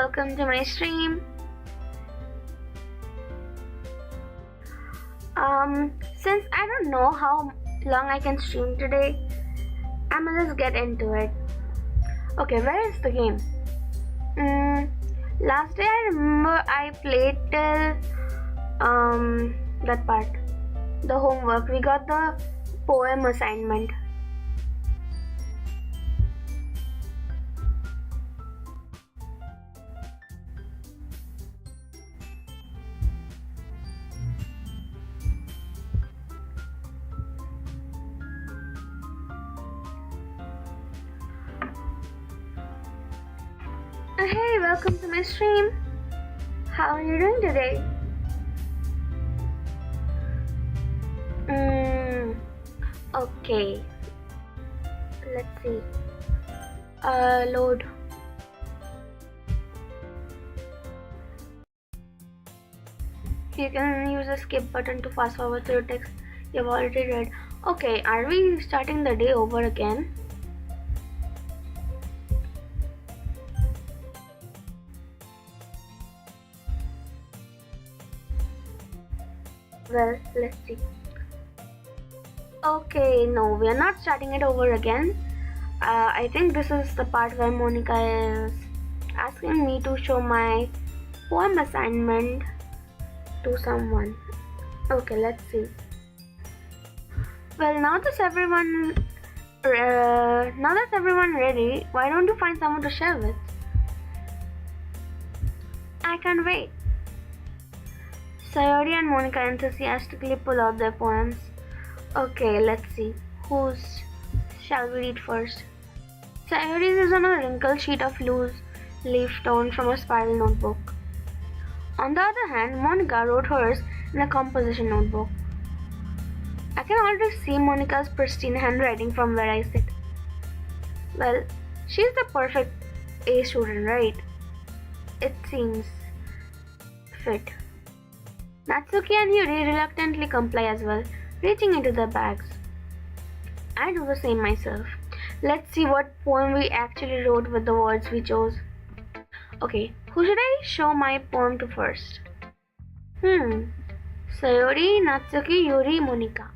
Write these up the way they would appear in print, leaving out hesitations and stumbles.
welcome to my stream. Since I don't know how long I can stream today, I'm gonna just get into it. Okay, where is the game? Last day I remember I played till that part, the homework. We got the poem assignment. Hey, welcome to my stream. How are you doing today? Okay. Let's see. Load. You can use the skip button to fast forward through text you've already read. Okay, are we starting the day over again? Well, let's see. Okay, no, we are not starting it over again. I think this is the part where Monica is asking me to show my poem assignment to someone. Okay, let's see. Well, now that's everyone ready, why don't you find someone to share with? I can't wait. Sayori and Monica enthusiastically pull out their poems. Okay, let's see. Whose shall we read first? Sayori's is on a wrinkled sheet of loose leaf torn from a spiral notebook. On the other hand, Monica wrote hers in a composition notebook. I can already see Monica's pristine handwriting from where I sit. Well, she's the perfect A student, right? It seems fit. Natsuki and Yuri reluctantly comply as well, reaching into their bags. I do the same myself. Let's see what poem we actually wrote with the words we chose. Okay, who should I show my poem to first? Sayori, Natsuki, Yuri, Monica.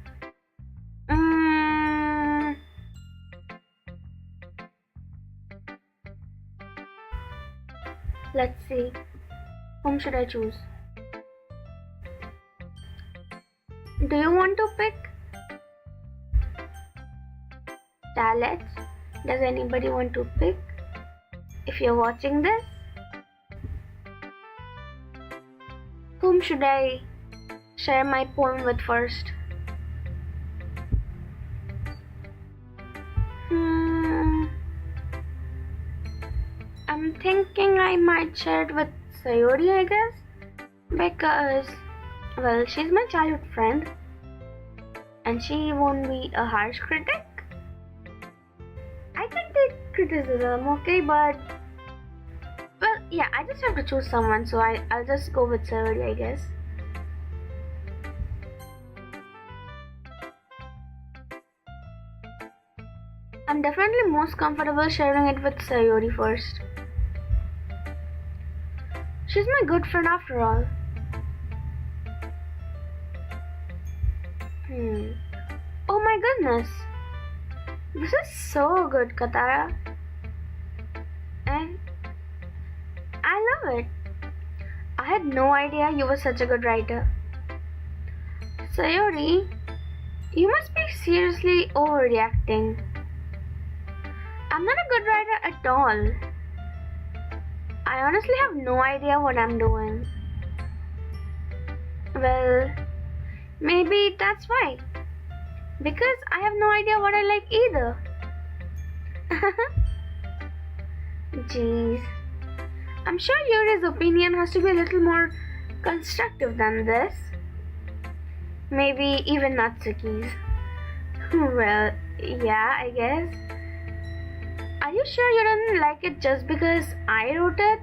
Let's see. Whom should I choose? Do you want to pick? Let's. Does anybody want to pick? If you're watching this, whom should I share my poem with first? I'm thinking I might share it with Sayori, I guess, because, well, she's my childhood friend and she won't be a harsh critic. I can take criticism, okay, but, well, yeah, I just have to choose someone, so I'll just go with Sayori, I guess. I'm definitely most comfortable sharing it with Sayori first. She's my good friend after all. Oh my goodness. This is so good, Katara. And I love it. I had no idea you were such a good writer. Sayori, you must be seriously overreacting. I'm not a good writer at all. I honestly have no idea what I'm doing. Well, maybe that's why. Because I have no idea what I like either. Jeez. I'm sure Yuri's opinion has to be a little more constructive than this. Maybe even Natsuki's. Well, yeah, I guess. Are you sure you didn't like it just because I wrote it?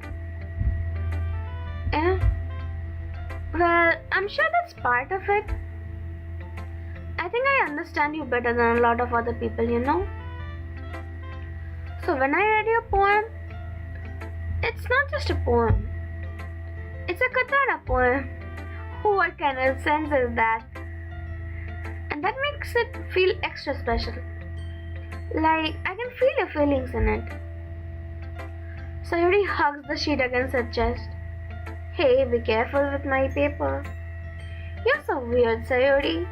Yeah? Well, I'm sure that's part of it. I think I understand you better than a lot of other people, you know. So when I read your poem, It's not just a poem. It's a Katara poem. What kind of sense is that? And that makes it feel extra special. Like, I can feel your feelings in it. Sayuri hugs the sheet against her chest. Hey, be careful with my paper. You're so weird, Sayuri.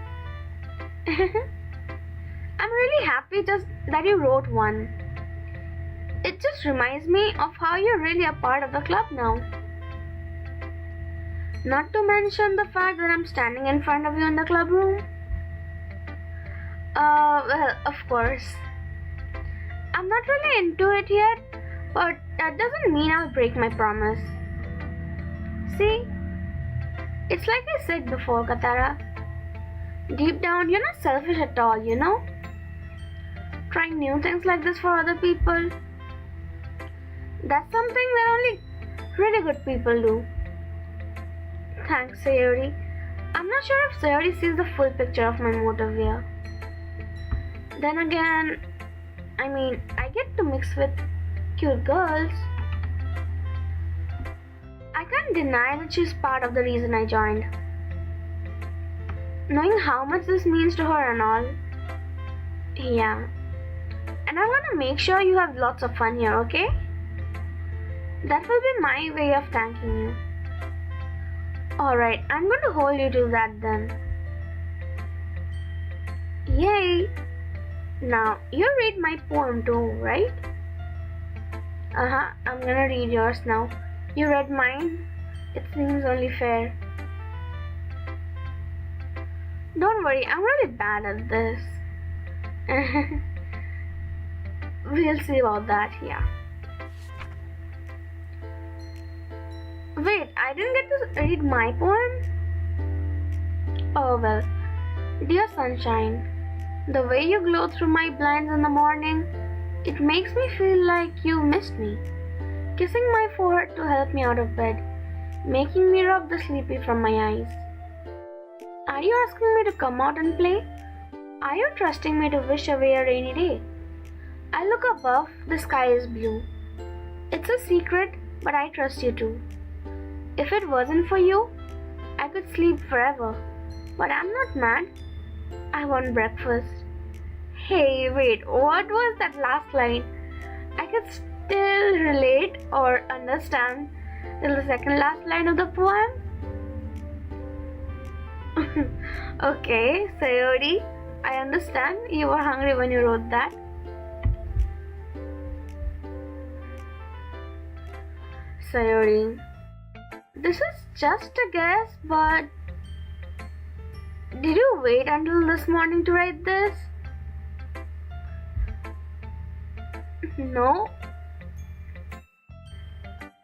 I'm really happy just that you wrote one. It just reminds me of how you're really a part of the club now. Not to mention the fact that I'm standing in front of you in the club room. Well, of course. I'm not really into it yet, but that doesn't mean I'll break my promise. See? It's like I said before, Katara. Deep down, you're not selfish at all, you know? Trying new things like this for other people. That's something that only really good people do. Thanks, Sayuri. I'm not sure if Sayuri sees the full picture of my motive here. Then again, I get to mix with cute girls. I can't deny that she's part of the reason I joined. Knowing how much this means to her and all. Yeah. And I want to make sure you have lots of fun here, okay? That will be my way of thanking you. Alright, I'm going to hold you to that then. Yay! Now, you read my poem too, right? I'm gonna read yours now. You read mine? It seems only fair. Don't worry, I'm really bad at this. We'll see about that, yeah. Wait, I didn't get to read my poem? Oh well. Dear sunshine, the way you glow through my blinds in the morning, it makes me feel like you missed me. Kissing my forehead to help me out of bed, making me rub the sleepy from my eyes. Are you asking me to come out and play? Are you trusting me to wish away a rainy day? I look above, the sky is blue. It's a secret, but I trust you too. If it wasn't for you, I could sleep forever. But I'm not mad. I want breakfast. Hey, wait, what was that last line? I could still relate or understand till the second last line of the poem. Okay, Sayuri, I understand you were hungry when you wrote that. Sayuri, this is just a guess, but did you wait until this morning to write this? No.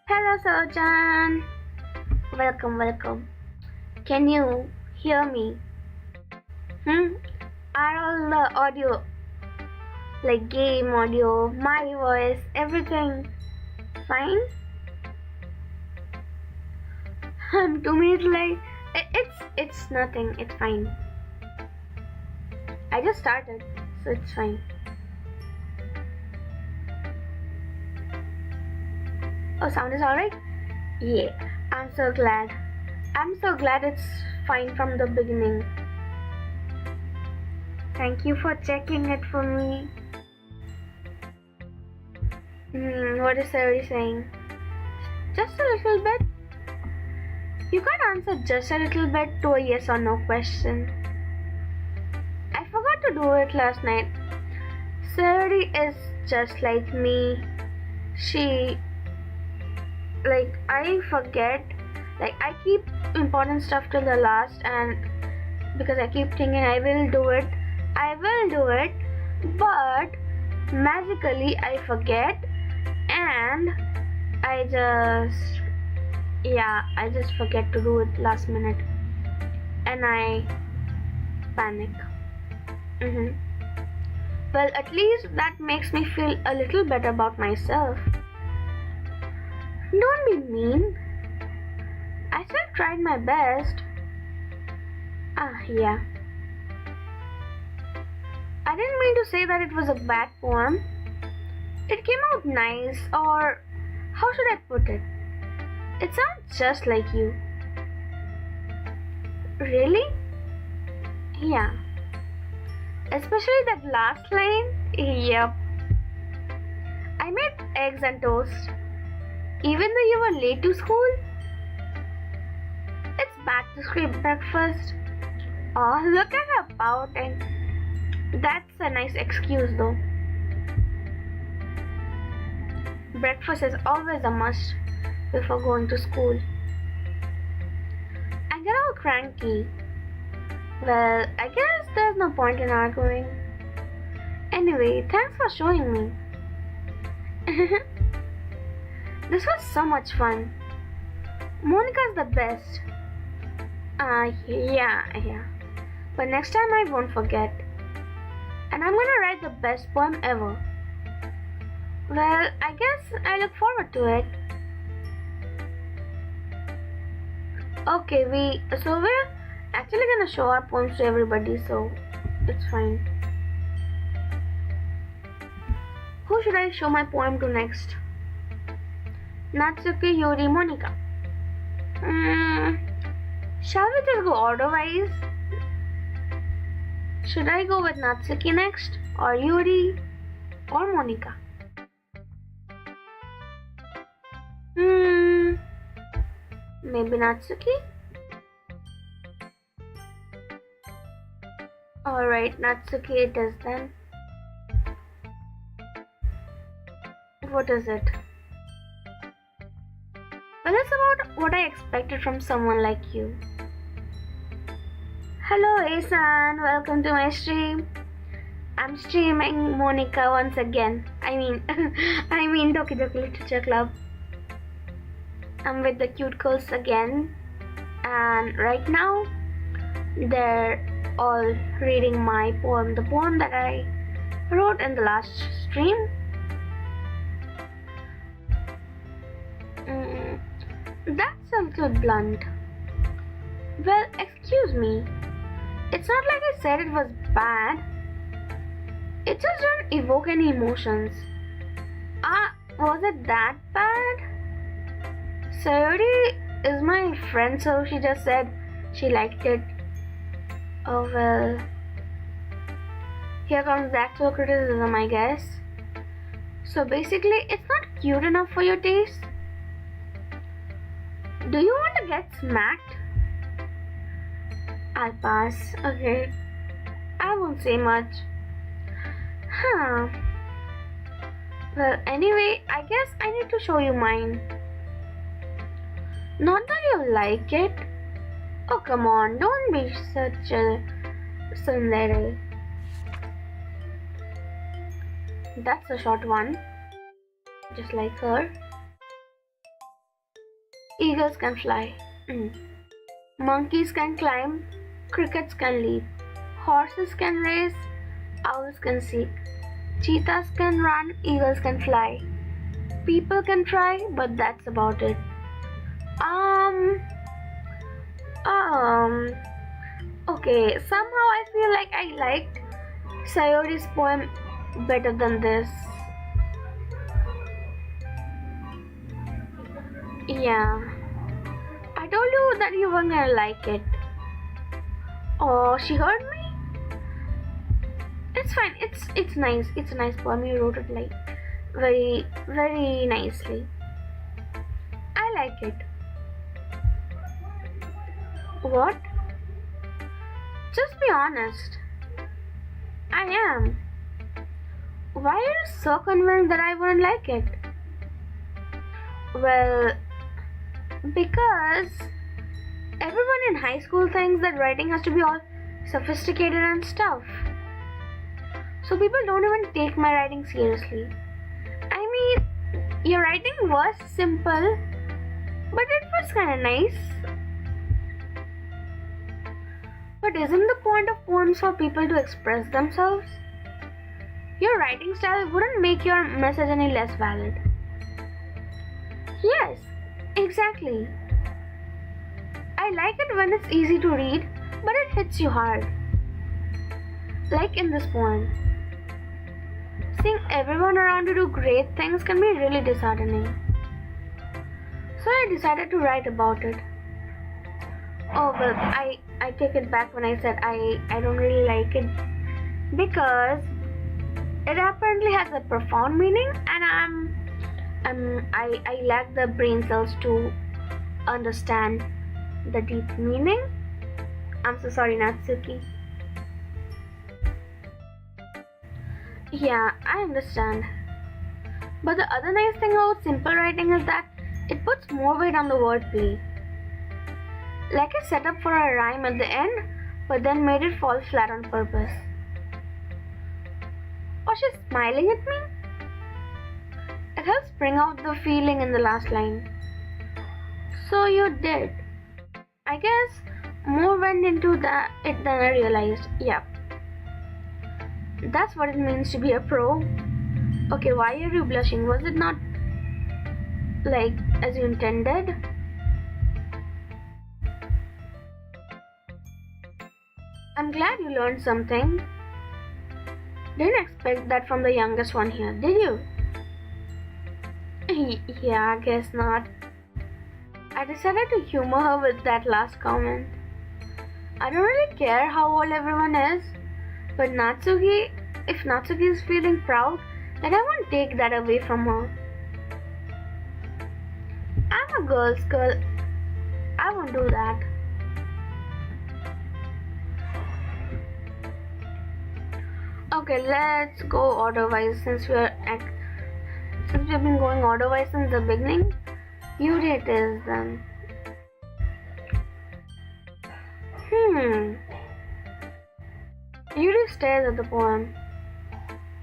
Hello, Sojan. Welcome. Can you hear me? Are all the audio, like game audio, my voice, everything fine? I'm 2 minutes late. It's nothing. It's fine. I just started, so it's fine. Oh, sound is alright? Yeah, I'm so glad. It's fine from the beginning. Thank you for checking it for me. What is Sayuri saying? Just a little bit? You can't answer just a little bit to a yes or no question. I forgot to do it last night. Sayuri is just like me. I forget. I keep important stuff till the last, and because I keep thinking I will do it, but magically I forget, and I just forget to do it last minute, and I panic. Well, at least that makes me feel a little better about myself. Don't be mean. I still tried my best. Yeah. I didn't mean to say that it was a bad poem. It came out nice, or How should I put it? It sounds just like you. Really? Yeah. Especially that last line? Yep. I made eggs and toast. Even though you were late to school? It's back to school breakfast. Oh, look at her pouting. That's a nice excuse though. Breakfast is always a must before going to school. I get all cranky. Well, I guess there's no point in arguing. Anyway, thanks for showing me. This was so much fun. Monica's the best. Yeah. But next time I won't forget. And I'm gonna write the best poem ever. Well, I guess I look forward to it. Okay, we're actually gonna show our poems to everybody, so it's fine. Who should I show my poem to next? Natsuki, Yuri, Monica. Shall we just go order-wise? Should I go with Natsuki next, or Yuri, or Monica? Maybe Natsuki? Alright, Natsuki it is then. What is it? Well, it's about what I expected from someone like you. Hello Asan, welcome to my stream. I'm streaming Monica once again. I mean Doki Doki Literature Club. I'm with the cute girls again, and right now they're all reading my poem, the poem that I wrote in the last stream. That's a little blunt. Well, excuse me. It's not like I said it was bad. It just didn't evoke any emotions. Was it that bad? Sayori is my friend, so she just said she liked it. Oh well. Here comes the actual criticism, I guess. So basically, it's not cute enough for your taste. Do you want to get smacked? I'll pass. Okay. I won't say much. Well, anyway, I guess I need to show you mine. Not that you like it. Oh, come on. Don't be such a tsundere. That's a short one. Just like her. Eagles can fly. Monkeys can climb. Crickets can leap. Horses can race. Owls can seek. Cheetahs can run. Eagles can fly. People can try, but that's about it. Okay, somehow I feel like I liked Sayori's poem better than this. Yeah. I told you that you weren't gonna like it. Oh, she heard me? It's fine, it's nice. It's a nice poem. You wrote it like very, very nicely. I like it. What? Just be honest. I am. Why are you so convinced that I wouldn't like it? Well, because everyone in high school thinks that writing has to be all sophisticated and stuff. So people don't even take my writing seriously. I mean, your writing was simple, but it was kind of nice. But isn't the point of poems for people to express themselves? Your writing style wouldn't make your message any less valid. Yes, exactly. I like it when it's easy to read, but it hits you hard. Like in this poem. Seeing everyone around you do great things can be really disheartening. So I decided to write about it. Oh well, I take it back when I said I don't really like it, because it apparently has a profound meaning, and I lack the brain cells to understand the deep meaning. I'm so sorry, Natsuki. Yeah, I understand. But the other nice thing about simple writing is that it puts more weight on the wordplay. Like I set up for a rhyme at the end, but then made it fall flat on purpose. Or she's smiling at me? It helps bring out the feeling in the last line. So you did. I guess more went into it than I realized. Yeah. That's what it means to be a pro. Okay, why are you blushing? Was it not like as you intended? I'm glad you learned something. Didn't expect that from the youngest one here, did you? Yeah, I guess not. I decided to humor her with that last comment. I don't really care how old everyone is, but Natsuki, if Natsuki is feeling proud, then I won't take that away from her. I'm a girl's girl. I won't do that. Okay, let's go order-wise since we've been going order-wise since the beginning. Yuri it is then. Yuri stares at the poem.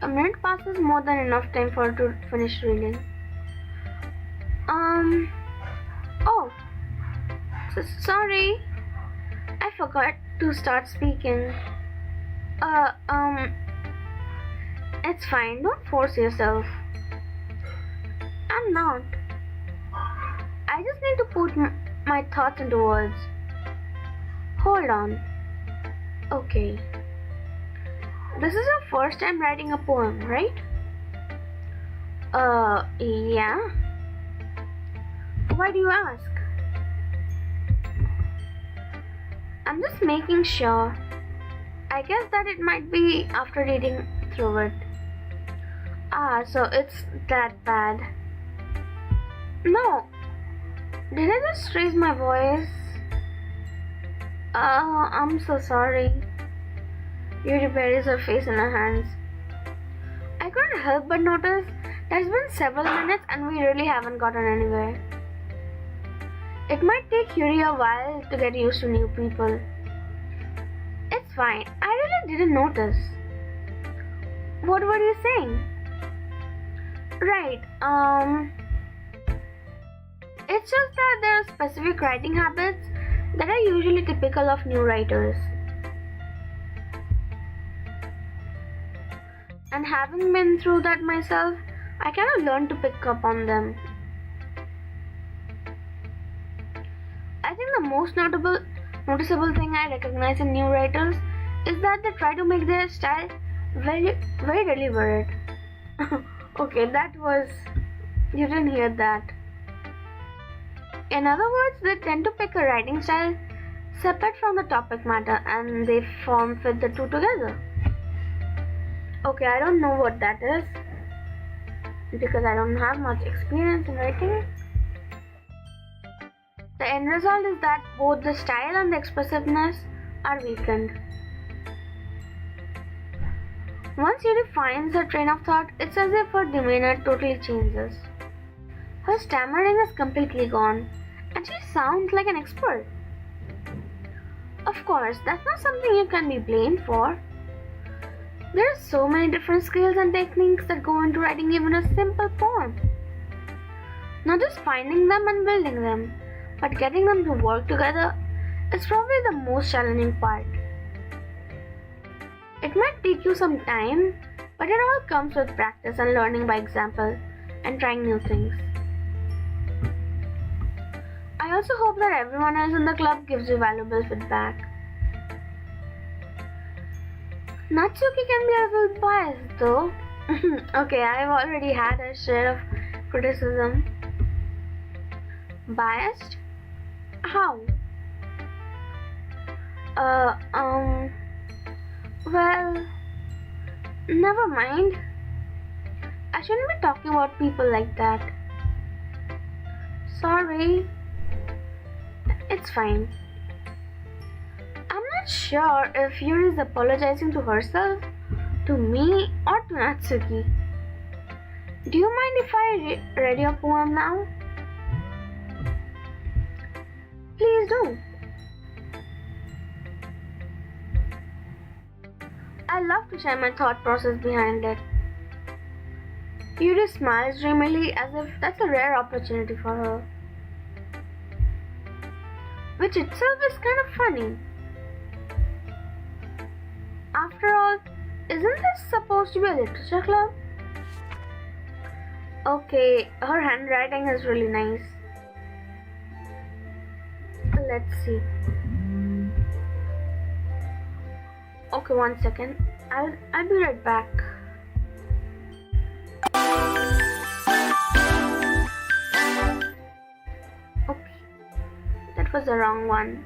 A minute passes, more than enough time for her to finish reading. Oh, sorry. I forgot to start speaking. It's fine, don't force yourself. I'm not. I just need to put my thoughts into words. Hold on. Okay. This is your first time writing a poem, right? Yeah. Why do you ask? I'm just making sure. I guess that it might be after reading through it. So it's that bad. No. Did I just raise my voice? I'm so sorry. Yuri buries her face in her hands. I couldn't help but notice that it's been several minutes and we really haven't gotten anywhere. It might take Yuri a while to get used to new people. It's fine. I really didn't notice. What were you saying? Right, it's just that there are specific writing habits that are usually typical of new writers. And having been through that myself, I kind of learned to pick up on them. I think the most noticeable thing I recognize in new writers is that they try to make their style very, very deliberate. Okay, you didn't hear that. In other words, they tend to pick a writing style separate from the topic matter and they fit the two together. Okay, I don't know what that is because I don't have much experience in writing. The end result is that both the style and the expressiveness are weakened. Once Yuri finds her train of thought, it's as if her demeanor totally changes. Her stammering is completely gone, and she sounds like an expert. Of course, that's not something you can be blamed for. There are so many different skills and techniques that go into writing even a simple poem. Not just finding them and building them, but getting them to work together is probably the most challenging part. It might take you some time, but it all comes with practice and learning by example and trying new things. I also hope that everyone else in the club gives you valuable feedback. Natsuki can be a little biased though. Okay, I've already had a share of criticism. Biased? How? Uh, um, well, never mind. I shouldn't be talking about people like that. Sorry. It's fine. I'm not sure if Yuri is apologizing to herself, to me, or to Natsuki. Do you mind if I read your poem now? Please do. I love to share my thought process behind it. Yuri smiles dreamily as if that's a rare opportunity for her. Which itself is kind of funny. After all, isn't this supposed to be a literature club? Okay, her handwriting is really nice. Let's see. Okay, 1 second. I'll be right back. Okay, that was the wrong one.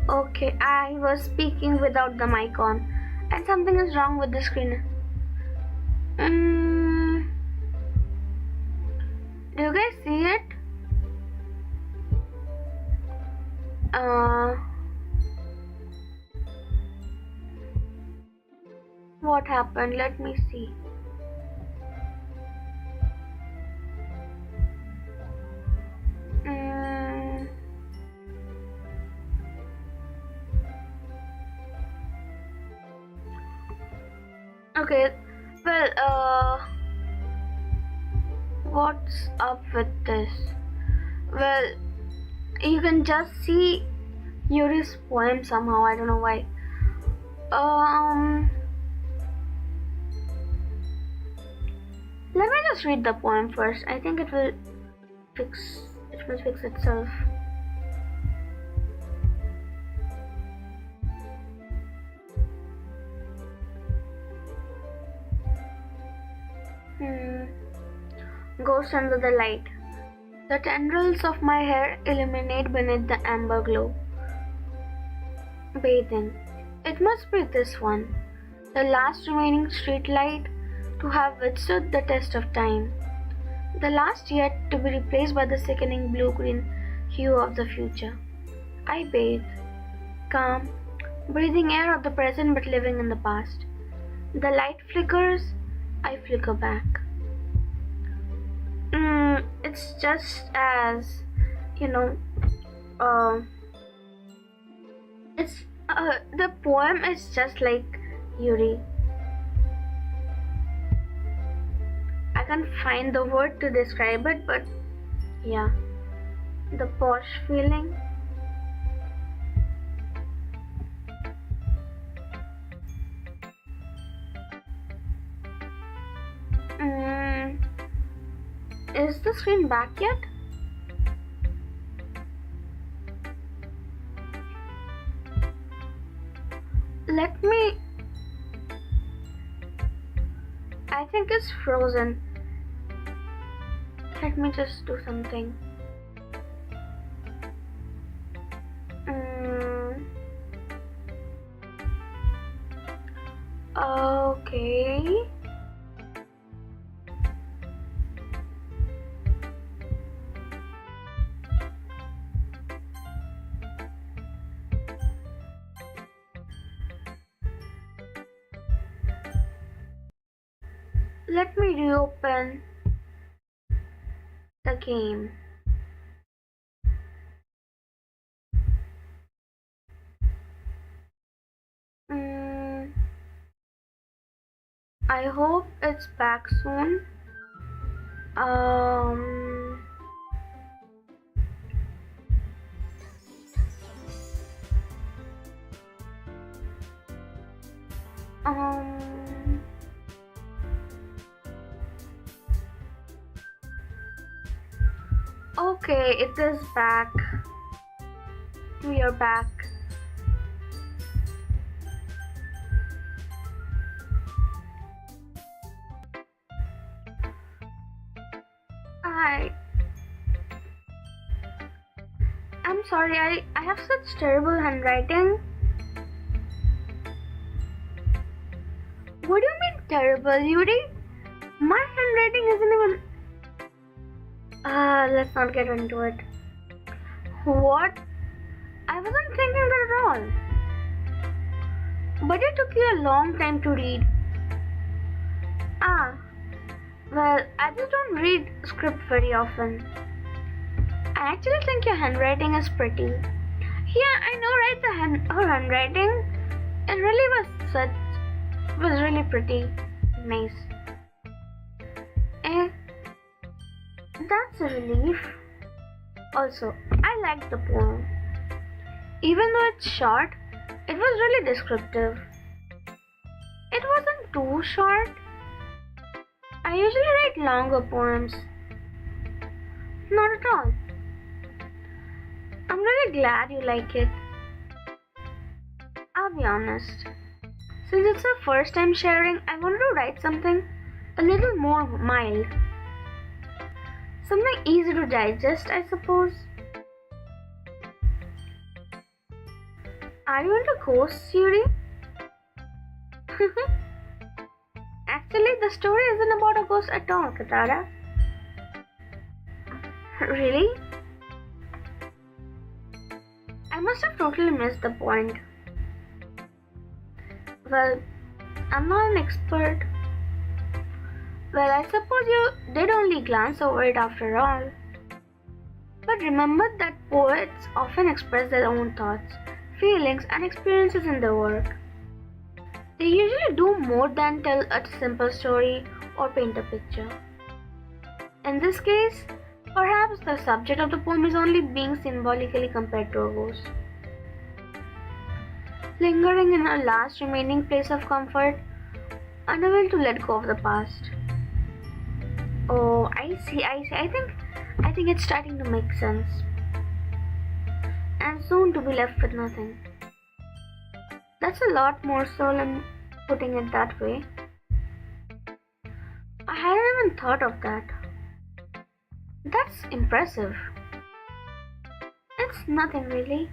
Okay, I was speaking without the mic on, and something is wrong with the screen. Do you guys see it? What happened? Let me see. Okay, well, what's up with this? Well, you can just see Yuri's poem somehow, I don't know why. Let me just read the poem first. I think it will fix itself. Ghost under the light. The tendrils of my hair illuminate beneath the amber glow. Bathing. It must be this one, the last remaining street light to have withstood the test of time. The last yet to be replaced by the sickening blue-green hue of the future. I bathe, calm, breathing air of the present but living in the past. The light flickers, I flicker back. It's just as, the poem is just like Yuri. I can't find the word to describe it, but yeah, the posh feeling. Is the screen back yet? I think it's frozen. Let me just do something. Okay. Let me reopen the game. I hope it's back soon. Okay, it is back. We are back. I'm sorry, I have such terrible handwriting. What do you mean terrible, Yuri? My handwriting isn't even... let's not get into it. What? I wasn't thinking that at all. But it took you a long time to read. Well, I just don't read script very often. I actually think your handwriting is pretty. Yeah, I know, right? Her handwriting, it really was really pretty. Nice. That's a relief. Also, I liked the poem. Even though it's short, it was really descriptive. It wasn't too short. I usually write longer poems. Not at all. I'm really glad you like it. I'll be honest. Since it's our first time sharing, I wanted to write something a little more mild. Something easy to digest, I suppose. Are you into ghosts, Yuri? Actually, the story isn't about a ghost at all, Katara. Really? I must have totally missed the point. Well, I'm not an expert. Well, I suppose you did only glance over it after all. But remember that poets often express their own thoughts, feelings, and experiences in their work. They usually do more than tell a simple story or paint a picture. In this case, perhaps the subject of the poem is only being symbolically compared to a ghost, lingering in a last remaining place of comfort, unable to let go of the past. Oh, I see. I think it's starting to make sense. And soon to be left with nothing. That's a lot more soul in putting it that way. I hadn't even thought of that. That's impressive. It's nothing really.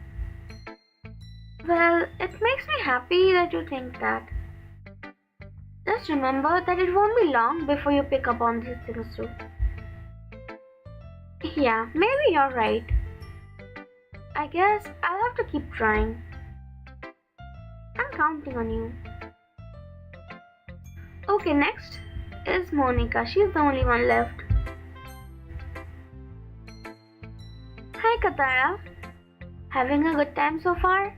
Well, it makes me happy that you think that. Just remember that it won't be long before you pick up on these things too. Yeah, maybe you're right. I guess I'll have to keep trying. I'm counting on you. Okay, next is Monica. She's the only one left. Hi Katara. Having a good time so far?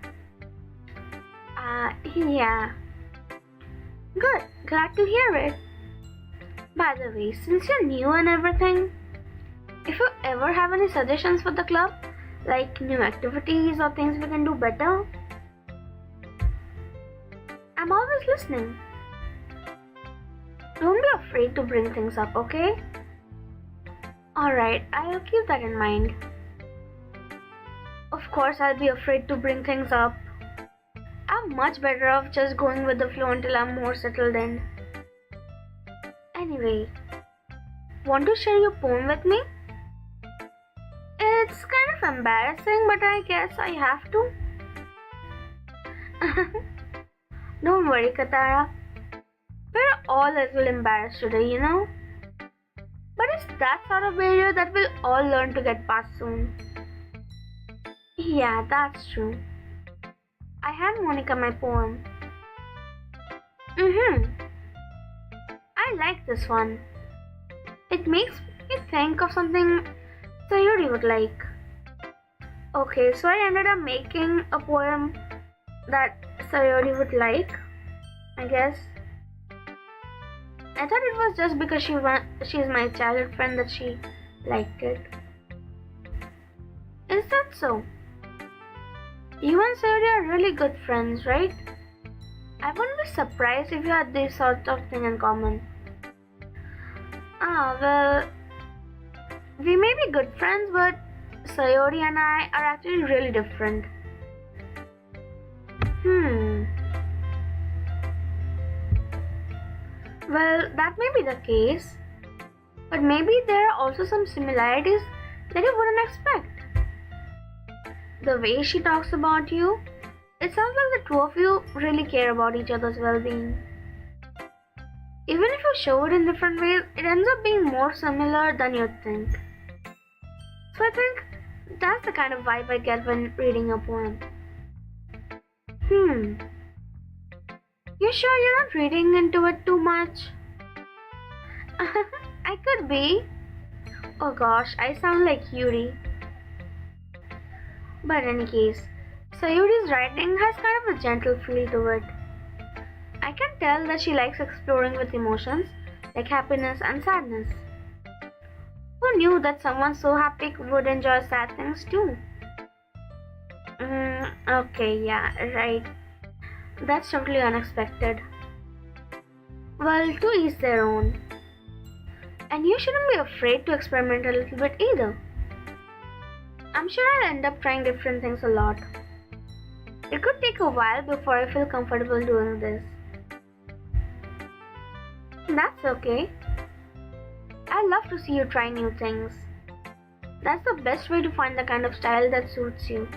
Yeah. Good, glad to hear it. By the way, since you're new and everything, if you ever have any suggestions for the club, like new activities or things we can do better, I'm always listening. Don't be afraid to bring things up, okay? Alright, I'll keep that in mind. Of course, I'll be afraid to bring things up. I'm much better off just going with the flow until I'm more settled in. Anyway, want to share your poem with me? It's kind of embarrassing, but I guess I have to. Don't worry, Katara. We're all a little embarrassed today, you know? But it's that sort of barrier that we'll all learn to get past soon. Yeah, that's true. I hand Monica my poem. I like this one. It makes me think of something Sayuri would like. Okay, so I ended up making a poem that Sayuri would like, I guess. I thought it was just because she's my childhood friend that she liked it. Is that so? You and Sayuri are really good friends, right? I wouldn't be surprised if you had this sort of thing in common. Well, we may be good friends, but Sayuri and I are actually really different. Well, that may be the case, but maybe there are also some similarities that you wouldn't expect. The way she talks about you, it sounds like the two of you really care about each other's well-being. Even if you show it in different ways, it ends up being more similar than you'd think. So I think that's the kind of vibe I get when reading a poem. You sure you're not reading into it too much? I could be. Oh gosh, I sound like Yuri. But in any case, Sayuri's writing has kind of a gentle feel to it. I can tell that she likes exploring with emotions like happiness and sadness. Who knew that someone so happy would enjoy sad things too? Okay, yeah, right. That's totally unexpected. Well, to each their own. And you shouldn't be afraid to experiment a little bit either. I'm sure I'll end up trying different things a lot. It could take a while before I feel comfortable doing this. That's okay. I love to see you try new things. That's the best way to find the kind of style that suits you.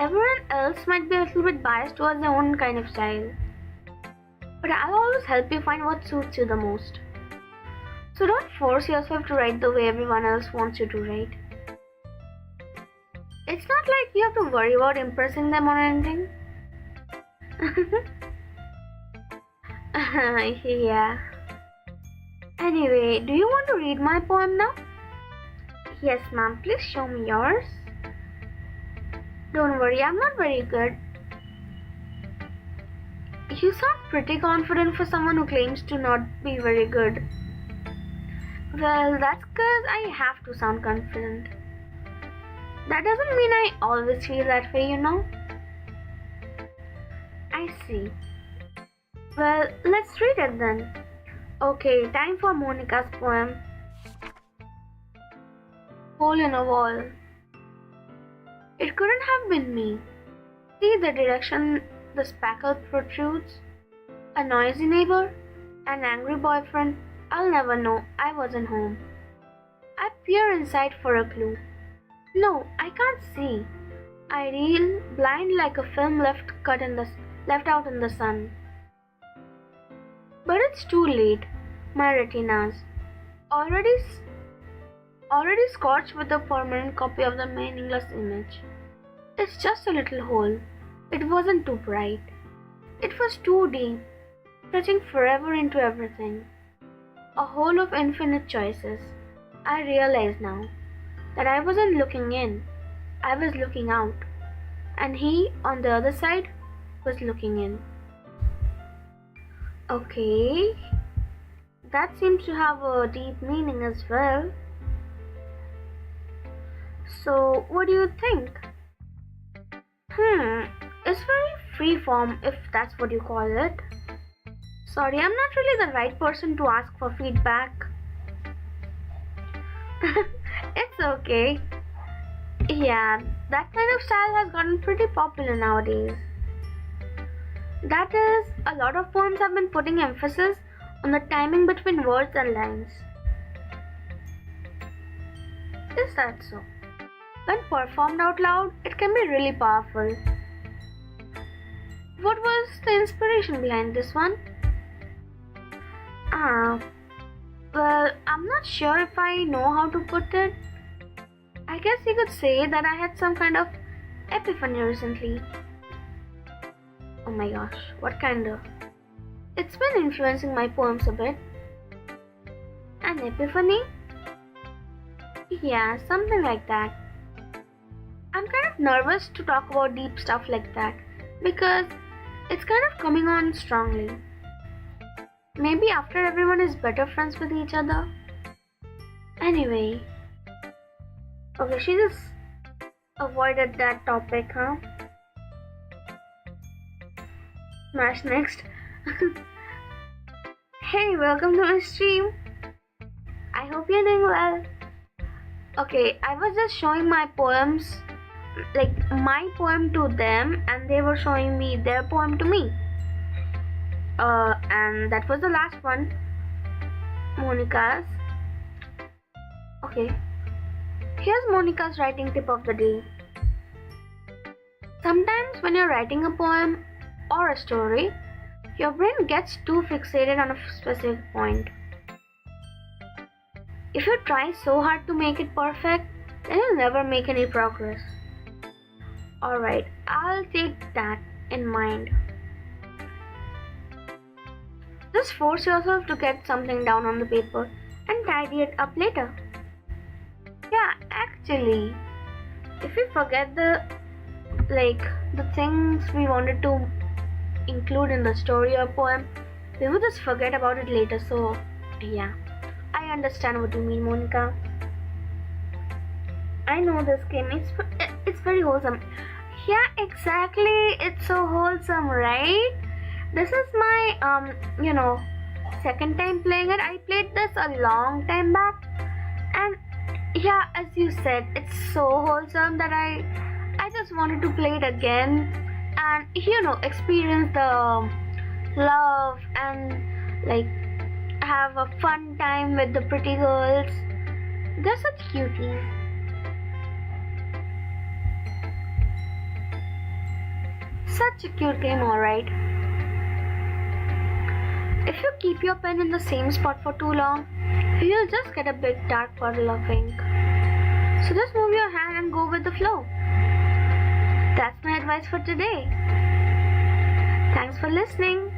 Everyone else might be a little bit biased towards their own kind of style. But I'll always help you find what suits you the most. So don't force yourself to write the way everyone else wants you to write. It's not like you have to worry about impressing them or anything. Yeah. Anyway, do you want to read my poem now? Yes, ma'am. Please show me yours. Don't worry, I'm not very good. You sound pretty confident for someone who claims to not be very good. Well, that's because I have to sound confident. That doesn't mean I always feel that way, you know. I see. Well, let's read it then. Okay, time for Monica's poem. Hole in a wall. It couldn't have been me. See the direction the spackle protrudes? A noisy neighbor? An angry boyfriend? I'll never know. I wasn't home. I peer inside for a clue. No, I can't see. I reel blind like a film left out in the sun. But it's too late. My retinas, already scorched with a permanent copy of the meaningless image. It's just a little hole. It wasn't too bright. It was too deep, stretching forever into everything. A hole of infinite choices. I realize now that I wasn't looking in. I was looking out. And he, on the other side, was looking in. Okay. That seems to have a deep meaning as well. So, what do you think? It's very freeform, if that's what you call it. Sorry, I'm not really the right person to ask for feedback. It's okay. Yeah, that kind of style has gotten pretty popular nowadays. That is, a lot of poems have been putting emphasis on the timing between words and lines. Is that so? When performed out loud, it can be really powerful. What was the inspiration behind this one? Well, I'm not sure if I know how to put it. I guess you could say that I had some kind of epiphany recently. Oh my gosh, what kind of? It's been influencing my poems a bit. An epiphany? Yeah, something like that. I'm kind of nervous to talk about deep stuff like that because it's kind of coming on strongly. Maybe after everyone is better friends with each other. Anyway. Okay, she just avoided that topic, huh? Smash next. Hey, welcome to my stream. I hope you're doing well. Okay, I was just showing my poems, like my poem to them, and they were showing me their poem to me. And that was the last one, Monica's. Okay, here's Monica's writing tip of the day. Sometimes when you're writing a poem or a story, your brain gets too fixated on a specific point. If you try so hard to make it perfect, then you'll never make any progress. Alright, I'll take that in mind. Just force yourself to get something down on the paper and tidy it up later. Yeah, actually, if we forget the things we wanted to include in the story or poem, we will just forget about it later. So, yeah, I understand what you mean, Monica. I know this game. It's very wholesome. Yeah, exactly. It's so wholesome, right? This is my second time playing it. I played this a long time back, and yeah, as you said, it's so wholesome that I just wanted to play it again and experience the love and have a fun time with the pretty girls. They're such cuties. Such a cute game, alright. If you keep your pen in the same spot for too long, you'll just get a big dark puddle of ink. So just move your hand and go with the flow. That's my advice for today. Thanks for listening.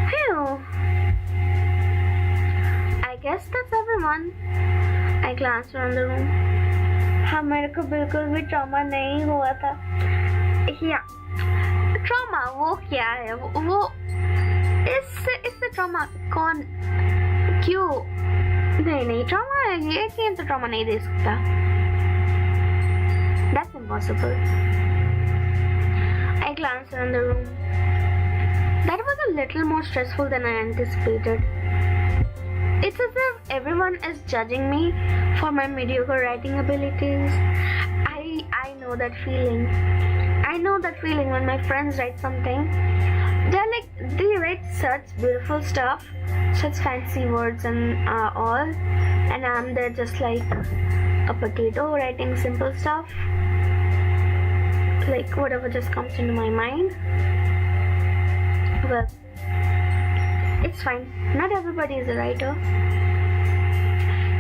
Phew. I guess that's everyone. I glanced around the room. हाँ, मेरे को बिल्कुल भी trauma नहीं हुआ था. Yeah. Trauma वो क्या है? वो इससे ट्रॉमा कौन क्यों? नहीं ट्रॉमा है ये गेम तो ट्रॉमा नहीं दे सकता. That's impossible. I glanced around the room. That was a little more stressful than I anticipated. It's as if everyone is judging me for my mediocre writing abilities. I know that feeling. I know that feeling when my friends write something. They write such beautiful stuff, such fancy words and all, and I'm there just like a potato writing simple stuff, like whatever just comes into my mind. Well, it's fine. Not everybody is a writer.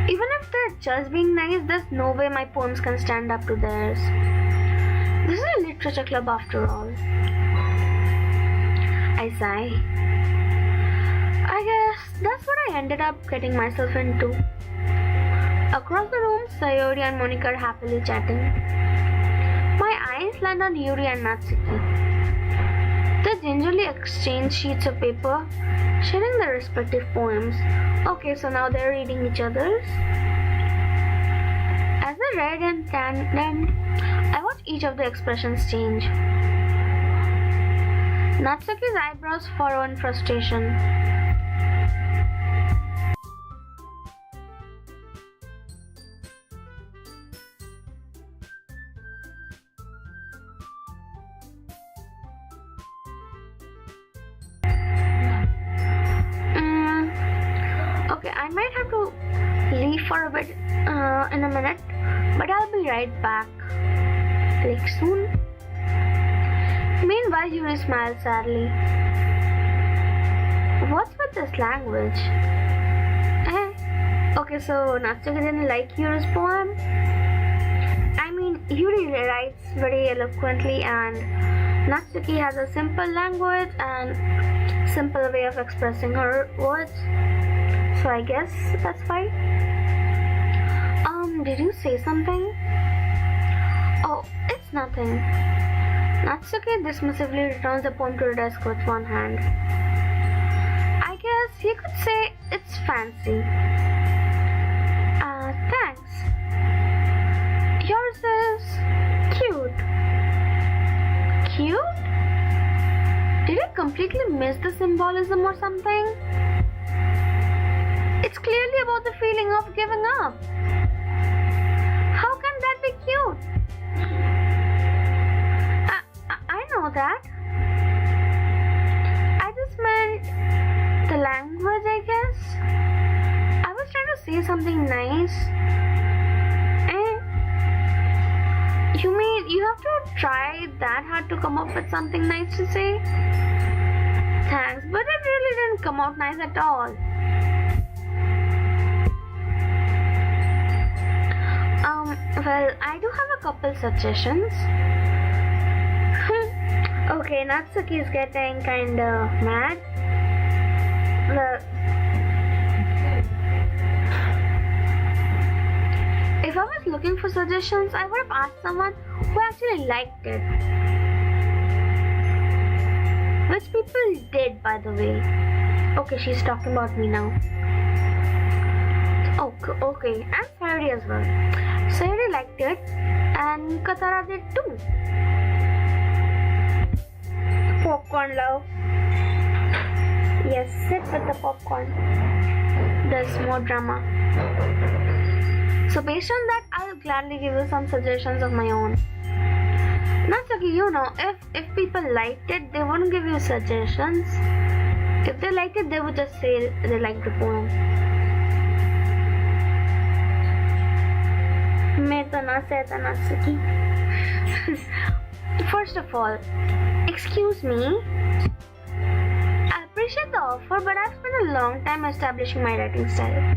Even if they're just being nice, there's no way my poems can stand up to theirs. This is a literature club after all. I sigh. I guess that's what I ended up getting myself into. Across the room, Sayori and Monica are happily chatting. My eyes land on Yuri and Natsuki. They gingerly exchange sheets of paper, sharing their respective poems. Okay, so now they're reading each other's. As they read in tandem, I watched each of the expressions change. Natsuki's eyebrows furrow in frustration. Okay, I might have to leave for a bit in a minute, but I'll be right back. Like soon. Meanwhile, Yuri smiled sadly. What's with this language? Okay, so Natsuki didn't like Yuri's poem. I mean, Yuri writes very eloquently and Natsuki has a simple language and simple way of expressing her words. So I guess that's fine. Did you say something? Oh, it's nothing. Natsuki dismissively returns the poem to her desk with one hand. I guess you could say it's fancy. Thanks. Yours is cute. Cute? Did I completely miss the symbolism or something? It's clearly about the feeling of giving up. How can that be cute? I know that. I just meant the language, I guess. I was trying to say something nice. You mean you have to try that hard to come up with something nice to say? Thanks, but it really didn't come out nice at all. Well, I do have a couple suggestions. Okay, Natsuki is getting kinda mad. Well, if I was looking for suggestions, I would have asked someone who actually liked it. Which people did, by the way. Okay, she's talking about me now. Okay, and Sayori as well. Sayori liked it, and Katara did too. Popcorn love. Yes, sit with the popcorn. There's more drama. So based on that, I'll gladly give you some suggestions of my own. Natsuki, you know, if people liked it, they wouldn't give you suggestions. If they liked it, they would just say they liked the poem. मैं तो ना सहता Natsuki. First of all, excuse me. I appreciate the offer, but I've spent a long time establishing my writing style.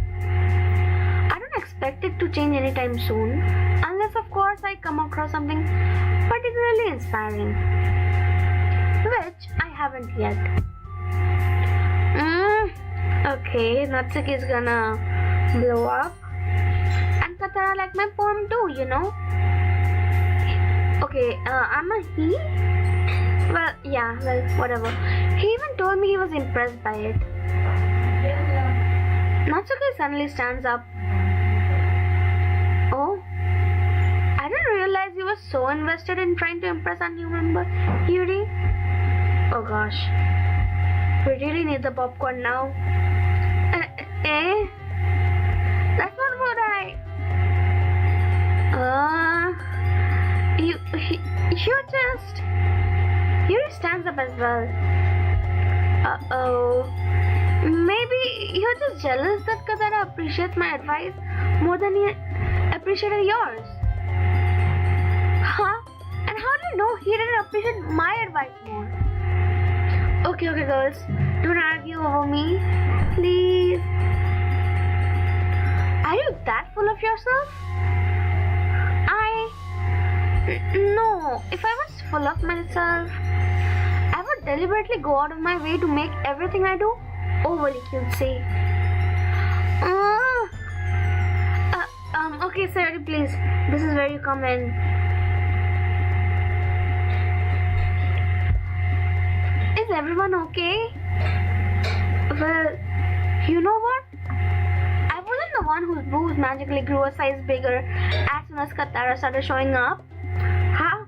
I don't expect it to change anytime soon, unless of course I come across something particularly inspiring, which I haven't yet. Okay, ℙ𝕒𝕒𝕒𝕒 is gonna blow up. And Katara like my poem too, you know. Okay, I'm a he? Well, yeah, well, whatever. He even told me he was impressed by it. ℙ𝕒𝕒𝕒𝕒 suddenly stands up. Oh, I didn't realize you were so invested in trying to impress our new member, Yuri. Oh gosh, we really need the popcorn now. That's not what you just... Yuri stands up as well. Uh-oh. Maybe you're just jealous that Katara appreciates my advice more than he appreciated yours. Huh? And how do you know he didn't appreciate my advice more? Okay, girls. Don't argue over me. Please. Are you that full of yourself? No. If I was full of myself, I would deliberately go out of my way to make everything I do overly cutesy. Okay, sir, please. This is where you come in. Is everyone okay? Well, you know what? I wasn't the one whose boobs magically grew a size bigger as soon as Katara started showing up. Huh?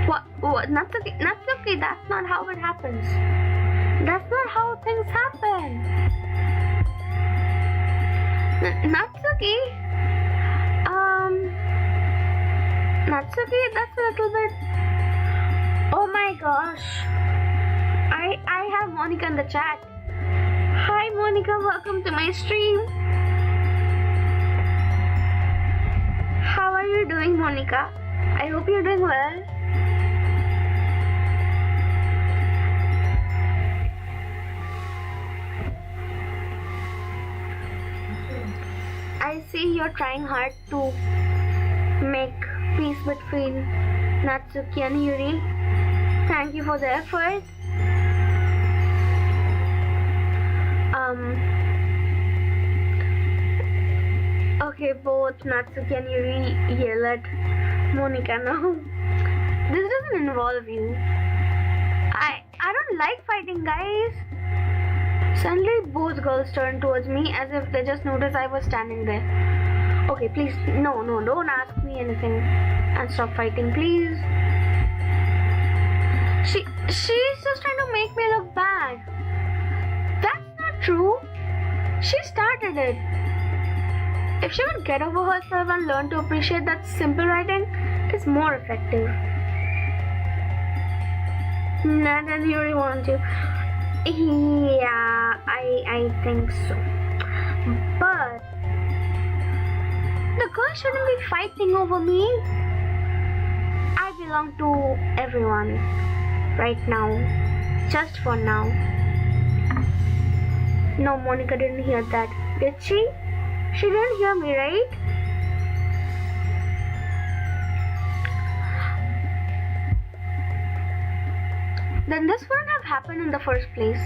What? ℙ𝕒𝕒𝕒𝕒𝕒, that's not how it happens. That's not how things happen. ℙ𝕒𝕒𝕒𝕒𝕒, that's a little bit... Oh my gosh. I have Monica in the chat. Hi Monica, welcome to my stream. How are you doing, Monica? I hope you're doing well. I see you're trying hard to make peace between ℙ𝕒𝕒𝕒𝕒 and Yuri. Thank you for the effort. Okay, both ℙ𝕒𝕒𝕒𝕒 and Yuri yell at Monica now. This doesn't involve you. I don't like fighting, guys. Suddenly, both girls turned towards me as if they just noticed I was standing there. Okay, please, no, don't ask me anything and stop fighting, please. She's just trying to make me look bad. That's not true. She started it. If she would get over herself and learn to appreciate that simple writing is more effective. Not that Yuri wants you. Yeah, I think so. But the girl shouldn't be fighting over me. I belong to everyone right now. Just for now. No, Monica didn't hear that. Did she? She didn't hear me, right? Then this wouldn't have happened in the first place.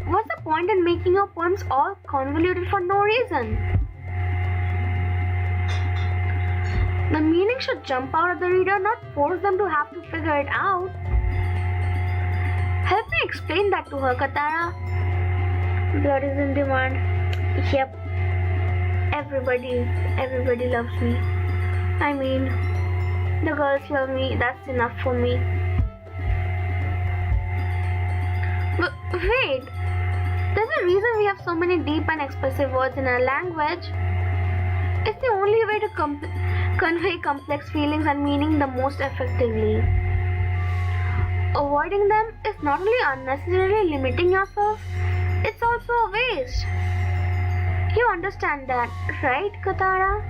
What's the point in making your poems all convoluted for no reason? The meaning should jump out at the reader, not force them to have to figure it out. Help me explain that to her, Katara. Blood is in demand. Yep. Everybody loves me. I mean, the girls love me. That's enough for me. But wait. There's a reason we have so many deep and expressive words in our language. It's the only way to convey complex feelings and meaning the most effectively. Avoiding them is not only unnecessarily limiting yourself, it's also a waste. least. You understand that, right, Katara?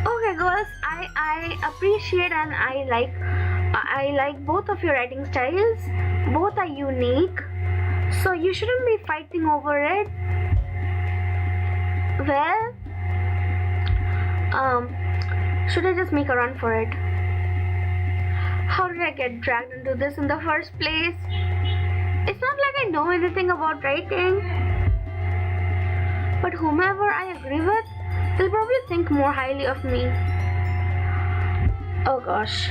Okay, girls. I appreciate and I like both of your writing styles. Both are unique, so you shouldn't be fighting over it. Well, should I just make a run for it? How did I get dragged into this in the first place? It's not like I know anything about writing, but whomever I agree with, they'll probably think more highly of me. Oh gosh,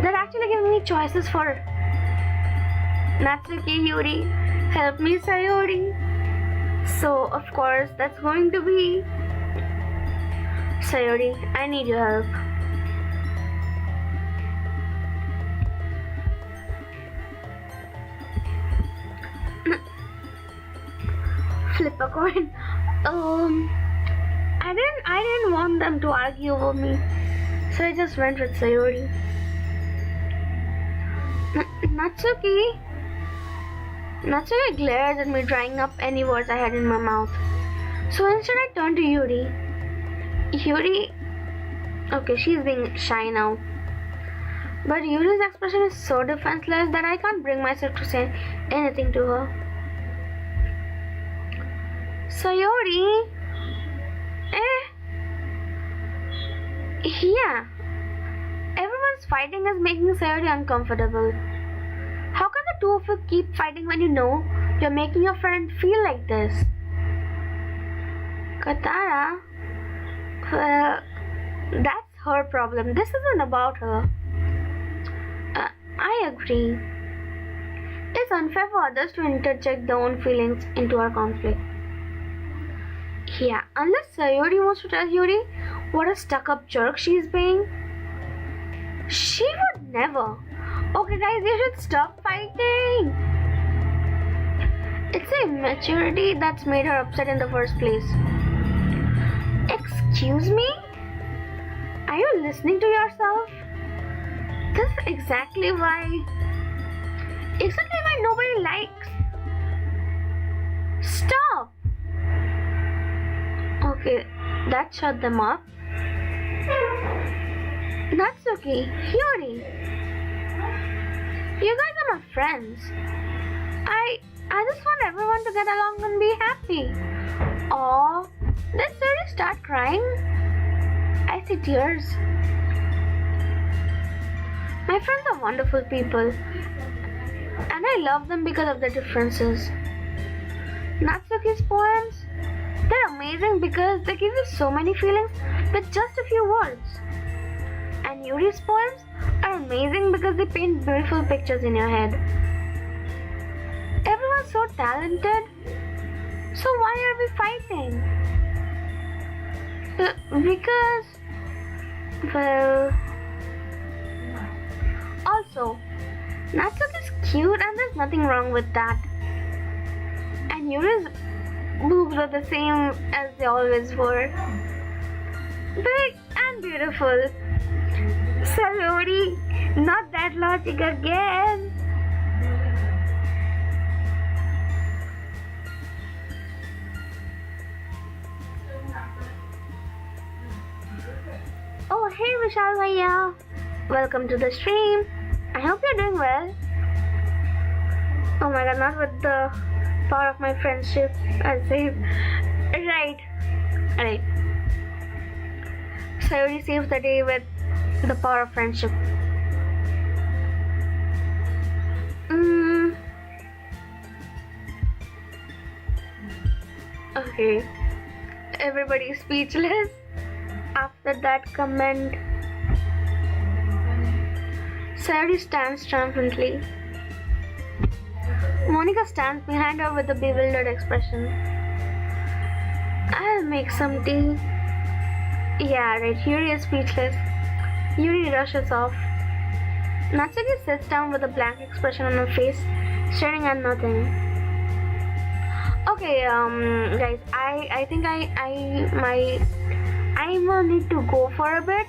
they're actually giving me choices for Natsuki, Yuri, help me, Sayori. So of course that's going to be Sayori. I need your help. Flip a coin. I didn't want them to argue over me, so I just went with Sayori. Natsuki glares at me, drying up any words I had in my mouth. So instead I turned to Yuri. Yuri, okay, she's being shy now. But Yuri's expression is so defenseless that I can't bring myself to say anything to her. Sayori, yeah. Everyone's fighting is making Sayori uncomfortable. How can the two of you keep fighting when you know you're making your friend feel like this? Katara, well, that's her problem. This isn't about her. I agree. It's unfair for others to interject their own feelings into our conflict. Yeah, unless Sayori wants to tell Yuri what a stuck-up jerk she's being. She would never. Okay guys, you should stop fighting. It's the immaturity that's made her upset in the first place. Excuse me? Are you listening to yourself? This is exactly why nobody likes. Stop! Okay, that shut them up. That's okay, Yuri. You guys are my friends. I just want everyone to get along and be happy. Oh, did Sayori start crying? I see tears. My friends are wonderful people, and I love them because of their differences. Natsuki's poems, they're amazing because they give you so many feelings with just a few words. And Yuri's poems are amazing because they paint beautiful pictures in your head. Everyone's so talented, so why are we fighting? Because, well, also, Natsuki's cute and there's nothing wrong with that. And Yuri's boobs are the same as they always were. Big and beautiful. Sayori, not that logic again. Oh, hey Vishal Bhaiya. Welcome to the stream. I hope you're doing well. Oh my god, not with the power of my friendship. I say, right. Sayori saves the day with the power of friendship. Okay. Everybody's speechless after that comment. Sayori stands triumphantly. Monica stands behind her with a bewildered expression. I'll make some tea. Yeah, right. Yuri is speechless. Yuri rushes off. Natsuki sits down with a blank expression on her face, staring at nothing. Okay, guys, I think I will need to go for a bit.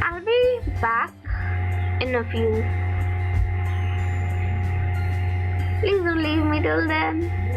I'll be back in a few. Please don't leave me till then.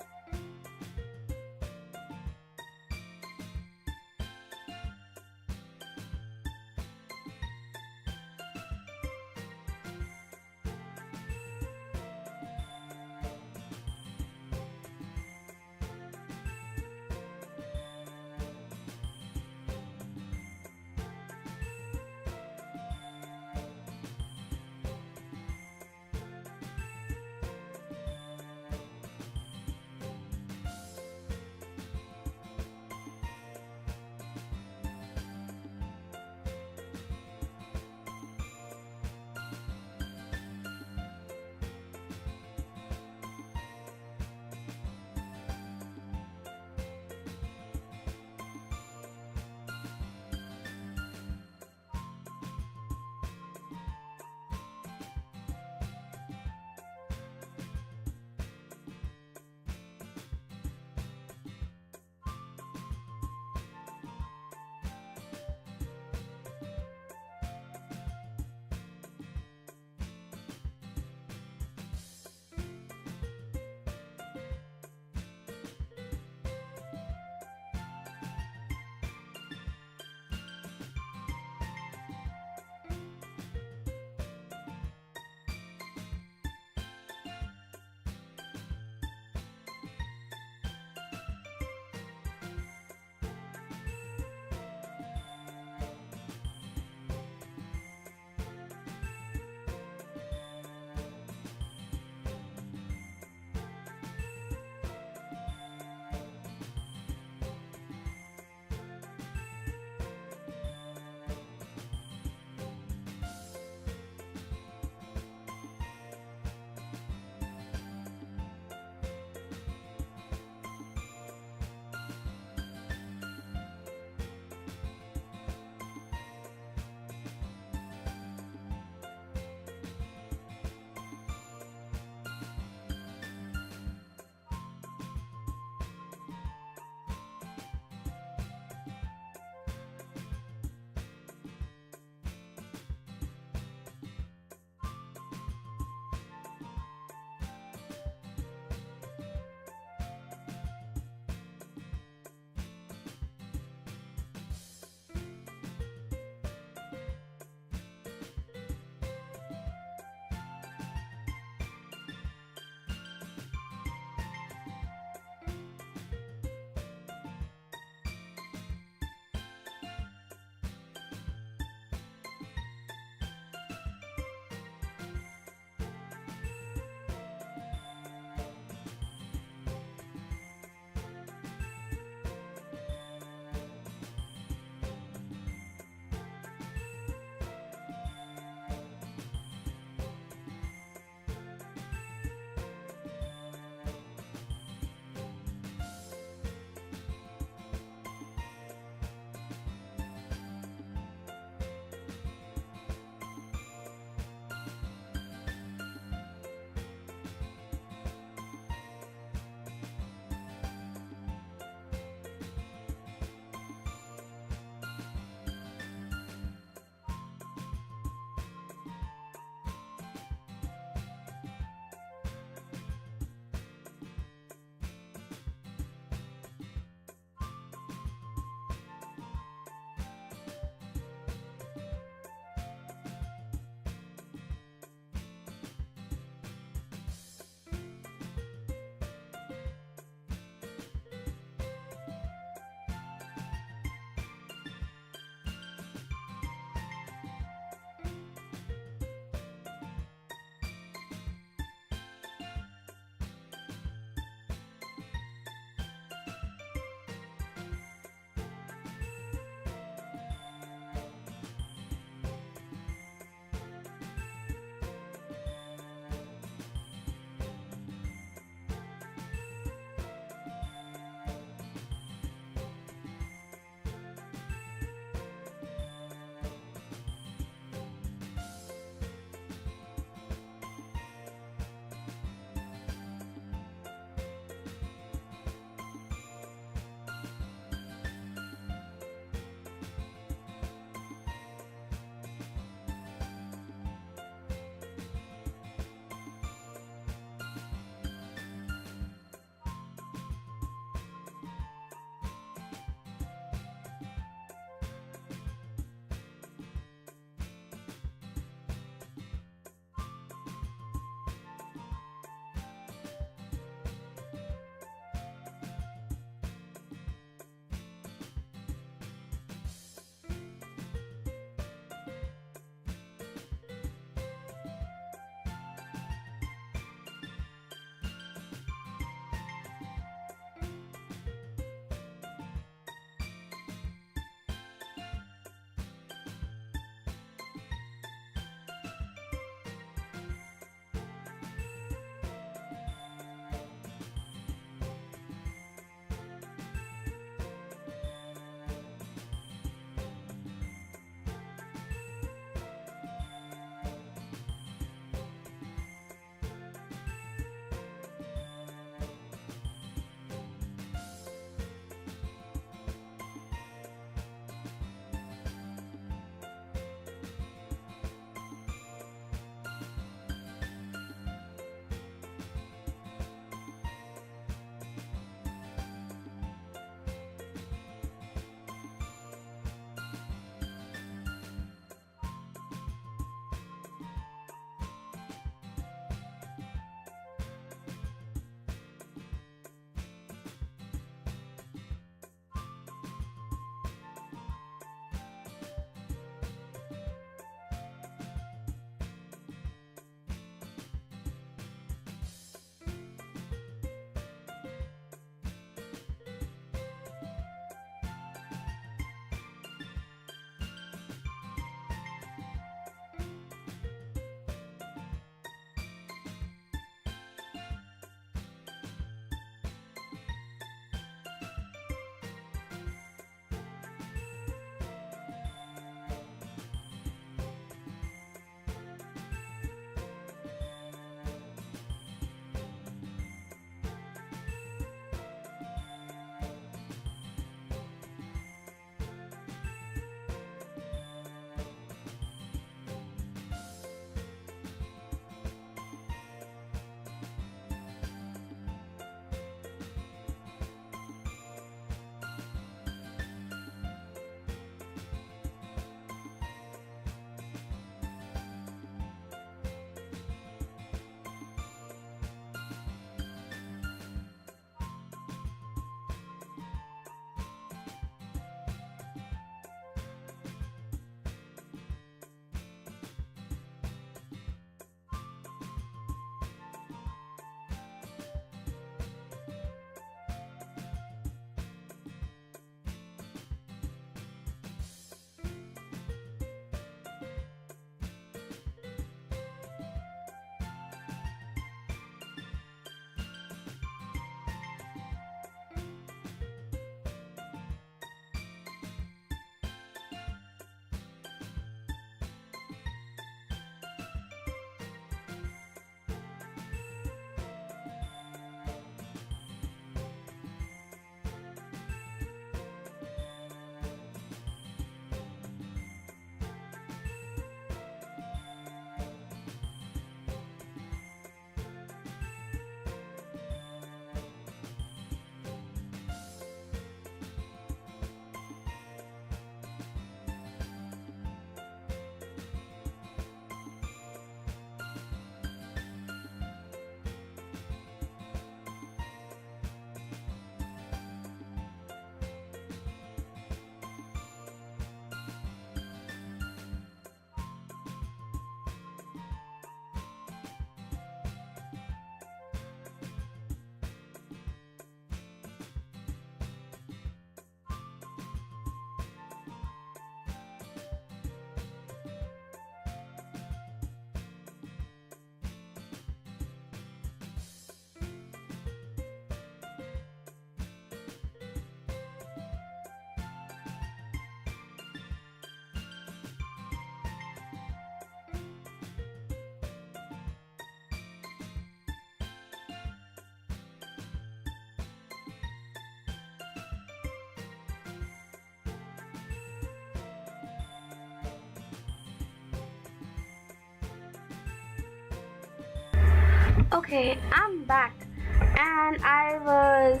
Okay, I'm back, and I was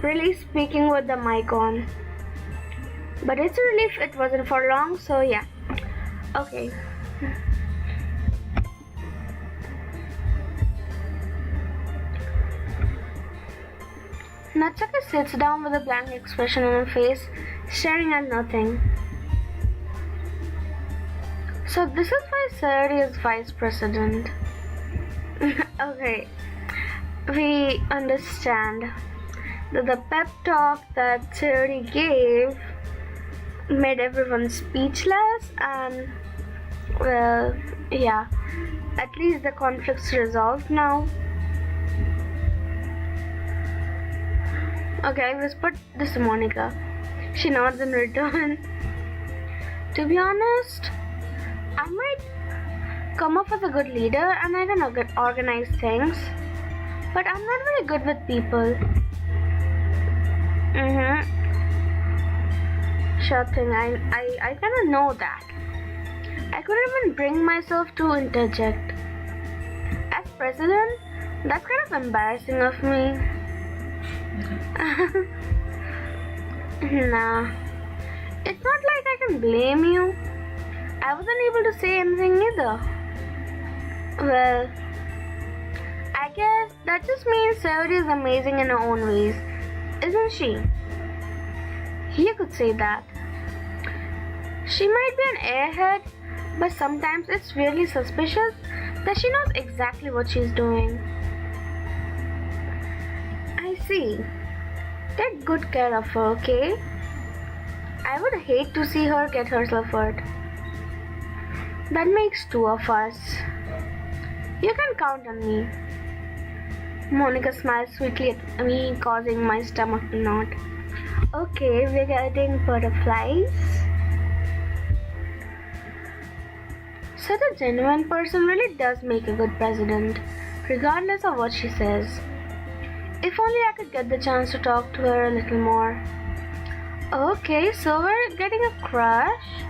really speaking with the mic on, but it's a relief it wasn't for long. So yeah, okay. ℙ𝕒𝕒𝕼𝕒 sits down with a blank expression on her face, staring at nothing. So this is why ℙ𝕒𝕒𝕼 is vice president. Okay, we understand that the pep talk that ℙ𝕒𝕒𝕼 gave made everyone speechless, and well, yeah, at least the conflict's resolved now. Okay, I whispered this to Monica. She nods in return. To be honest, I might come up as a good leader and I can organize things, but I'm not very good with people. Sure thing, I kinda know that. I couldn't even bring myself to interject. As president, that's kind of embarrassing of me. Nah, it's not like I can blame you. I wasn't able to say anything either. Well, I guess that just means ℙ𝕒𝕒𝕼 is amazing in her own ways, isn't she? You could say that. She might be an airhead, but sometimes it's really suspicious that she knows exactly what she's doing. I see. Take good care of her, okay? I would hate to see her get herself hurt. That makes two of us. You can count on me. Monica smiled sweetly at me, causing my stomach to knot. Okay, we're getting butterflies. Such a genuine person really does make a good president, regardless of what she says. If only I could get the chance to talk to her a little more. Okay, so we're getting a crush.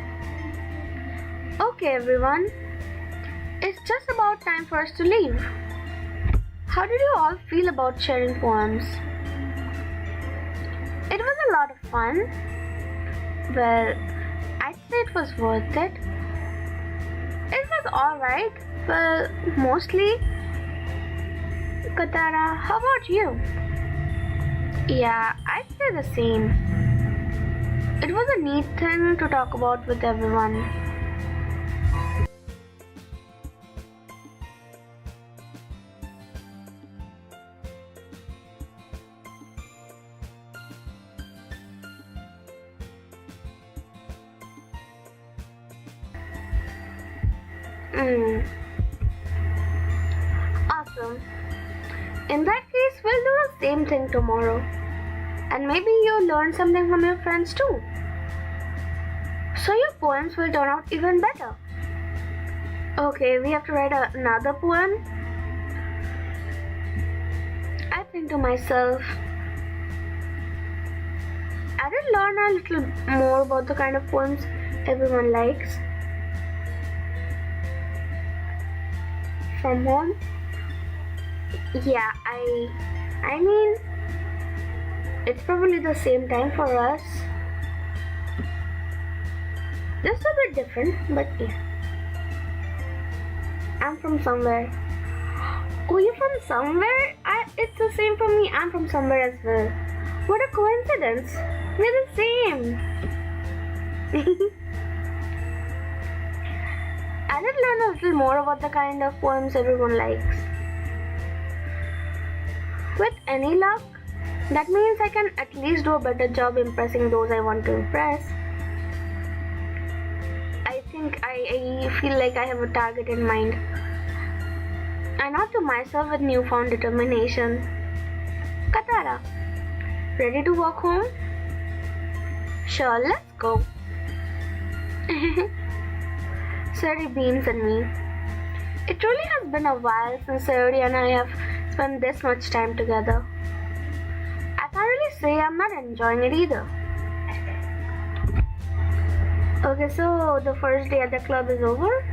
Okay, everyone. It's just about time for us to leave. How did you all feel about sharing poems? It was a lot of fun. Well, I'd say it was worth it. It was alright. Well, mostly. Katara, how about you? Yeah, I'd say the same. It was a neat thing to talk about with everyone. Awesome. In that case, we'll do the same thing tomorrow. And maybe you'll learn something from your friends too. So your poems will turn out even better. Okay, we have to write another poem. I think to myself, I did learn a little more about the kind of poems everyone likes. From home? Yeah, I mean, it's probably the same time for us. Just a bit different, but yeah. I'm from somewhere. Oh, you're from somewhere? It's the same for me. I'm from somewhere as well. What a coincidence. We're the same. I did learn a little more about the kind of poems everyone likes. With any luck, that means I can at least do a better job impressing those I want to impress. I think I feel like I have a target in mind. I nod to myself with newfound determination. Katara, ready to walk home? Sure, let's go. ℙ𝕒𝕒𝕼 beams at me. It truly has been a while since ℙ𝕒𝕒𝕼 and I have spent this much time together. I can't really say I'm not enjoying it either. Okay, so the first day at the club is over.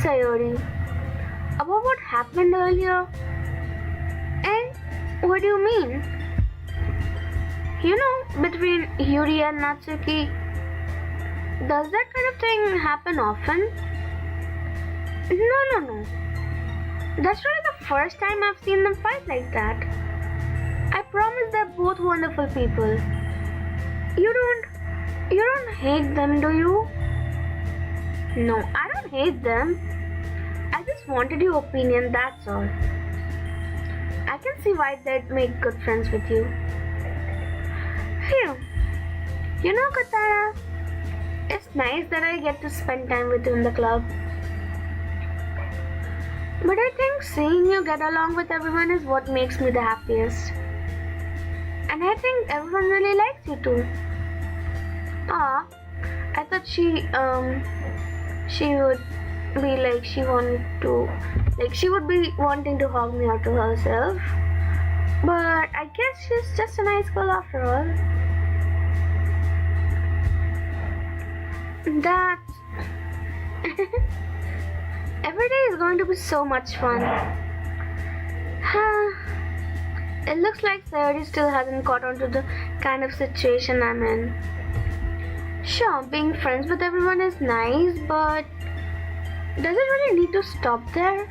Sayori, about what happened earlier? And what do you mean? You know, between Yuri and Natsuki, does that kind of thing happen often? No. That's really the first time I've seen them fight like that. I promise they're both wonderful people. You don't hate them, do you? No, I don't hate them. I just wanted your opinion, that's all. I can see why they'd make good friends with you. Phew. You know, Katara, it's nice that I get to spend time with you in the club. But I think seeing you get along with everyone is what makes me the happiest. And I think everyone really likes you too. Ah, I thought she would be like she would be wanting to hug me out to herself. But I guess she's just a nice girl after all. That every day is going to be so much fun. It looks like Sayori still hasn't caught on to the kind of situation I'm in. Sure, being friends with everyone is nice, but does it really need to stop there?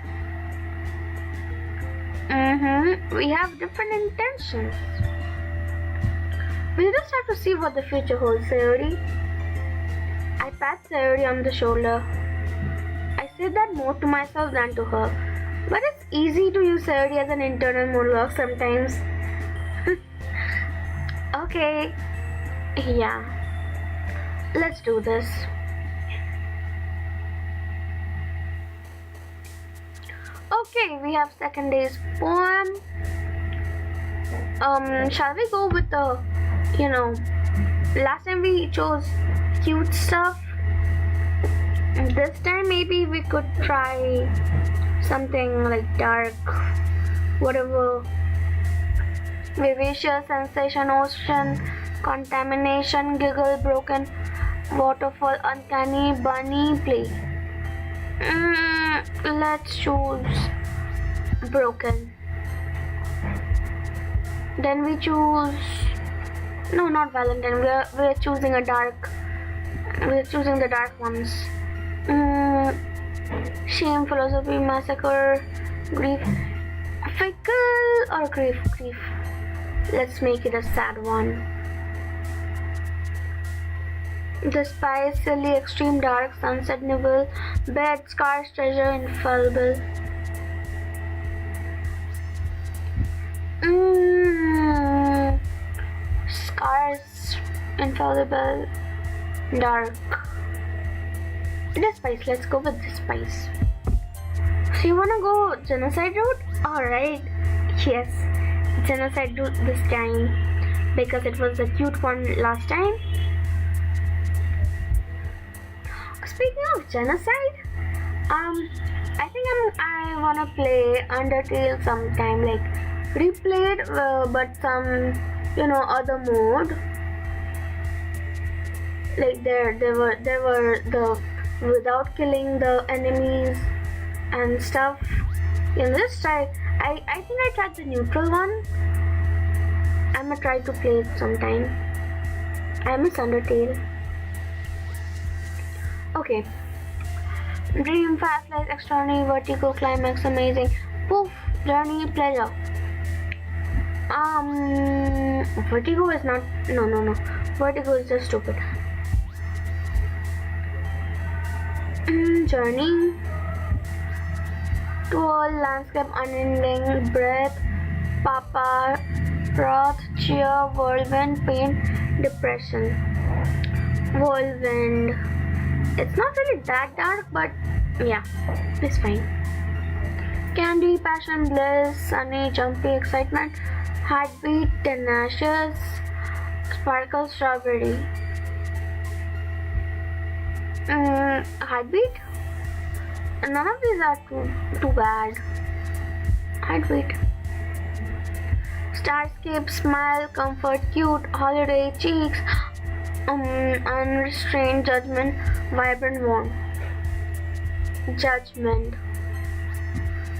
We have different intentions. We just have to see what the future holds, Sayori. I pat Sayori on the shoulder. I said that more to myself than to her. But it's easy to use Sayori as an internal monologue sometimes. Okay. Yeah. Let's do this. Okay, we have second day's poem. Shall we go with the, last time we chose cute stuff. This time maybe we could try something like dark, whatever. Vivacious, sensation, ocean, contamination, giggle, broken, waterfall, uncanny, bunny, play. Let's choose broken. Then we choose, no, not Valentine. We're choosing a dark. We're choosing the dark ones. Shame, philosophy, massacre, grief, fickle, or grief. Let's make it a sad one. Despise, silly, extreme dark, sunset, nibble, bed, scars, treasure, infallible. Scars, infallible, dark. Despise, let's go with despise. So you wanna go genocide route? Alright, yes, genocide route this time because it was a cute one last time. Speaking of genocide, I think I wanna play Undertale sometime, like replay it, but some other mode. Like there were the without killing the enemies and stuff. This time I think I tried the neutral one. I'm gonna try to play it sometime. I miss Undertale. Okay. Dream, fast life, extraordinary, vertigo, climax, amazing, poof, journey, pleasure. Vertigo is not. No. Vertigo is just stupid. Journey. Twirl, landscape, unending, breath, papa, wrath, cheer, whirlwind, pain, depression. Whirlwind. It's not really that dark, but yeah, it's fine. Candy, passion, bliss, sunny, jumpy, excitement, heartbeat, tenacious, sparkle, strawberry. Heartbeat? None of these are too bad. Heartbeat. Starscape, smile, comfort, cute, holiday, cheeks. Unrestrained judgment, vibrant warmth. Judgment.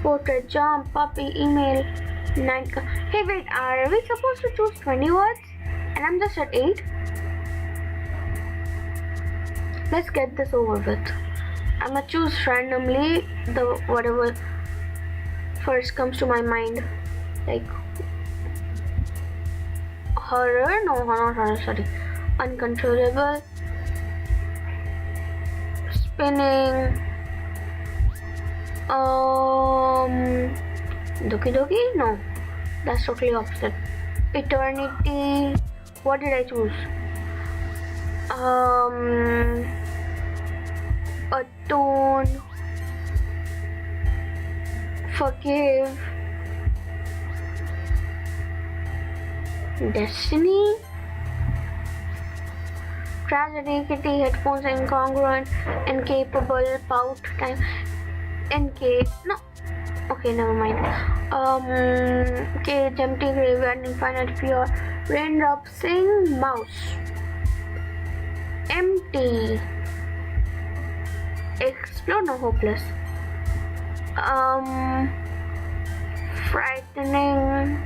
Portrait, jump, puppy, email, night. Hey, wait, are we supposed to choose 20 words? And I'm just at 8? Let's get this over with. I'm gonna choose randomly the whatever first comes to my mind. Like horror, no, not horror, sorry. Uncontrollable. Spinning. Doki Doki? No, that's totally opposite. Eternity. What did I choose? Atone. Forgive. Destiny. Tragedy. Kitty. Headphones. Incongruent. Incapable. Pout. Time. No. Okay, never mind. Cage, empty, graveyard, infinite, pure. Raindrop, sing, mouse. Empty. Explode, no, hopeless. Frightening.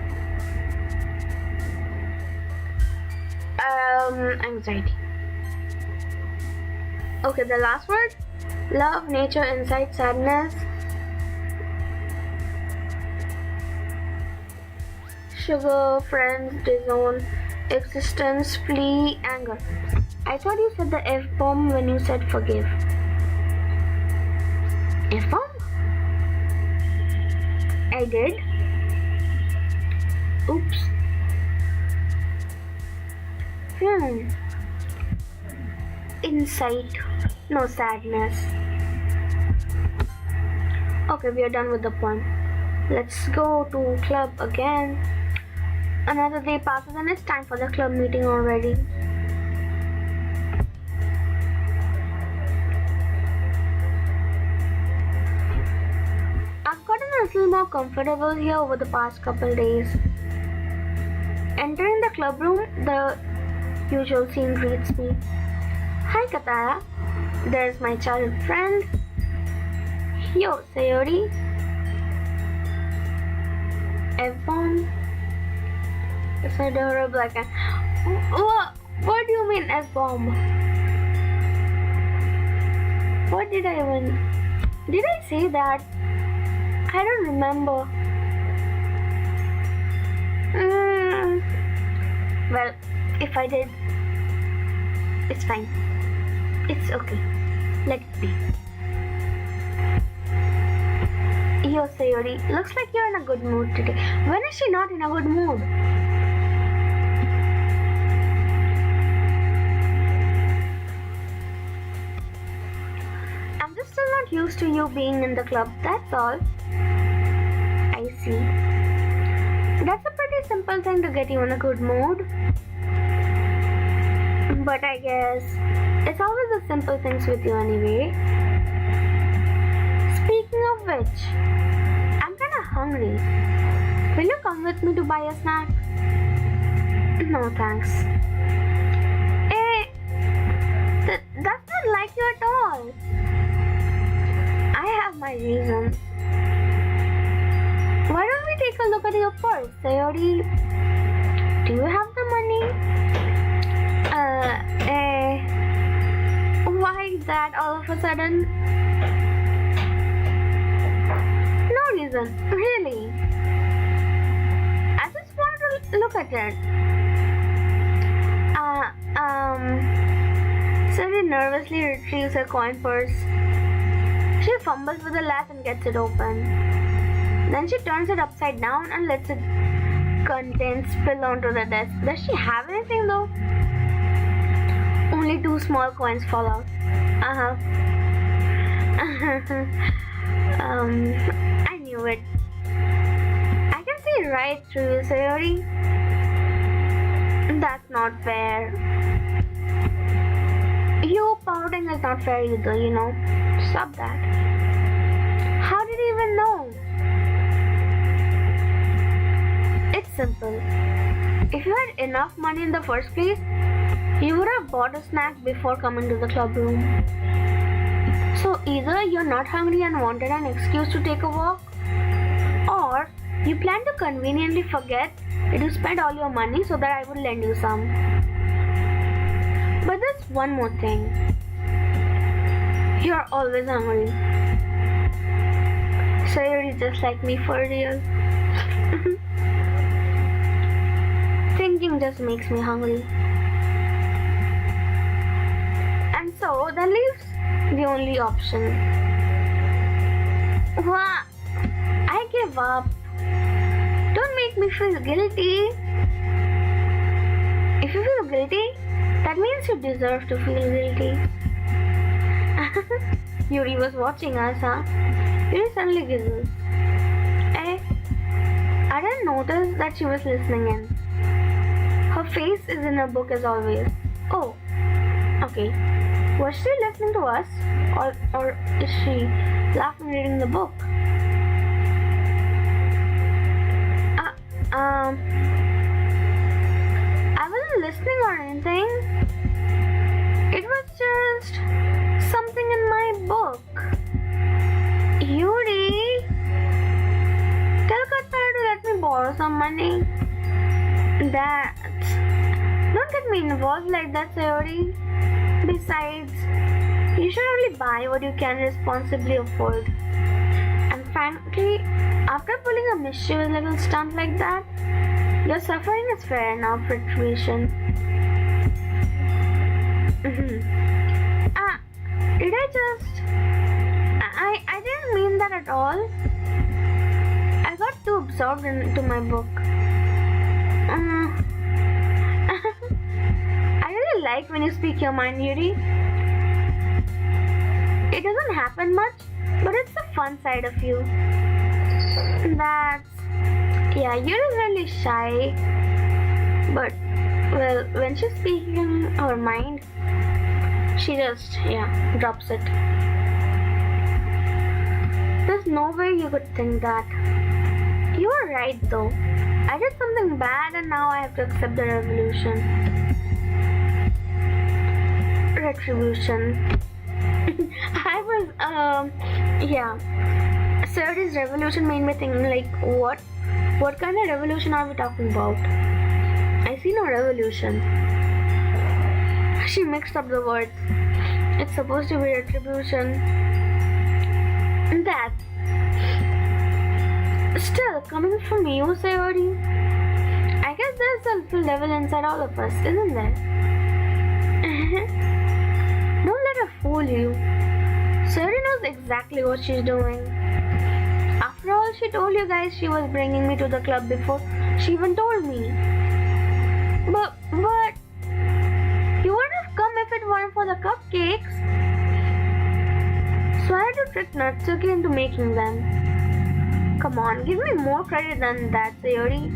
Anxiety. Okay, the last word. Love, nature, insight, sadness. Sugar, friends, disown, existence, flee, anger. I thought you said the F-bomb when you said forgive. F-bomb? I did. Oops. Insight. No, sadness. Okay, we are done with the poem. Let's go to club again. Another day passes and it's time for the club meeting already. I've gotten a little more comfortable here over the past couple days. Entering the club room, the usual scene greets me. Hi Katara, there's my childhood friend. Yo, Sayori. F-bomb. It's adorable. I can. What do you mean F-bomb? What did I even? Did I say that? I don't remember. Well, if I did, it's fine. It's okay. Let it be. Yo, Sayori, looks like you're in a good mood today. When is she not in a good mood? I'm just still not used to you being in the club, that's all. I see. That's a pretty simple thing to get you in a good mood. But I guess it's always the simple things with you anyway. Speaking of which, I'm kinda hungry. Will you come with me to buy a snack? No thanks. Hey, that's not like you at all. I have my reasons. Why don't we take a look at your purse, Sayori? Do you have the money? Why that all of a sudden? No reason, really. I just wanted to look at it. Sayori nervously retrieves her coin purse. She fumbles with the latch and gets it open. Then she turns it upside down and lets its contents spill onto the desk. Does she have anything though? Only 2 small coins fall out. I knew it. I can see right through you, Sayori. That's not fair. You pouting is not fair either, you know. Stop that. How did you even know? It's simple. If you had enough money in the first place, You would have bought a snack before coming to the club room. So either you're not hungry and wanted an excuse to take a walk, or you plan to conveniently forget that you spent all your money so that I would lend you some. But there's one more thing. You're always hungry. So you're just like me for real. Thinking just makes me hungry. And so that leaves the only option. Wah! I give up. Don't make me feel guilty. If you feel guilty, that means you deserve to feel guilty. Yuri was watching us, huh? Yuri suddenly giggles. I didn't notice that she was listening in. Her face is in her book as always. Oh, okay. Was she listening to us? Or is she laughing reading the book? I wasn't listening or anything. It was just something in my book. Yuri, tell Katara to let me borrow some money. Don't get me involved like that, Sayori. Besides, you should only buy what you can responsibly afford. And frankly, after pulling a mischievous little stunt like that, your suffering is fair enough retribution. Did I just... I didn't mean that at all. I got too absorbed into my book. I really like when you speak your mind, Yuri. It doesn't happen much, but it's the fun side of you. Yuri's really shy. But, well, when she's speaking her mind, she just, drops it. There's no way you could think that. You are right though. I did something bad and now I have to accept the retribution. Sayori's revolution made me think like, what kind of revolution are we talking about? I see no revolution. She mixed up the words. It's supposed to be retribution. That. Still, coming from you, Sayori, I guess there's a little devil inside all of us, isn't there? Don't let her fool you. Sayori knows exactly what she's doing. After all, she told you guys she was bringing me to the club before she even told me. But you wouldn't have come if it weren't for the cupcakes. So I had to trick ℙ𝕒𝕣𝕥𝕟𝕼 into making them. Come on, give me more credit than that, Sayori.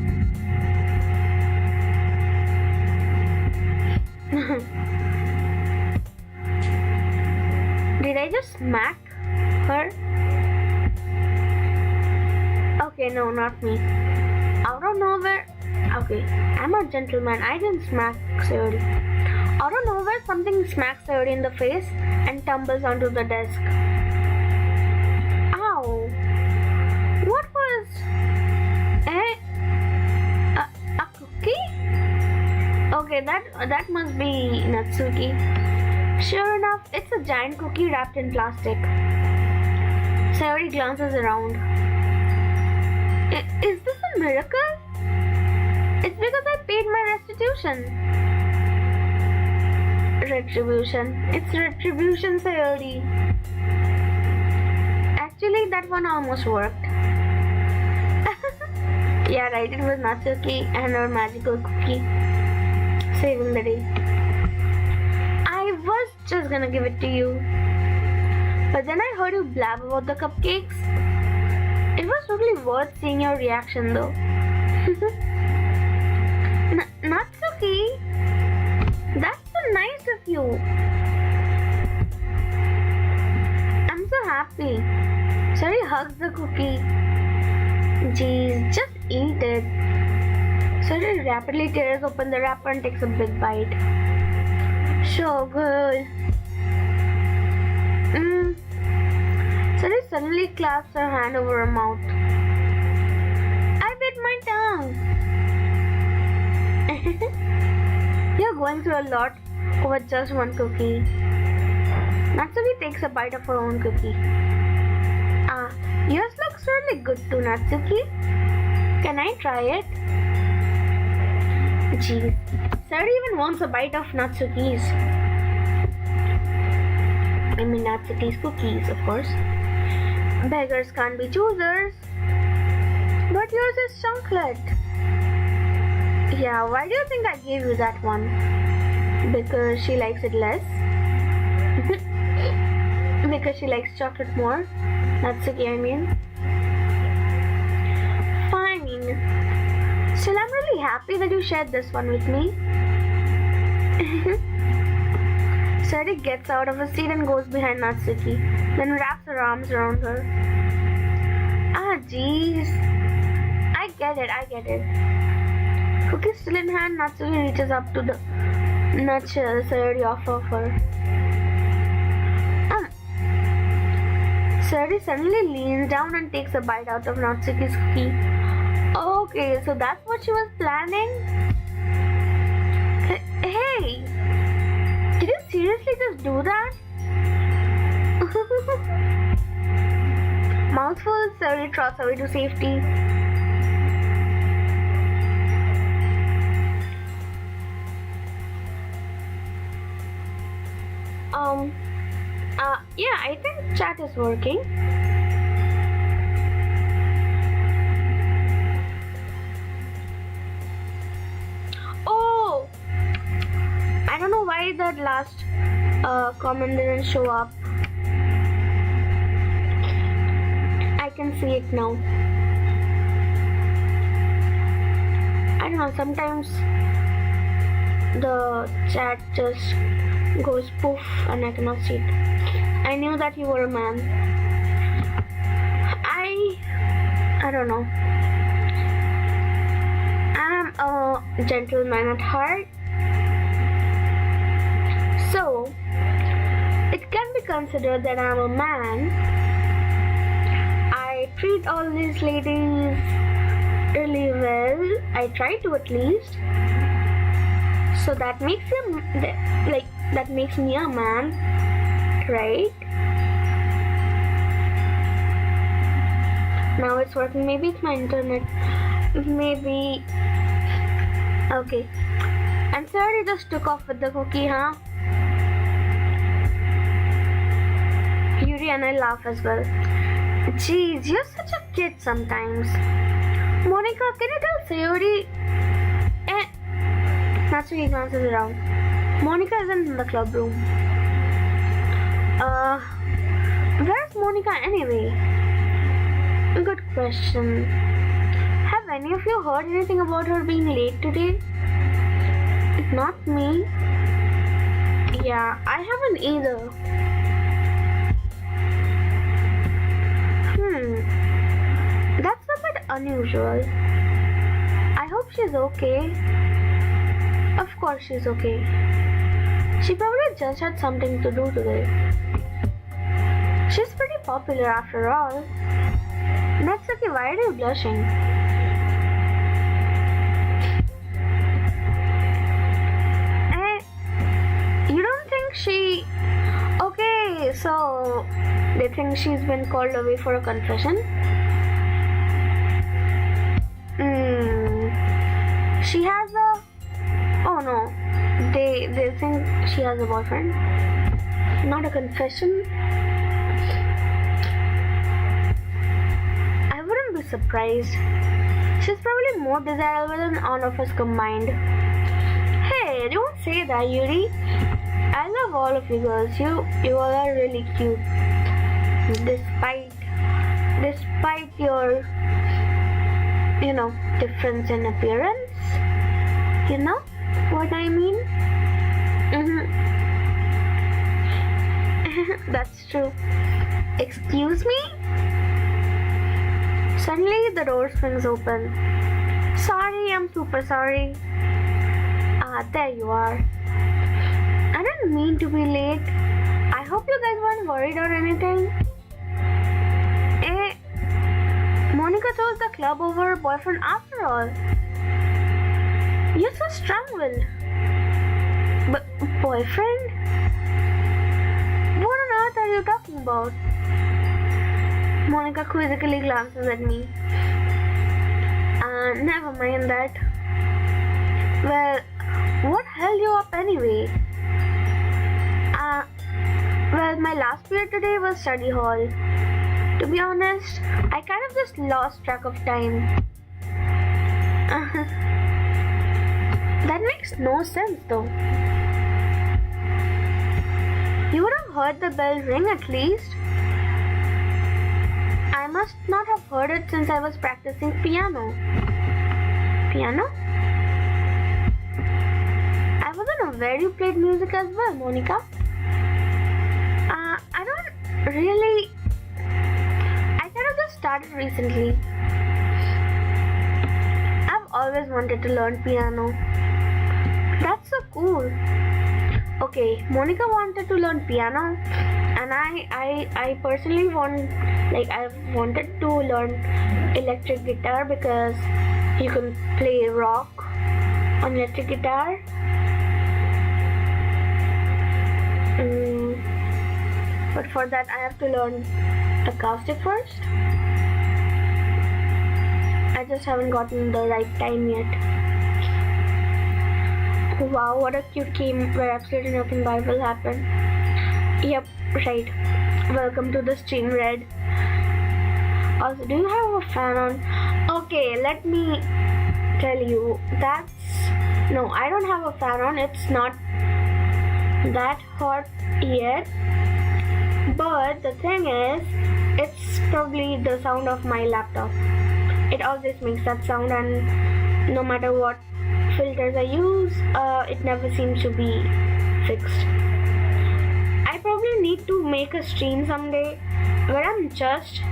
Did I just smack her? Okay, no, not me. Out of nowhere. Okay, I'm a gentleman. I didn't smack Sayori. Out of nowhere, something smacks Sayori in the face and tumbles onto the desk. Ow! What was... a cookie? Okay, that must be Natsuki. Sure enough, it's a giant cookie wrapped in plastic. Sayori glances around. Is this a miracle? It's because I paid my restitution. Retribution. It's retribution, Sayori. Actually, that one almost worked. Yeah, right, it was Natsuki and her magical cookie. Saving the day. I was just gonna give it to you. But then I heard you blab about the cupcakes. It was totally worth seeing your reaction though. Natsuki, that's so nice of you. I'm so happy. Sayori hugs the cookie. Jeez, just eat it. Sayori rapidly tears open the wrapper and takes a big bite. So good. Sari suddenly claps her hand over her mouth. I bit my tongue. You're going through a lot over just one cookie. Natsuki takes a bite of her own cookie. Yours looks really good too, Natsuki. Can I try it? Jeez, Sari even wants a bite of Natsuki's. I mean Natsuki's cookies, of course. Beggars can't be choosers. But yours is chocolate. Yeah, why do you think I gave you that one? Because she likes it less? Because she likes chocolate more? Natsuki, I mean. Fine. Still, I'm really happy that you shared this one with me. Sari gets out of her seat and goes behind Natsuki, then wraps her arms around her. Jeez. I get it. Cookie still in hand, Natsuki reaches up to the nutshell Sari offers her. Sari suddenly leans down and takes a bite out of Natsuki's cookie. Okay, so that's what she was planning? Hey! Did you seriously just do that? Mouthful, Sari trots away to safety. Yeah, I think chat is working. Oh! I don't know why that last comment didn't show up. I can see it now. I don't know, sometimes the chat just goes poof and I cannot see it. I knew that you were a man. I don't know. I'm a gentleman at heart. So, it can be considered that I'm a man. I treat all these ladies really well. I try to at least. So that makes him that makes me a man, right? Now it's working. Maybe it's my internet. Maybe. Okay. And Sari just took off with the cookie, huh? Yuri and I laugh as well. Jeez, you're such a kid sometimes. Monica, can you tell Sayori? Natsuki glances around. Monica isn't in the club room. Where's Monica anyway? Good question. Have any of you heard anything about her being late today? Not me. Yeah, I haven't either. That's a bit unusual. I hope she's okay. Of course she's okay. She probably just had something to do today. She's pretty popular after all. Natsuki, why are you blushing? You don't think she... Okay, so they think she's been called away for a confession? She has a... Oh no, they think she has a boyfriend. Not a confession. I wouldn't be surprised. She's probably more desirable than all of us combined. Hey, don't say that, Yuri. I love all of you girls. You all are really cute. Despite your, difference in appearance. You know what I mean? That's true. Excuse me? Suddenly the door swings open. Sorry, I'm super sorry. There you are. I didn't mean to be late. I hope you guys weren't worried or anything. Monica chose the club over her boyfriend after all. You're so strong-willed. But boyfriend? What on earth are you talking about? Monica quizzically glances at me. Never mind that. Well, what held you up anyway? Well, my last period today was study hall. To be honest, I kind of just lost track of time. That makes no sense though. You would have heard the bell ring at least. I must not have heard it since I was practicing piano. Piano? I wasn't aware you played music as well, Monica. I don't really... I kind of just started recently. I've always wanted to learn piano. That's so cool. Okay, Monica wanted to learn piano, and I personally I've wanted to learn electric guitar because you can play rock on electric guitar. But for that I have to learn acoustic first. I just haven't gotten the right time yet. Wow, what a cute game where absolutely nothing bad will happen. Yep, right. Welcome to the stream, Red. Also, do you have a fan on? Okay, let me tell you. No, I don't have a fan on. It's not that hot yet. But the thing is, it's probably the sound of my laptop. It always makes that sound, and no matter what filters I use, it never seems to be fixed. I probably need to make a stream someday where I'm just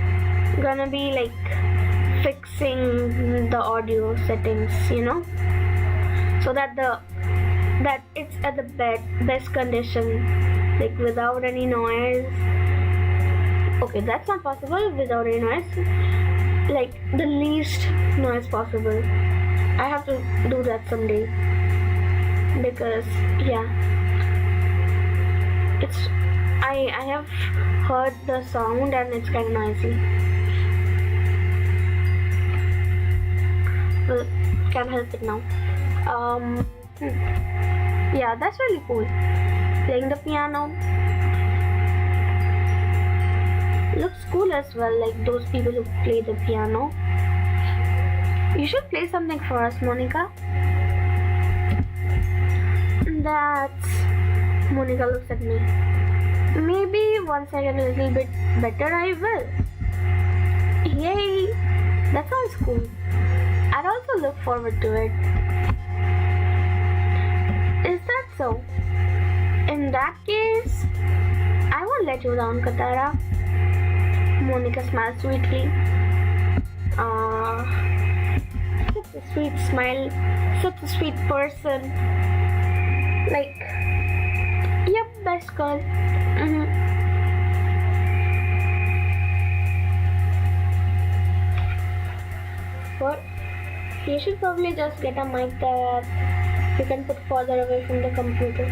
gonna be like fixing the audio settings, so that it's at the best condition, like without any noise. Okay, that's not possible without any noise. Like the least noise possible. I have to do that someday because I have heard the sound and it's kind of noisy. Well, can't help it now. Yeah, that's really cool. Playing the piano looks cool as well, like those people who play the piano. You should play something for us, Monica. Monica looks at me. Maybe once I get a little bit better, I will. Yay! That sounds cool. I'd also look forward to it. Is that so? In that case, I won't let you down, Katara. Monica smiles sweetly. Such a sweet smile. Such a sweet person. Like, yep, best girl. What? You should probably just get a mic that you can put further away from the computer.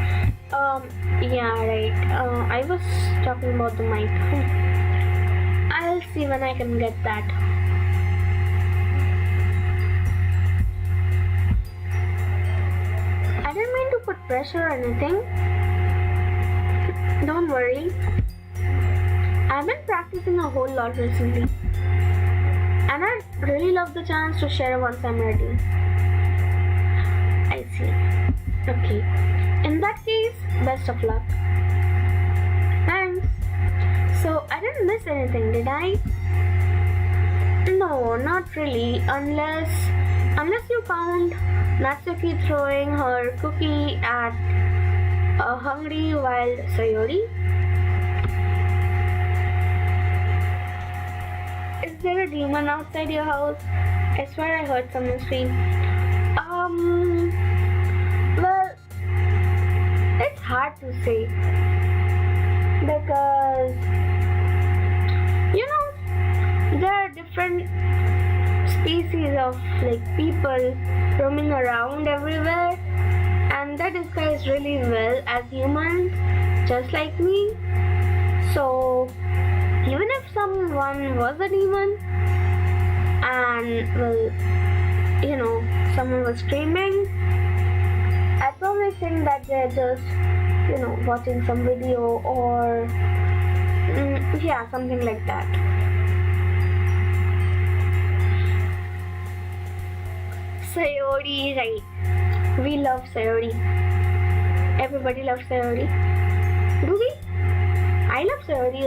Yeah, right. I was talking about the mic. I'll see when I can get that. I didn't mean to put pressure or anything. Don't worry. I've been practicing a whole lot recently. And I'd really love the chance to share once I'm ready. I see. Okay. In that case, best of luck. Thanks. So, I didn't miss anything, did I? No, not really. Unless you count Natsuki throwing her cookie at a hungry wild Sayori. Is there a demon outside your house? I swear I heard someone scream. Well, it's hard to say because there are different species of like people roaming around everywhere, and they disguise really well as humans, just like me. So even if someone was a demon and someone was streaming, I probably think that they're just watching some video or something like that. Sayori, right? We love Sayori. Everybody loves Sayori. Do we? I love Sayori.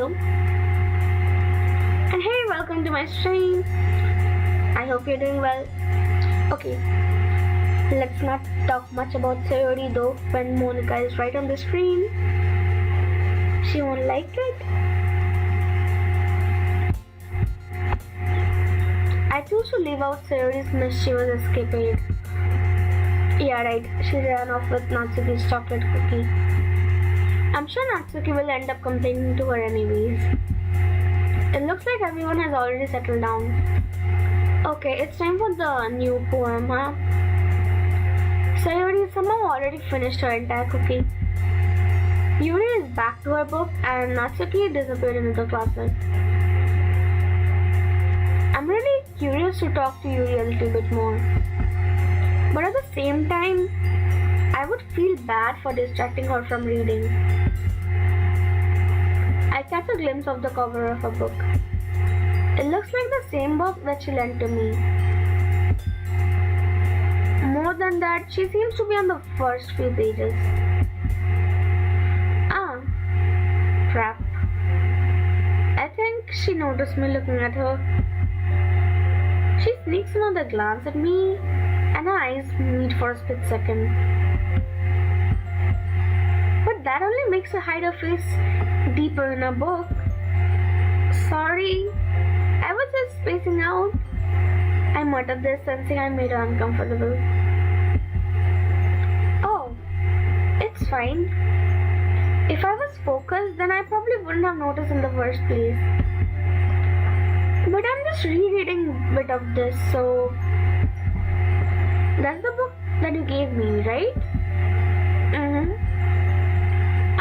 And hey, welcome to my stream. I hope you're doing well. Okay, let's not talk much about Sayori though when Monica is right on the screen. She won't like it. I choose to leave out Sayori's mischievous escapade. Yeah, right. She ran off with Natsuki's chocolate cookie. I'm sure Natsuki will end up complaining to her anyways. It looks like everyone has already settled down. Okay, it's time for the new poem, huh? Sayori somehow already finished her entire cookie. Yuri is back to her book and Natsuki disappeared into the closet. I'm really curious to talk to Yuri a little bit more. But at the same time, I would feel bad for distracting her from reading. I catch a glimpse of the cover of a book. It looks like the same book that she lent to me. More than that, she seems to be on the first few pages. Ah, crap. I think she noticed me looking at her. She sneaks another glance at me and her eyes meet for a split second. But that only makes her hide her face deeper in her book. Sorry, I was just spacing out. I muttered this, sensing I made her uncomfortable. Oh, it's fine. If I was focused, then I probably wouldn't have noticed in the first place. But I'm just rereading a bit of this, so that's the book that you gave me, right?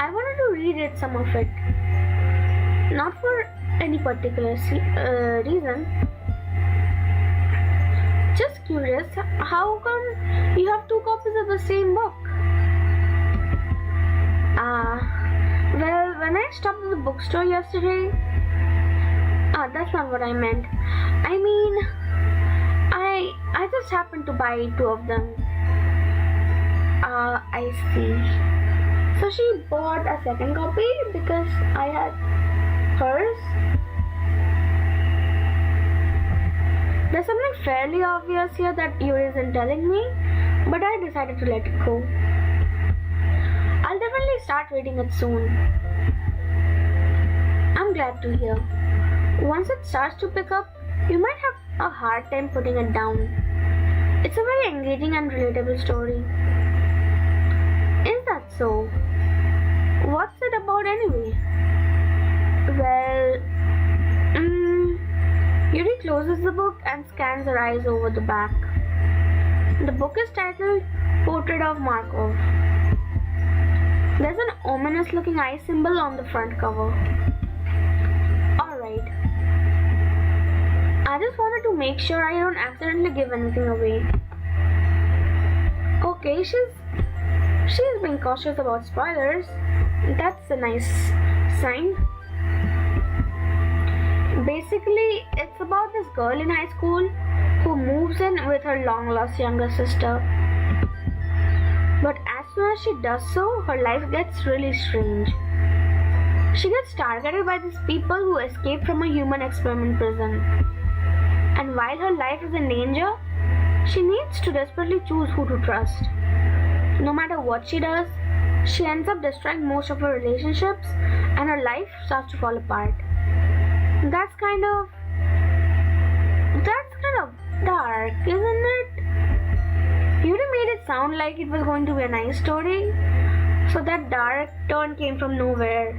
I wanted to reread some of it. Not for any particular reason. Just curious, how come you have 2 copies of the same book? Well, when I stopped at the bookstore yesterday, that's not what I meant. I mean, I just happened to buy 2 of them. I see. So she bought a second copy because I had hers? There's something fairly obvious here that Yuri isn't telling me, but I decided to let it go. I'll definitely start reading it soon. I'm glad to hear. Once it starts to pick up, you might have a hard time putting it down. It's a very engaging and relatable story. Is that so? What's it about anyway? Well, Yuri closes the book and scans her eyes over the back. The book is titled Portrait of Markov. There's an ominous looking eye symbol on the front cover. Alright. I just wanted to make sure I don't accidentally give anything away. Okay, she's being cautious about spoilers. That's a nice sign. Basically, it's about this girl in high school who moves in with her long-lost younger sister. But as soon as she does so, her life gets really strange. She gets targeted by these people who escaped from a human experiment prison. And while her life is in danger, she needs to desperately choose who to trust. No matter what she does, she ends up destroying most of her relationships and her life starts to fall apart. That's kind of dark, isn't it? Yuri made it sound like it was going to be a nice story, So that dark turn came from nowhere.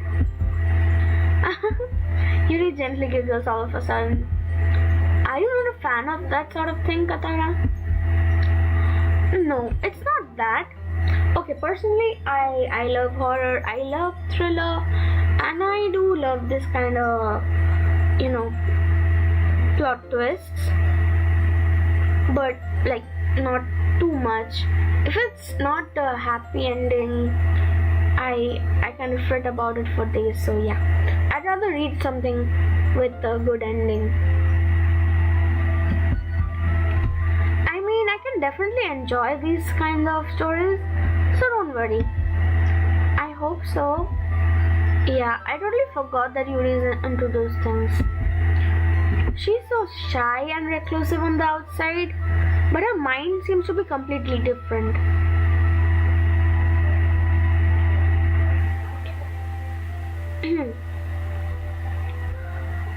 Yuri gently giggles all of a sudden. Are you not a fan of that sort of thing, Katara? No, it's not that. Okay, personally, I love horror, I love thriller, and I do love this kind of, plot twists. But, like, not too much. If it's not a happy ending, I kind of fret about it for days, so yeah. I'd rather read something with a good ending. I mean, I can definitely enjoy these kinds of stories, so don't worry. I hope so. Yeah, I totally forgot that Yuri is into those things. She's so shy and reclusive on the outside, but her mind seems to be completely different.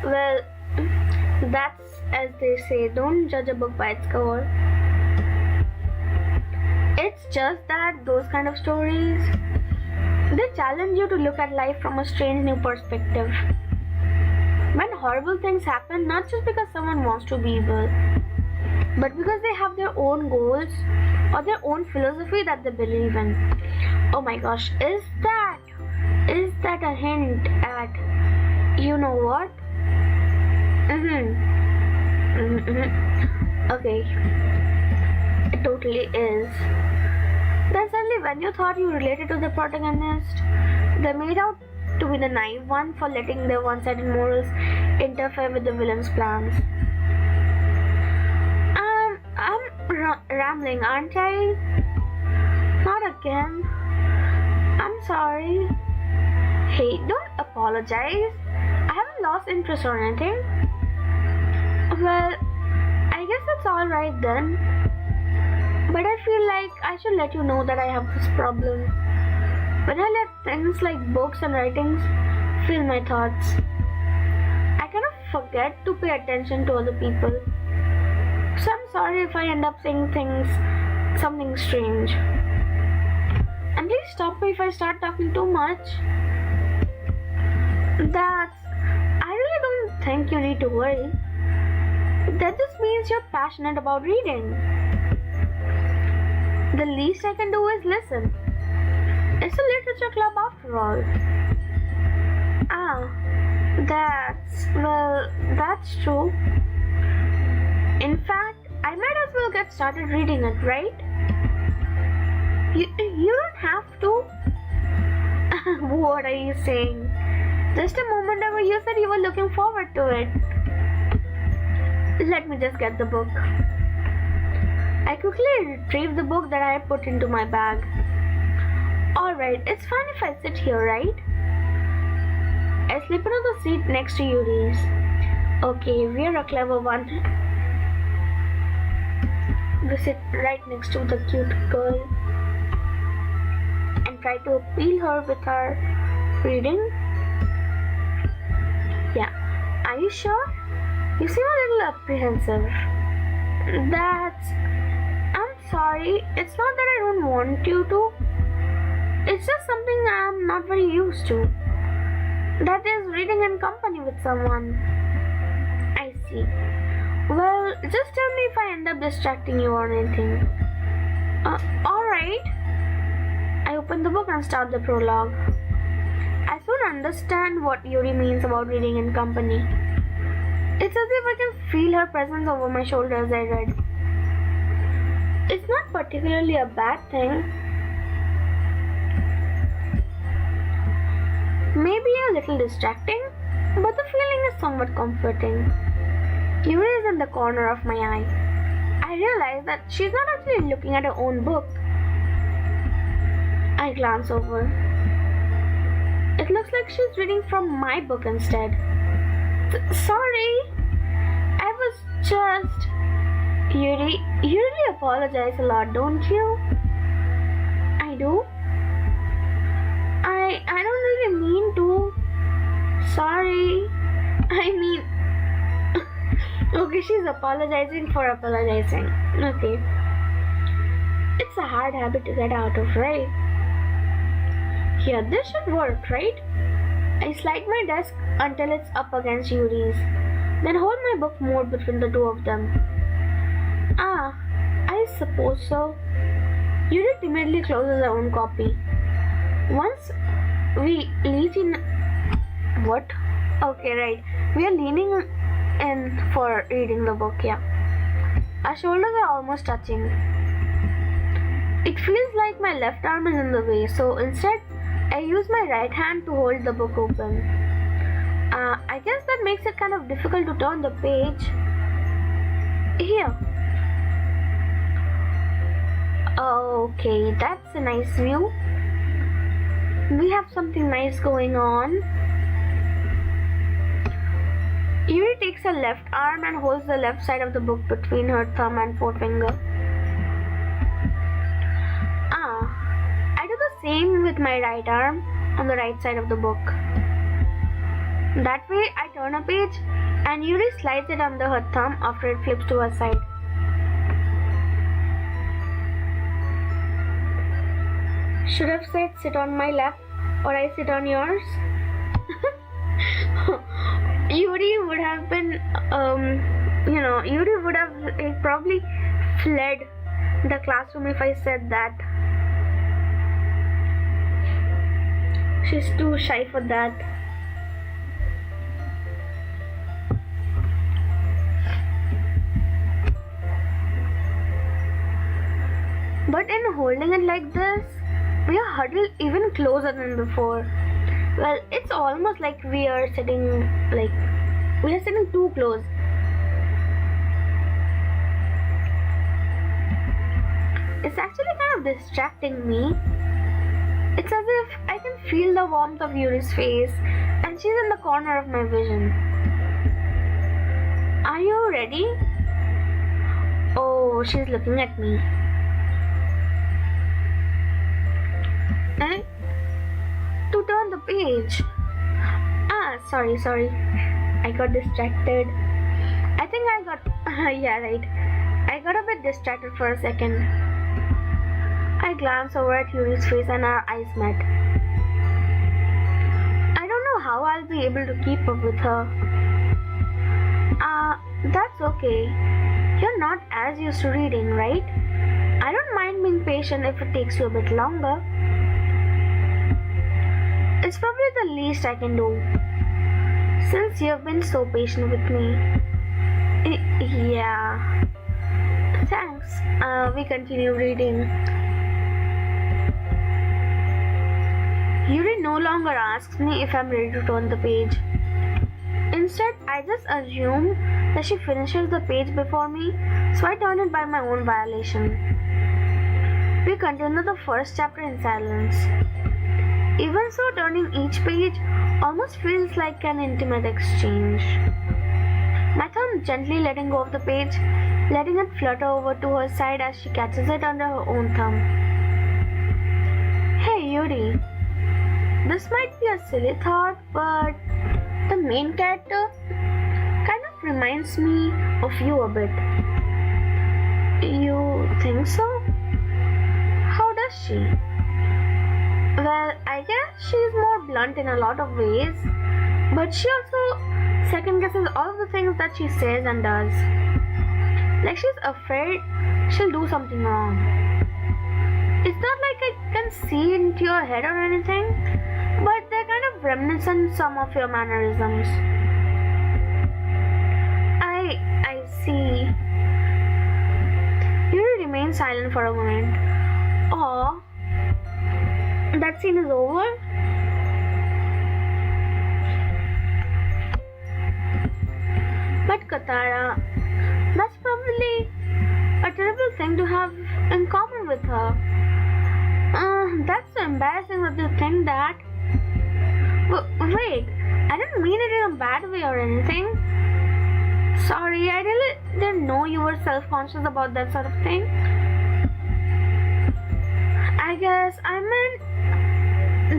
Well, that's as they say, don't judge a book by its cover. It's just that those kind of stories, they challenge you to look at life from a strange new perspective. When horrible things happen, not just because someone wants to be evil, but because they have their own goals or their own philosophy that they believe in. Oh my gosh, is that a hint at you know what? Okay, it totally is. Then suddenly when you thought you related to the protagonist, they made out to be the naive one for letting their one-sided morals interfere with the villain's plans. I'm rambling, aren't I? Not again. I'm sorry. Hey, don't apologize. I haven't lost interest or anything. Well, I guess that's alright then. But I feel like I should let you know that I have this problem. When I let things like books and writings fill my thoughts, I kind of forget to pay attention to other people. So I'm sorry if I end up saying something strange. And please stop me if I start talking too much. I really don't think you need to worry. That just means you're passionate about reading. The least I can do is listen. It's a literature club after all. That's true. In fact, I might as well get started reading it, right? You don't have to. What are you saying? Just a moment ago you said you were looking forward to it. Let me just get the book. I quickly retrieved the book that I had put into my bag. Alright, it's fine if I sit here, right? I slip into the seat next to Yuri's. Okay, we're a clever one. We sit right next to the cute girl and try to appeal her with our reading. Yeah, are you sure? You seem a little apprehensive. I'm sorry, it's not that I don't want you to. It's just something I'm not very used to. That is reading in company with someone. I see. Well, just tell me if I end up distracting you or anything. Alright. I open the book and start the prologue. I soon understand what Yuri means about reading in company. It's as if I can feel her presence over my shoulder as I read. It's not particularly a bad thing. Maybe a little distracting, but the feeling is somewhat comforting. Yuri is in the corner of my eye. I realize that she's not actually looking at her own book. I glance over. It looks like she's reading from my book instead. Sorry, I was just... Yuri, you really apologize a lot, don't you? I do? I don't really mean to. Sorry. I mean... Okay, she's apologizing for apologizing. Okay. It's a hard habit to get out of, right? Yeah, this should work, right? I slide my desk until it's up against Yuri's, then hold my book more between the two of them. Ah, I suppose so. Yuri timidly closes her own copy. Once we lean in. What? Okay, right. We are leaning in for reading the book, yeah. Our shoulders are almost touching. It feels like my left arm is in the way, so instead, I use my right hand to hold the book open. I guess that makes it kind of difficult to turn the page. Here. Okay, that's a nice view. We have something nice going on. Yuri takes her left arm and holds the left side of the book between her thumb and forefinger. I do the same with my right arm on the right side of the book. That way, I turn a page and Yuri slides it under her thumb after it flips to her side. Should have said sit on my lap or I sit on yours. Yuri would have been, Yuri would have probably fled the classroom if I said that. She's too shy for that. But in holding it like this, we are huddled even closer than before. Well, it's almost like we are sitting too close. It's actually kind of distracting me. It's as if I can feel the warmth of Yuri's face and she's in the corner of my vision. Are you ready? Oh, she's looking at me. To turn the page. Sorry. I got distracted. I think I got yeah, right. I got a bit distracted for a second. I glanced over at Yuri's face and our eyes met. I don't know how I'll be able to keep up with her. That's okay. You're not as used to reading, right? I don't mind being patient if it takes you a bit longer. It's probably the least I can do, since you've been so patient with me. Yeah. Thanks. We continue reading. Yuri no longer asks me if I'm ready to turn the page. Instead, I just assume that she finishes the page before me, so I turn it by my own violation. We continue the first chapter in silence. Even so, turning each page almost feels like an intimate exchange. My thumb gently letting go of the page, letting it flutter over to her side as she catches it under her own thumb. Hey Yuri, this might be a silly thought, but the main character kind of reminds me of you a bit. You think so? How does she? Well, I guess she's more blunt in a lot of ways, but she also second guesses all of the things that she says and does. Like she's afraid she'll do something wrong. It's not like I can see into your head or anything, but they're kind of reminiscent some of your mannerisms. I see. Yuri remains silent for a moment. Aw. That scene is over? But Katara, that's probably a terrible thing to have in common with her. That's so embarrassing that you think that. Wait, I didn't mean it in a bad way or anything. Sorry, I really didn't know you were self-conscious about that sort of thing. I guess I meant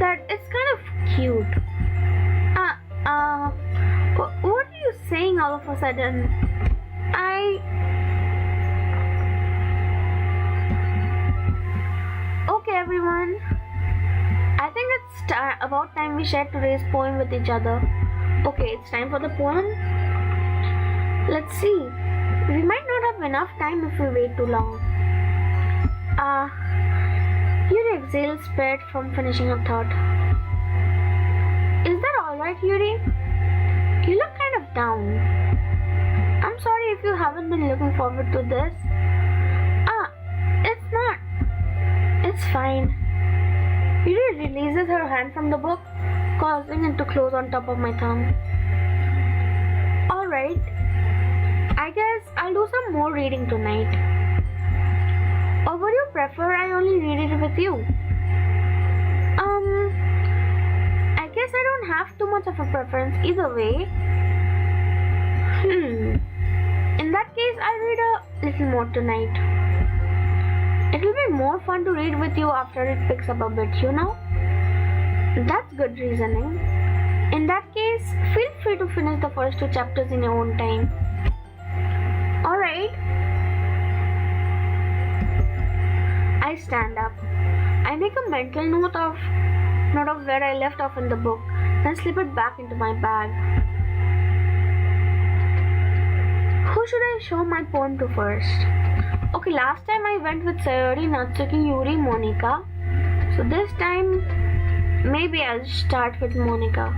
that it's kind of cute. What are you saying all of a sudden? Okay everyone, I think it's about time we shared today's poem with each other. Okay, it's time for the poem. Let's see. We might not have enough time if we wait too long. Yuri exhaled, spared from finishing a thought. Is that alright, Yuri? You look kind of down. I'm sorry if you haven't been looking forward to this. It's not. It's fine. Yuri releases her hand from the book, causing it to close on top of my thumb. Alright. I guess I'll do some more reading tonight. Or would you prefer I only read it with you? I guess I don't have too much of a preference either way. In that case, I'll read a little more tonight. It'll be more fun to read with you after it picks up a bit, you know? That's good reasoning. In that case, feel free to finish the first 2 chapters in your own time. Alright. I stand up. I make a mental note of where I left off in the book, then slip it back into my bag. Who should I show my poem to first? Okay, last time I went with Sayori, Natsuki, Yuri, Monica. So this time, maybe I'll start with Monica.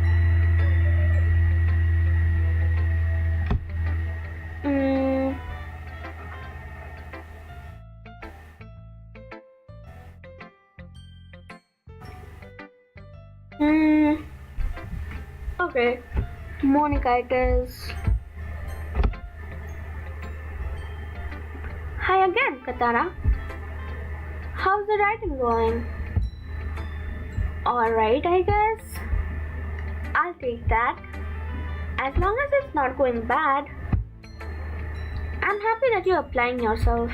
Okay, Monica it is. Hi again, Katara. How's the writing going? Alright, I guess. I'll take that. As long as it's not going bad. I'm happy that you're applying yourself.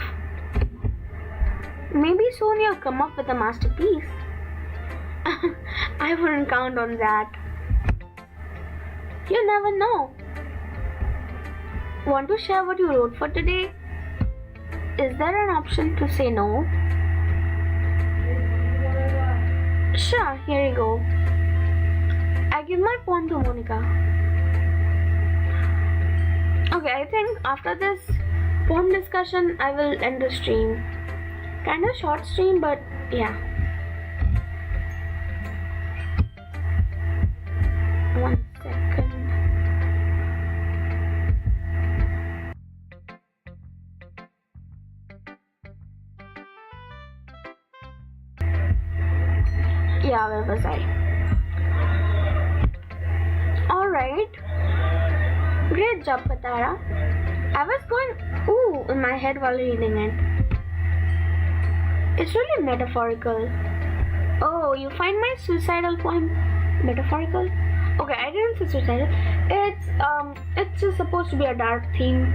Maybe soon you'll come up with a masterpiece. I wouldn't count on that. You never know. Want to share what you wrote for today? Is there an option to say no? Sure, here you go. I give my poem to Monica. Okay, I think after this poem discussion, I will end the stream. Kinda short stream, but yeah. One second. Yeah, where was I? Alright. Great job, Katara. I was going ooh in my head while reading it. It's really metaphorical. Oh, you find my suicidal poem metaphorical? Okay, I didn't say suicidal. It's just supposed to be a dark theme.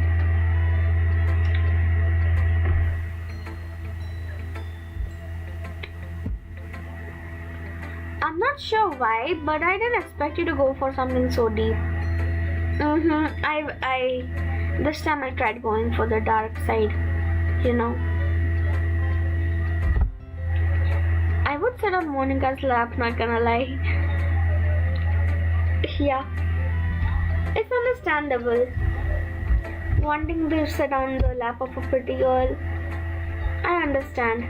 I'm not sure why, but I didn't expect you to go for something so deep. This time I tried going for the dark side, you know. I would sit on Monica's lap, not gonna lie. Yeah, it's understandable. Wanting to sit on the lap of a pretty girl. I understand.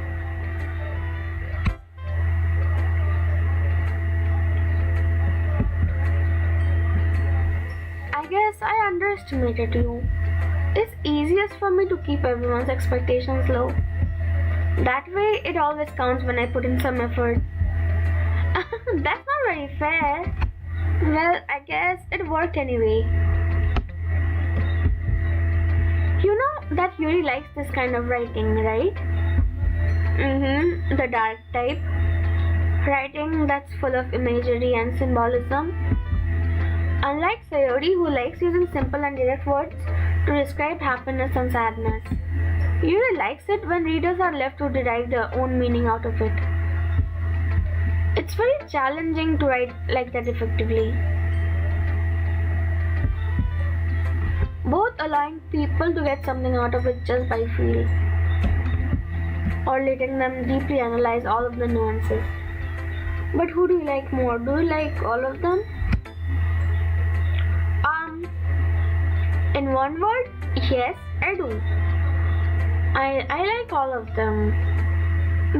I guess I underestimated you. It's easiest for me to keep everyone's expectations low. That way, it always counts when I put in some effort. That's not very fair. Well, I guess it worked anyway. You know that Yuri likes this kind of writing, right? The dark type. Writing that's full of imagery and symbolism. Unlike Sayori, who likes using simple and direct words to describe happiness and sadness. Yuri likes it when readers are left to derive their own meaning out of it. It's very challenging to write like that effectively. Both allowing people to get something out of it just by feel, or letting them deeply analyze all of the nuances. But who do you like more? Do you like all of them? In one word, yes, I do. I like all of them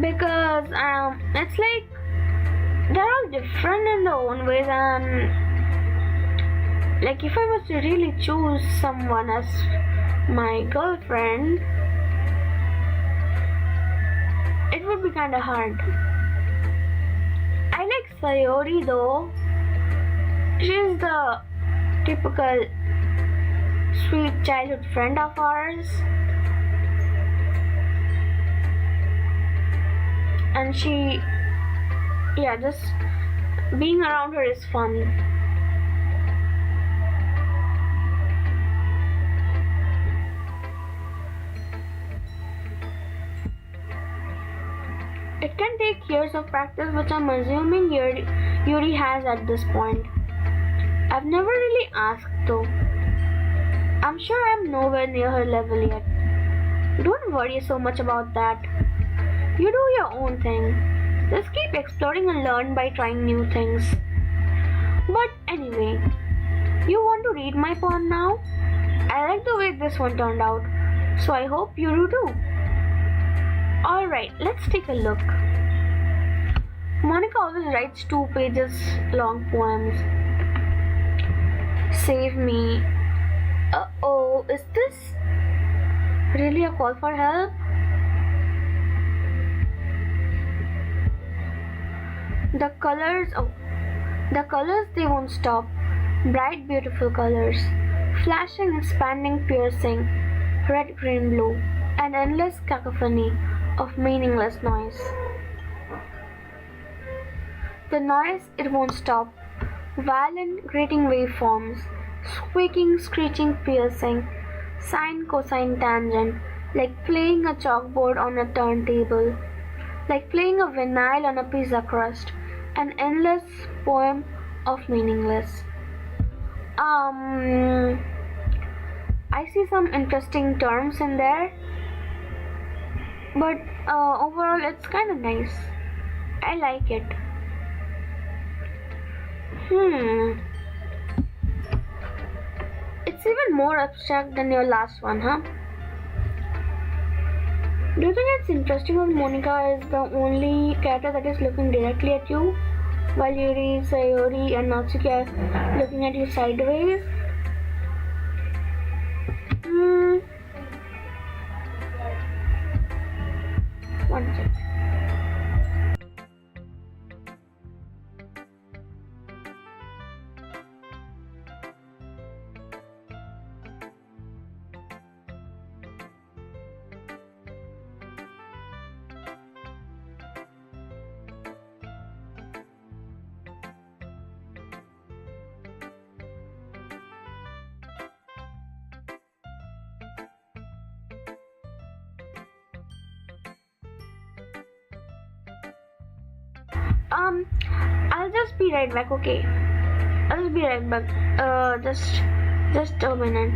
because it's like they're all different in their own ways, and like if I was to really choose someone as my girlfriend, it would be kind of hard. I like Sayori though. She's the typical sweet childhood friend of ours, and just being around her is fun. It can take years of practice, which I'm assuming Yuri has at this point. I've never really asked though. I'm sure I'm nowhere near her level yet. Don't worry so much about that. You do your own thing. Just keep exploring and learn by trying new things. But anyway, you want to read my poem now? I like the way this one turned out, so I hope you do too. Alright, let's take a look. Monica always writes 2 pages long poems. Save me. Uh-oh, is this really a call for help? The colors, they won't stop. Bright, beautiful colors. Flashing, expanding, piercing. Red, green, blue. An endless cacophony of meaningless noise. The noise, it won't stop. Violent, grating waveforms. Squeaking, screeching, piercing. Sine, cosine, tangent. Like playing a chalkboard on a turntable. Like playing a vinyl on a pizza crust. An endless poem of meaningless. I see some interesting terms in there, but overall it's kind of nice. I like it. It's even more abstract than your last one, huh? Do you think it's interesting that Monica is the only character that is looking directly at you, while Yuri, Sayori, and Natsuki are looking at you sideways? One sec. I'll just be right back, okay? I'll just be right back. Just a minute.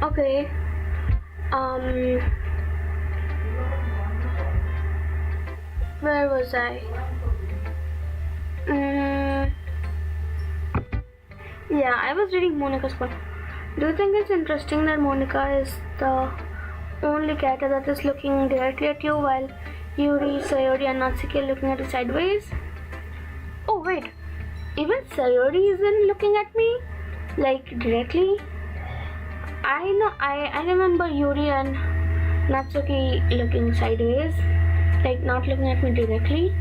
Okay. Where was I? Yeah, I was reading Monica's poem. Do you think it's interesting that Monica is the only character that is looking directly at you while Yuri, Sayori, and ℙ𝕒𝕖𝕣𝕤 looking at you sideways? Oh wait, even Sayori isn't looking at me, like directly? I remember Yuri and Natsuki looking sideways, like not looking at me directly.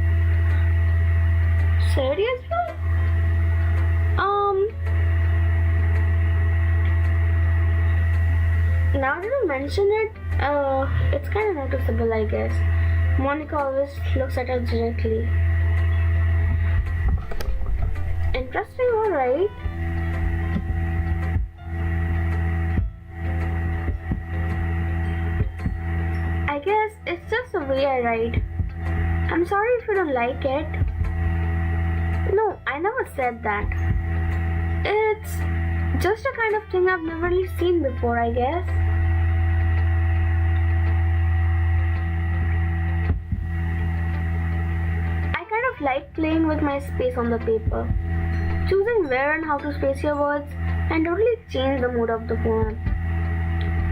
Sayori as well? Now that you mention it, it's kind of noticeable, I guess. Monica always looks at us directly. Interesting, alright. I guess it's just the way I write. I'm sorry if you don't like it. No, I never said that. It's just a kind of thing I've never really seen before, I guess. I kind of like playing with my space on the paper, choosing where and how to space your words and totally change the mood of the poem.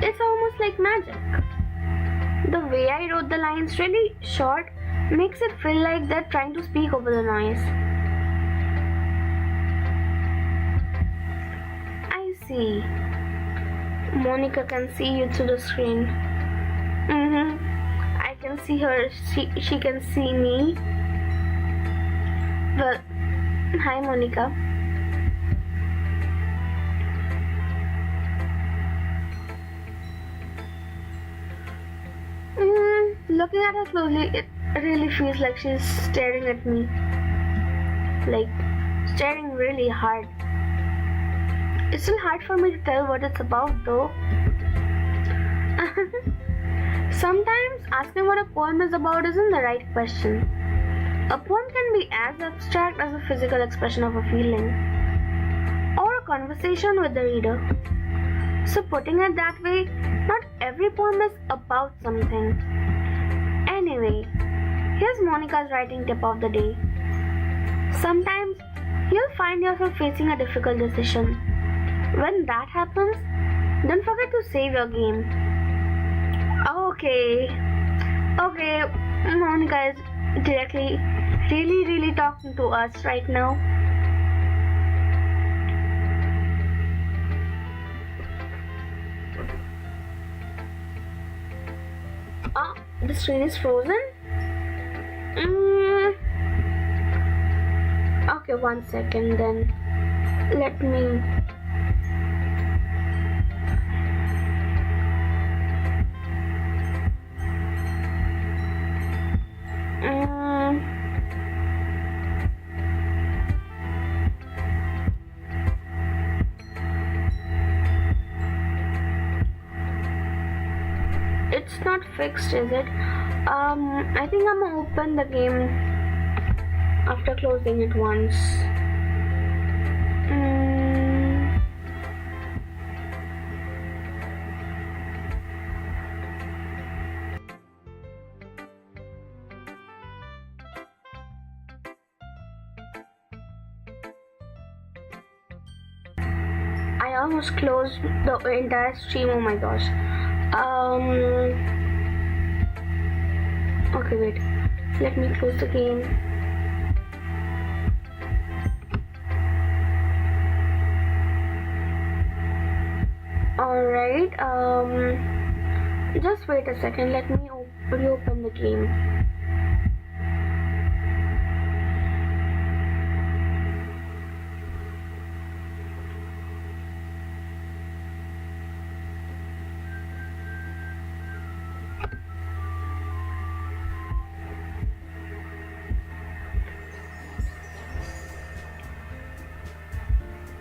It's almost like magic. The way I wrote the lines really short makes it feel like they're trying to speak over the noise. I see. Monica can see you through the screen. I can see her. She can see me. Well, hi Monica. Looking at her closely, it really feels like she's staring at me. Like, staring really hard. It's still hard for me to tell what it's about though. Sometimes asking what a poem is about isn't the right question. A poem can be as abstract as a physical expression of a feeling, or a conversation with the reader. So putting it that way, not every poem is about something. Anyway, here's Monica's writing tip of the day. Sometimes you'll find yourself facing a difficult decision. When that happens, don't forget to save your game. Okay, Monica is directly really talking to us right now. The screen is frozen? Okay, 1 second then. Let me... It's not fixed, is it? I think I'm gonna open the game after closing it once. I almost closed the entire stream, oh my gosh. Okay, wait. Let me close the game. Alright, just wait a second. Let me reopen the game.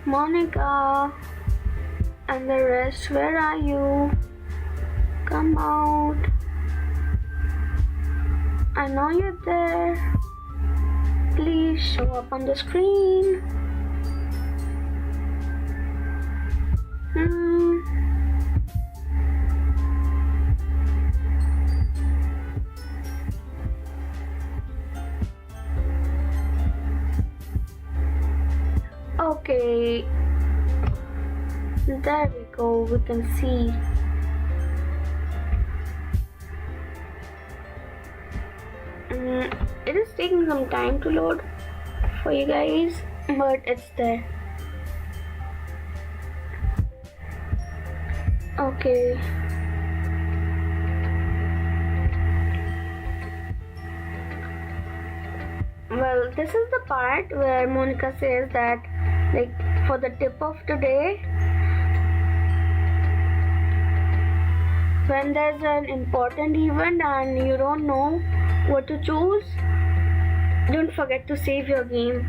Monica and the rest, where are you? Come out. I know you're there. Please show up on the screen. Okay, there we go, we can see. It is taking some time to load for you guys, but it's there. Okay. Well, this is the part where Monica says that, like, for the tip of today, when there's an important event and you don't know what to choose, don't forget to save your game.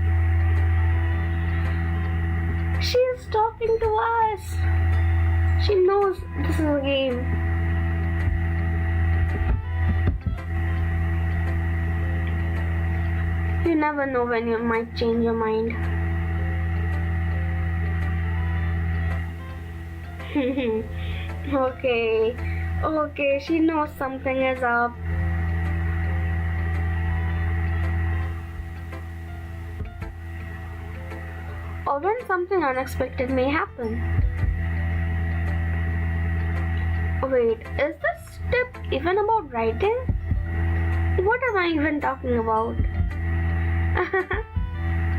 She is talking to us. She knows this is a game. You never know when you might change your mind. Okay, she knows something is up. Or when something unexpected may happen. Wait, is this tip even about writing? What am I even talking about?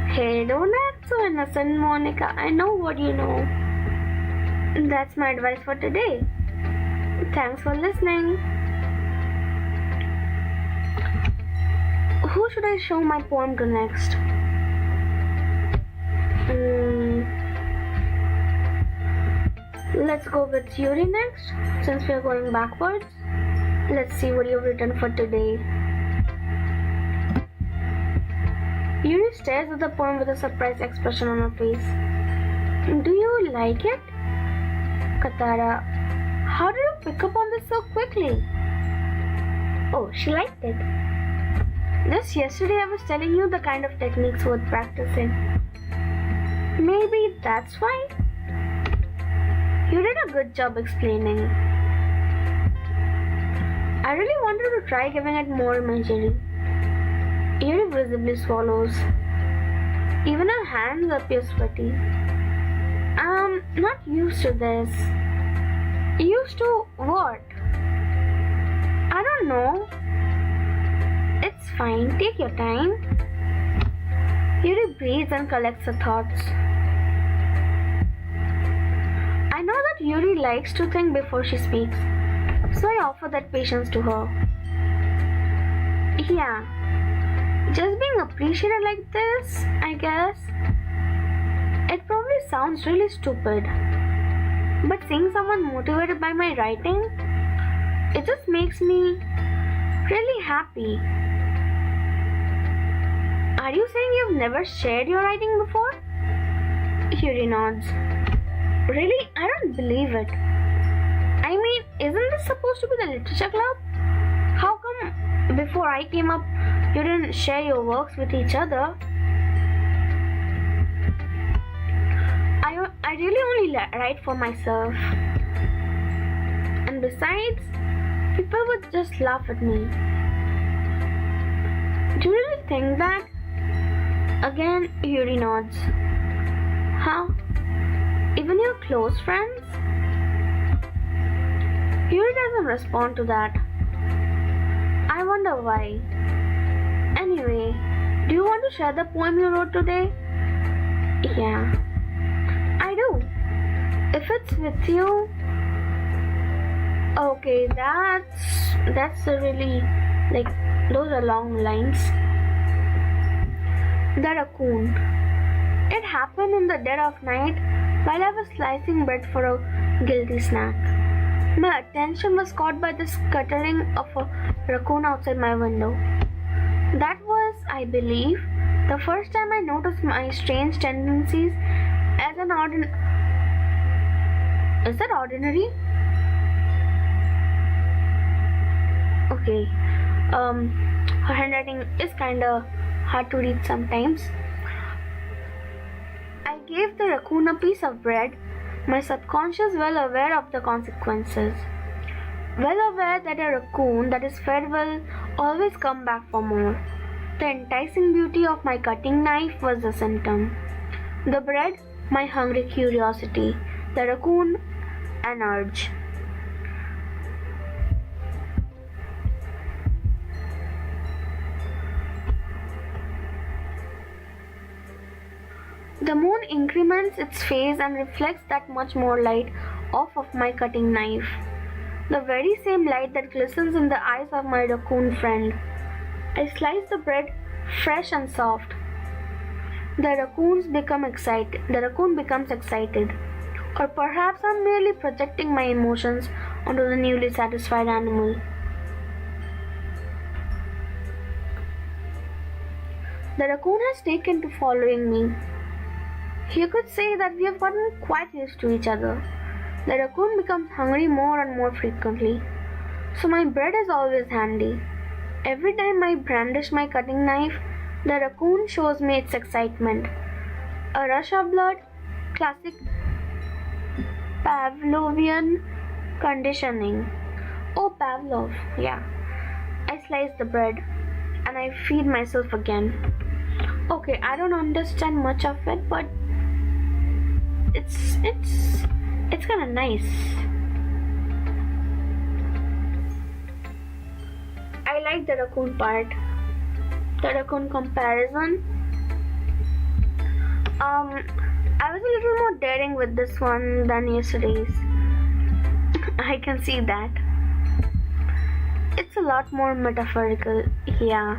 Hey, don't act so innocent, Monica. I know what you know. That's my advice for today. Thanks for listening. Who should I show my poem to next? Let's go with Yuri next, since we are going backwards. Let's see what you've written for today. Yuri stares at the poem with a surprised expression on her face. Do you like it? Katara, how did you pick up on this so quickly? Oh, she liked it. Just yesterday I was telling you the kind of techniques worth practicing. Maybe that's why? You did a good job explaining. I really wanted to try giving it more imagery. Yuri visibly swallows. Even her hands appear sweaty. I'm not used to this. Used to what? I don't know. It's fine, take your time. Yuri breathes and collects her thoughts. I know that Yuri likes to think before she speaks, so I offer that patience to her. Yeah, just being appreciated like this, I guess. It probably sounds really stupid, but seeing someone motivated by my writing, it just makes me really happy. Are you saying you've never shared your writing before? Yuri nods. Really? I don't believe it. I mean, isn't this supposed to be the literature club? How come before I came up, you didn't share your works with each other? I really only write for myself. And besides, people would just laugh at me. Do you really think that? Again, Yuri nods. Huh? Even your close friends? Yuri doesn't respond to that. I wonder why. Anyway, do you want to share the poem you wrote today? Yeah, I do. If it's with you. Okay, that's a really, like, those are long lines. The raccoon. It happened in the dead of night while I was slicing bread for a guilty snack. My attention was caught by the scuttling of a raccoon outside my window. That was, I believe, the first time I noticed my strange tendencies as an Is that ordinary? Okay. Her handwriting is kinda hard to read sometimes. I gave the raccoon a piece of bread, my subconscious well aware of the consequences. Well aware that a raccoon that is fed will always come back for more. The enticing beauty of my cutting knife was the symptom. The bread, my hungry curiosity. The raccoon, an urge. The moon increments its phase and reflects that much more light off of my cutting knife. The very same light that glistens in the eyes of my raccoon friend. I slice the bread fresh and soft. The raccoon becomes excited. Or perhaps I'm merely projecting my emotions onto the newly satisfied animal. The raccoon has taken to following me. You could say that we have gotten quite used to each other. The raccoon becomes hungry more and more frequently, so my bread is always handy. Every time I brandish my cutting knife, the raccoon shows me its excitement. A rush of blood, classic Pavlovian conditioning. Oh, Pavlov, yeah. I slice the bread and I feed myself again. Okay, I don't understand much of it, but it's kind of nice. I like the raccoon part. The raccoon comparison. I was a little more daring with this one than yesterday's. I can see that. It's a lot more metaphorical, yeah.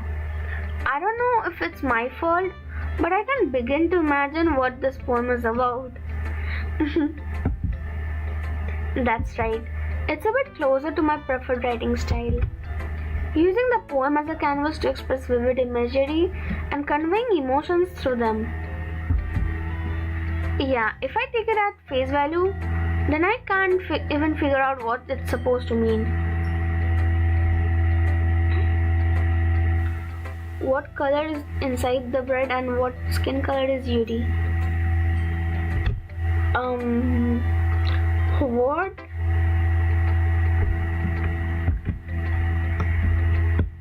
I don't know if it's my fault, but I can begin to imagine what this poem is about. That's right. It's a bit closer to my preferred writing style. Using the poem as a canvas to express vivid imagery and conveying emotions through them. Yeah, if I take it at face value, then I can't even figure out what it's supposed to mean. What color is inside the bread and what skin color is Yuri? What?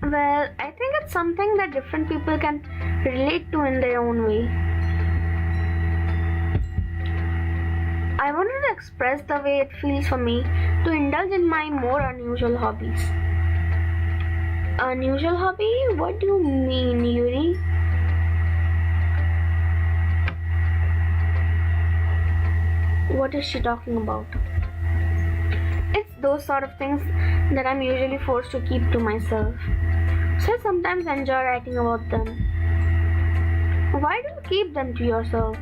Well, I think it's something that different people can relate to in their own way. I wanted to express the way it feels for me to indulge in my more unusual hobbies. Unusual hobby? What do you mean, Yuri? What is she talking about? It's those sort of things that I'm usually forced to keep to myself. So I sometimes enjoy writing about them. Why do you keep them to yourself?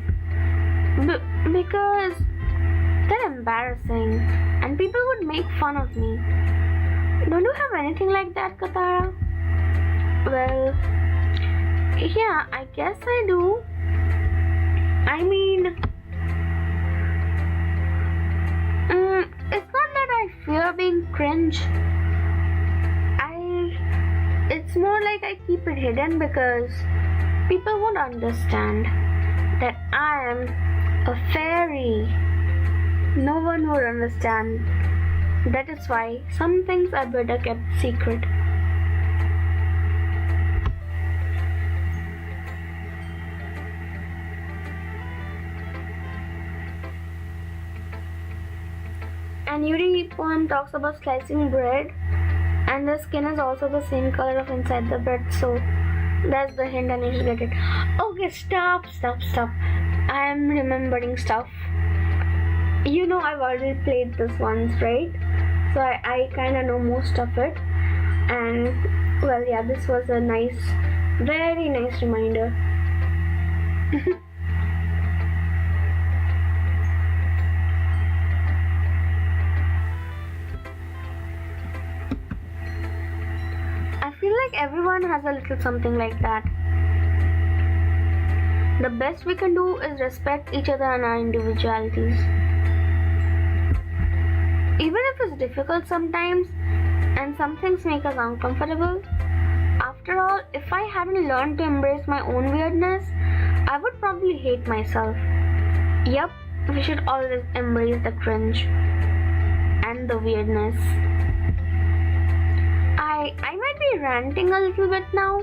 Because they're embarrassing and people would make fun of me. Don't you have anything like that, Katara? Well, yeah, I guess I do. I mean, it's not that I fear being cringe. It's more like I keep it hidden because people won't understand that I am a fairy. No one would understand. That is why some things are better kept secret. And Yuri poem talks about slicing bread, and the skin is also the same color of inside the bread, so that's the hint and you should get it. Okay, stop. I am remembering stuff. You know I've already played this once, right? So I kinda know most of it. And well, yeah, this was a nice, very nice reminder. I feel like everyone has a little something like that. The best we can do is respect each other and our individualities. Even if it's difficult sometimes and some things make us uncomfortable, after all, if I hadn't learned to embrace my own weirdness, I would probably hate myself. Yup, we should always embrace the cringe and the weirdness. I might be ranting a little bit now,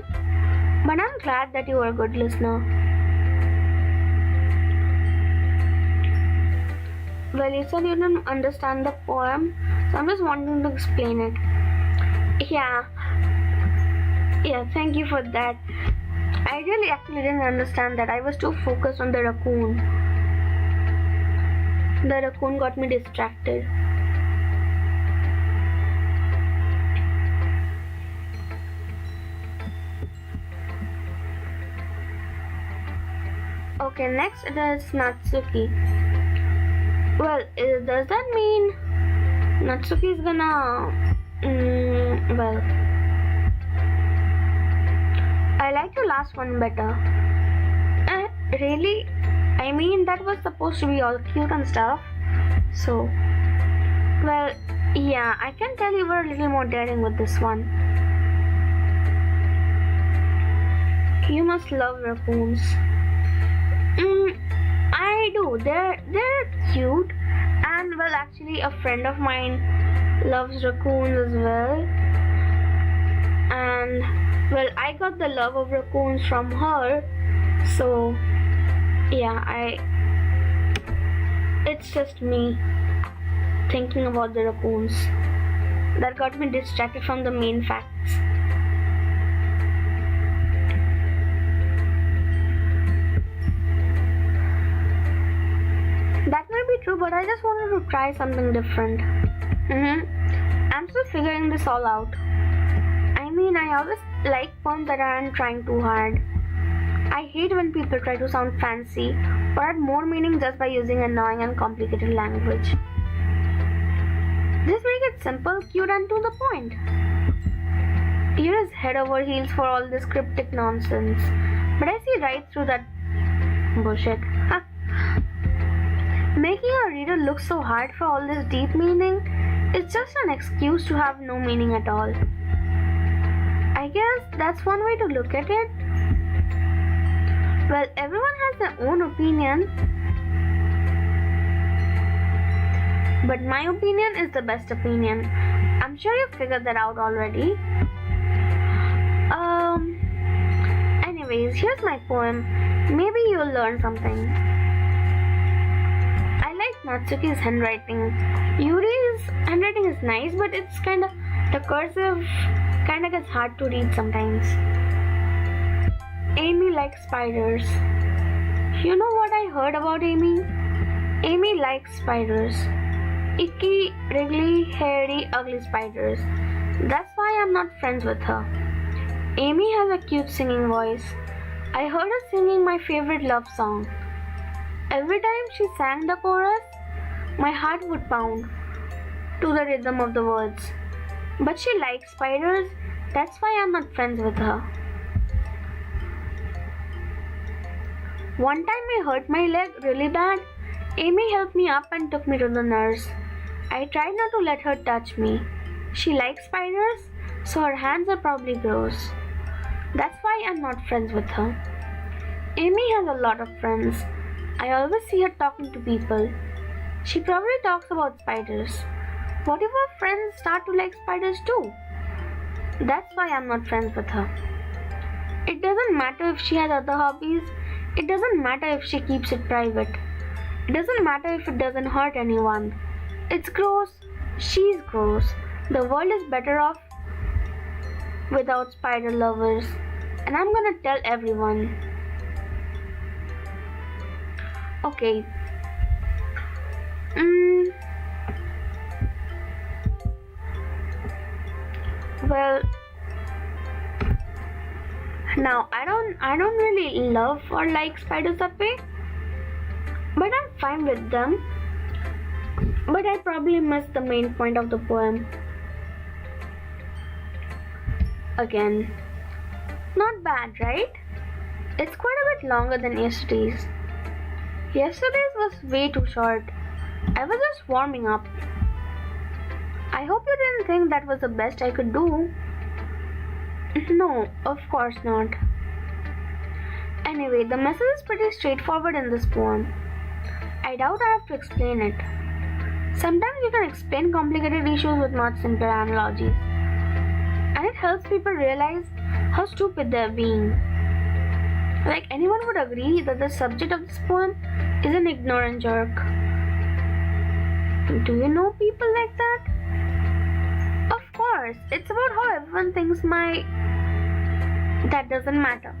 but I'm glad that you are a good listener. Well, you said you didn't understand the poem, so I'm just wanting to explain it. Yeah, thank you for that. I really actually didn't understand that. I was too focused on the raccoon. The raccoon got me distracted. Okay, next it is Natsuki. Well, does that mean Natsuki is gonna... well, I like the last one better. Really? I mean, that was supposed to be all cute and stuff. So, well, yeah, I can tell you were a little more daring with this one. You must love raccoons. I do. They're cute, and well, actually, a friend of mine loves raccoons as well. And well, I got the love of raccoons from her, so yeah, it's just me thinking about the raccoons that got me distracted from the main facts. That might be true, but I just wanted to try something different. I'm still figuring this all out. I mean, I always like poems that aren't trying too hard. I hate when people try to sound fancy or add more meaning just by using annoying and complicated language. Just make it simple, cute, and to the point. Here is head over heels for all this cryptic nonsense, but I see right through that bullshit. Making a reader look so hard for all this deep meaning is just an excuse to have no meaning at all. I guess that's one way to look at it. Well, everyone has their own opinion, but my opinion is the best opinion. I'm sure you figured that out already. Anyways, here's my poem. Maybe you'll learn something. I like Natsuki's handwriting. Yuri's handwriting is nice, but it's the cursive kinda gets hard to read sometimes. Amy likes spiders. You know what I heard about Amy? Amy likes spiders. Icky, wriggly, hairy, ugly spiders. That's why I'm not friends with her. Amy has a cute singing voice. I heard her singing my favorite love song. Every time she sang the chorus, my heart would pound to the rhythm of the words. But she likes spiders, that's why I'm not friends with her. One time I hurt my leg really bad. Amy helped me up and took me to the nurse. I tried not to let her touch me. She likes spiders, so her hands are probably gross. That's why I'm not friends with her. Amy has a lot of friends. I always see her talking to people. She probably talks about spiders. What if her friends start to like spiders too? That's why I'm not friends with her. It doesn't matter if she has other hobbies. It doesn't matter if she keeps it private. It doesn't matter if it doesn't hurt anyone. It's gross. She's gross. The world is better off without spider lovers. And I'm gonna tell everyone. Okay. Well, now I don't really love or like spiders that way, but I'm fine with them. But I probably missed the main point of the poem. Again, not bad, right? It's quite a bit longer than yesterday's. Yesterday's was way too short. I was just warming up. I hope you didn't think that was the best I could do. No, of course not. Anyway, the message is pretty straightforward in this poem. I doubt I have to explain it. Sometimes you can explain complicated issues with much simpler analogies. And it helps people realize how stupid they're being. Like, anyone would agree that the subject of this poem is an ignorant jerk. Do you know people like that? Of course, it's about how everyone thinks that doesn't matter.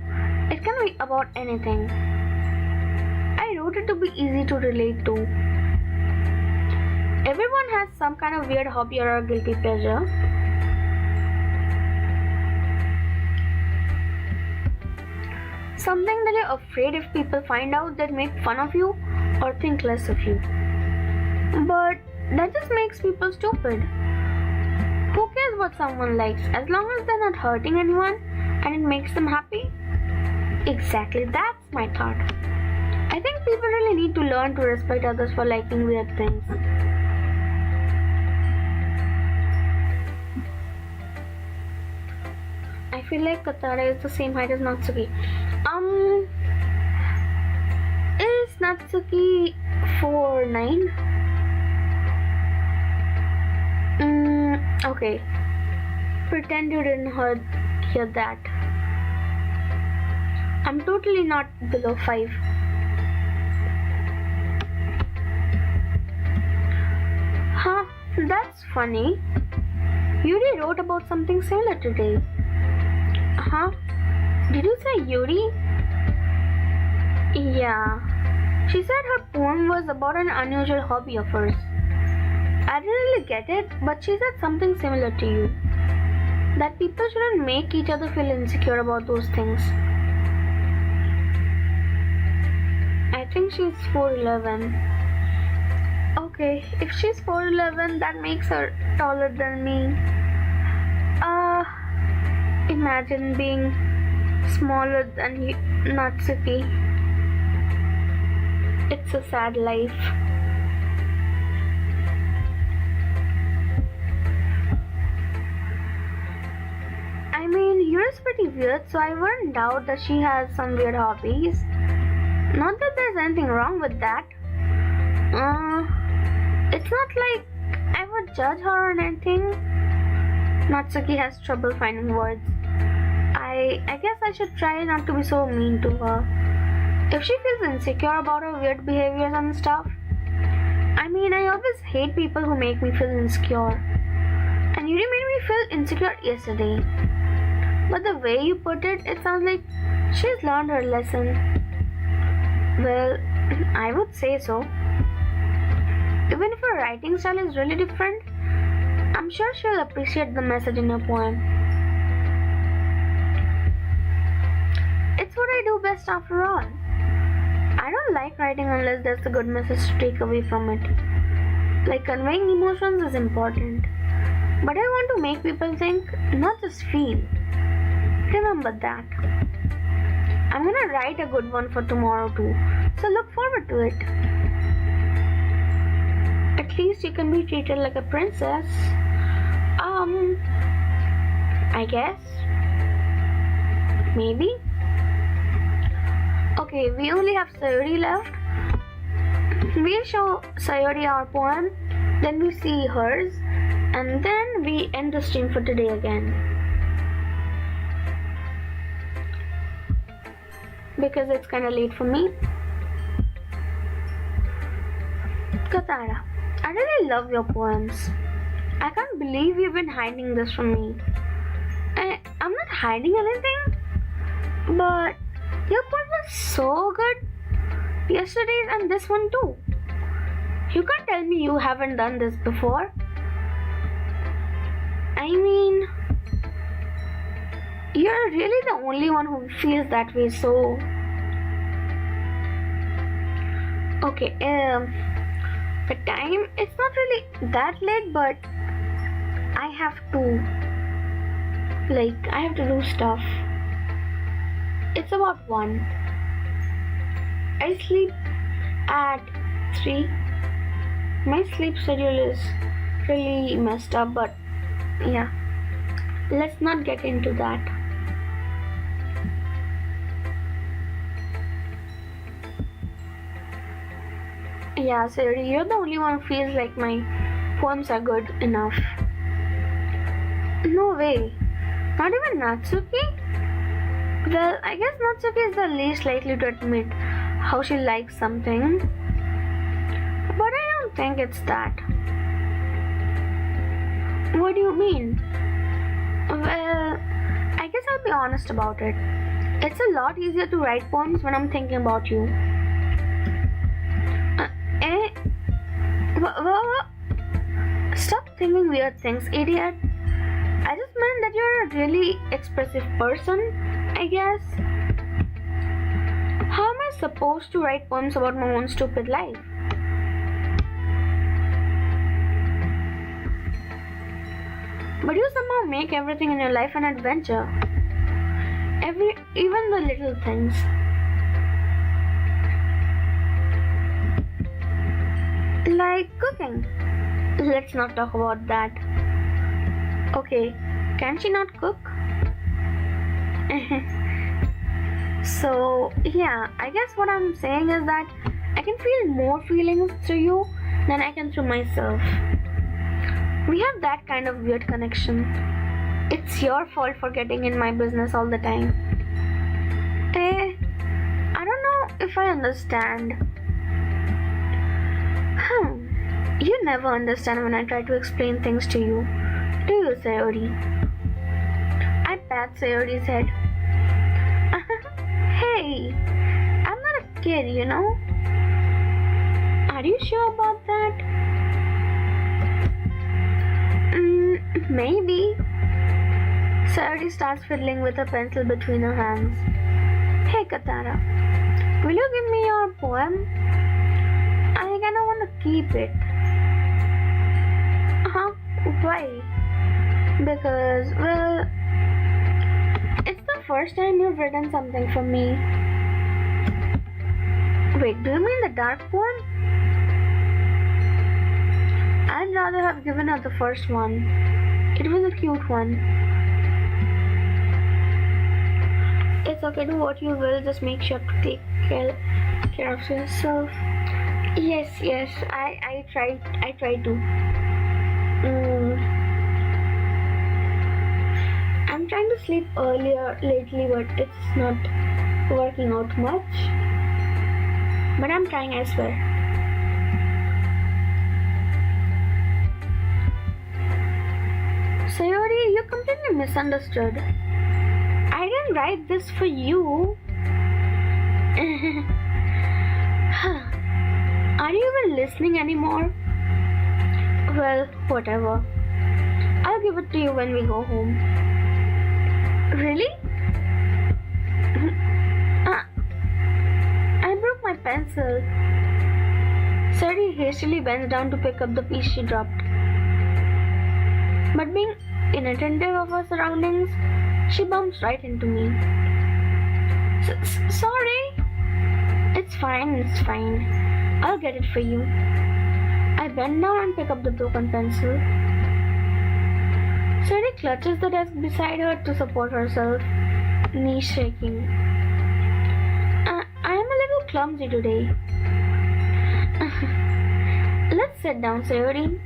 It can be about anything. I wrote it to be easy to relate to. Everyone has some kind of weird hobby or a guilty pleasure. Something that you're afraid if people find out they'd make fun of you or think less of you. But that just makes people stupid. Who cares what someone likes as long as they're not hurting anyone and it makes them happy? Exactly, that's my thought. I think people really need to learn to respect others for liking weird things. I feel like Katara is the same height as Natsuki. Is Natsuki 4'9"? Okay. Pretend you didn't hear that. I'm totally not below 5. Huh, that's funny. Yuri wrote about something similar today. Huh? Did you say Yuri? Yeah. She said her poem was about an unusual hobby of hers. I didn't really get it, but she said something similar to you. That people shouldn't make each other feel insecure about those things. I think she's 4'11". Okay, if she's 4'11", that makes her taller than me. Imagine being smaller than Natsuki. It's a sad life. I mean, Yuri's pretty weird, so I wouldn't doubt that she has some weird hobbies. Not that there's anything wrong with that. It's not like I would judge her or anything. Natsuki has trouble finding words. I guess I should try not to be so mean to her. If she feels insecure about her weird behaviors and stuff. I mean, I always hate people who make me feel insecure. And Yuri made me feel insecure yesterday. But the way you put it, it sounds like she's learned her lesson. Well, I would say so. Even if her writing style is really different, I'm sure she'll appreciate the message in her poem. It's what I do best after all. I don't like writing unless there's a good message to take away from it. Like conveying emotions is important. But I want to make people think, not just feel. Remember that. I'm gonna write a good one for tomorrow too. So look forward to it. At least you can be treated like a princess. I guess. Maybe. Okay, we only have Sayori left. We'll show Sayori our poem, then we see hers, and then we end the stream for today again. Because it's kinda late for me. Katara, I really love your poems. I can't believe you've been hiding this from me. I'm not hiding anything, but your poems are so good. Yesterday's and this one too. You can't tell me you haven't done this before. I mean, you're really the only one who feels that way, so... Okay, the time, it's not really that late, but I have to do stuff. It's about 1. I sleep at 3. My sleep schedule is really messed up, but yeah, let's not get into that. Yeah, Sayori, you're the only one who feels like my poems are good enough. No way. Not even Natsuki? Well, I guess Natsuki is the least likely to admit how she likes something. But I don't think it's that. What do you mean? Well, I guess I'll be honest about it. It's a lot easier to write poems when I'm thinking about you. Stop thinking weird things, idiot. I just meant that you're a really expressive person, I guess. How am I supposed to write poems about my own stupid life? But you somehow make everything in your life an adventure. Even the little things. Like cooking. Let's not talk about that. Okay, can she not cook? So, yeah, I guess what I'm saying is that I can feel more feelings through you than I can through myself. We have that kind of weird connection. It's your fault for getting in my business all the time. I don't know if I understand. You never understand when I try to explain things to you. Do you, Sayori? I pat Sayori's head. Hey, I'm not a kid, you know? Are you sure about that? Maybe. Sayori starts fiddling with a pencil between her hands. Hey, Katara, will you give me your poem? I kinda wanna keep it. Why? Because, well, it's the first time you've written something for me. Wait, do you mean the dark poem? I'd rather have given her the first one. It was a cute one. It's okay, do what you will, just make sure to take care of yourself. Yes, I try to. I'm trying to sleep earlier lately, but it's not working out much. But I'm trying, I swear. Sayori, you completely misunderstood. I didn't write this for you. Are you even listening anymore? Well, whatever. I'll give it to you when we go home. Really? I broke my pencil. Sayori hastily bends down to pick up the piece she dropped. But being inattentive of her surroundings, she bumps right into me. Sorry. It's fine. I'll get it for you. I bend down and pick up the broken pencil. Sayori clutches the desk beside her to support herself, knees shaking. I am a little clumsy today. Let's sit down, Sayori.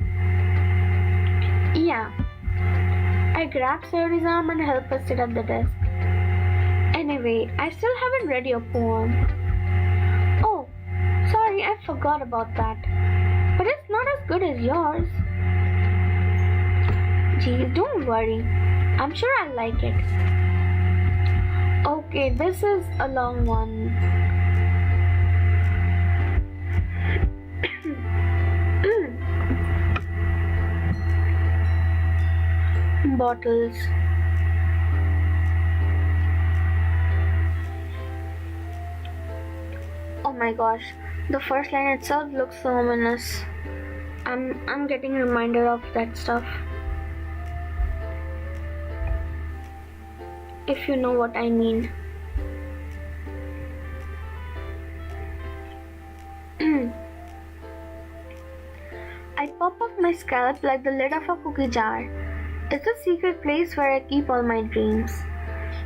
Yeah. I grab Sayori's arm and help her sit at the desk. Anyway, I still haven't read your poem. Oh, sorry, I forgot about that. But it's not as good as yours. Geez, don't worry. I'm sure I'll like it. Okay, this is a long one. Bottles. Oh my gosh, the first line itself looks so ominous. I'm getting a reminder of that stuff. If you know what I mean. I pop off my scalp like the lid of a cookie jar. It's a secret place where I keep all my dreams.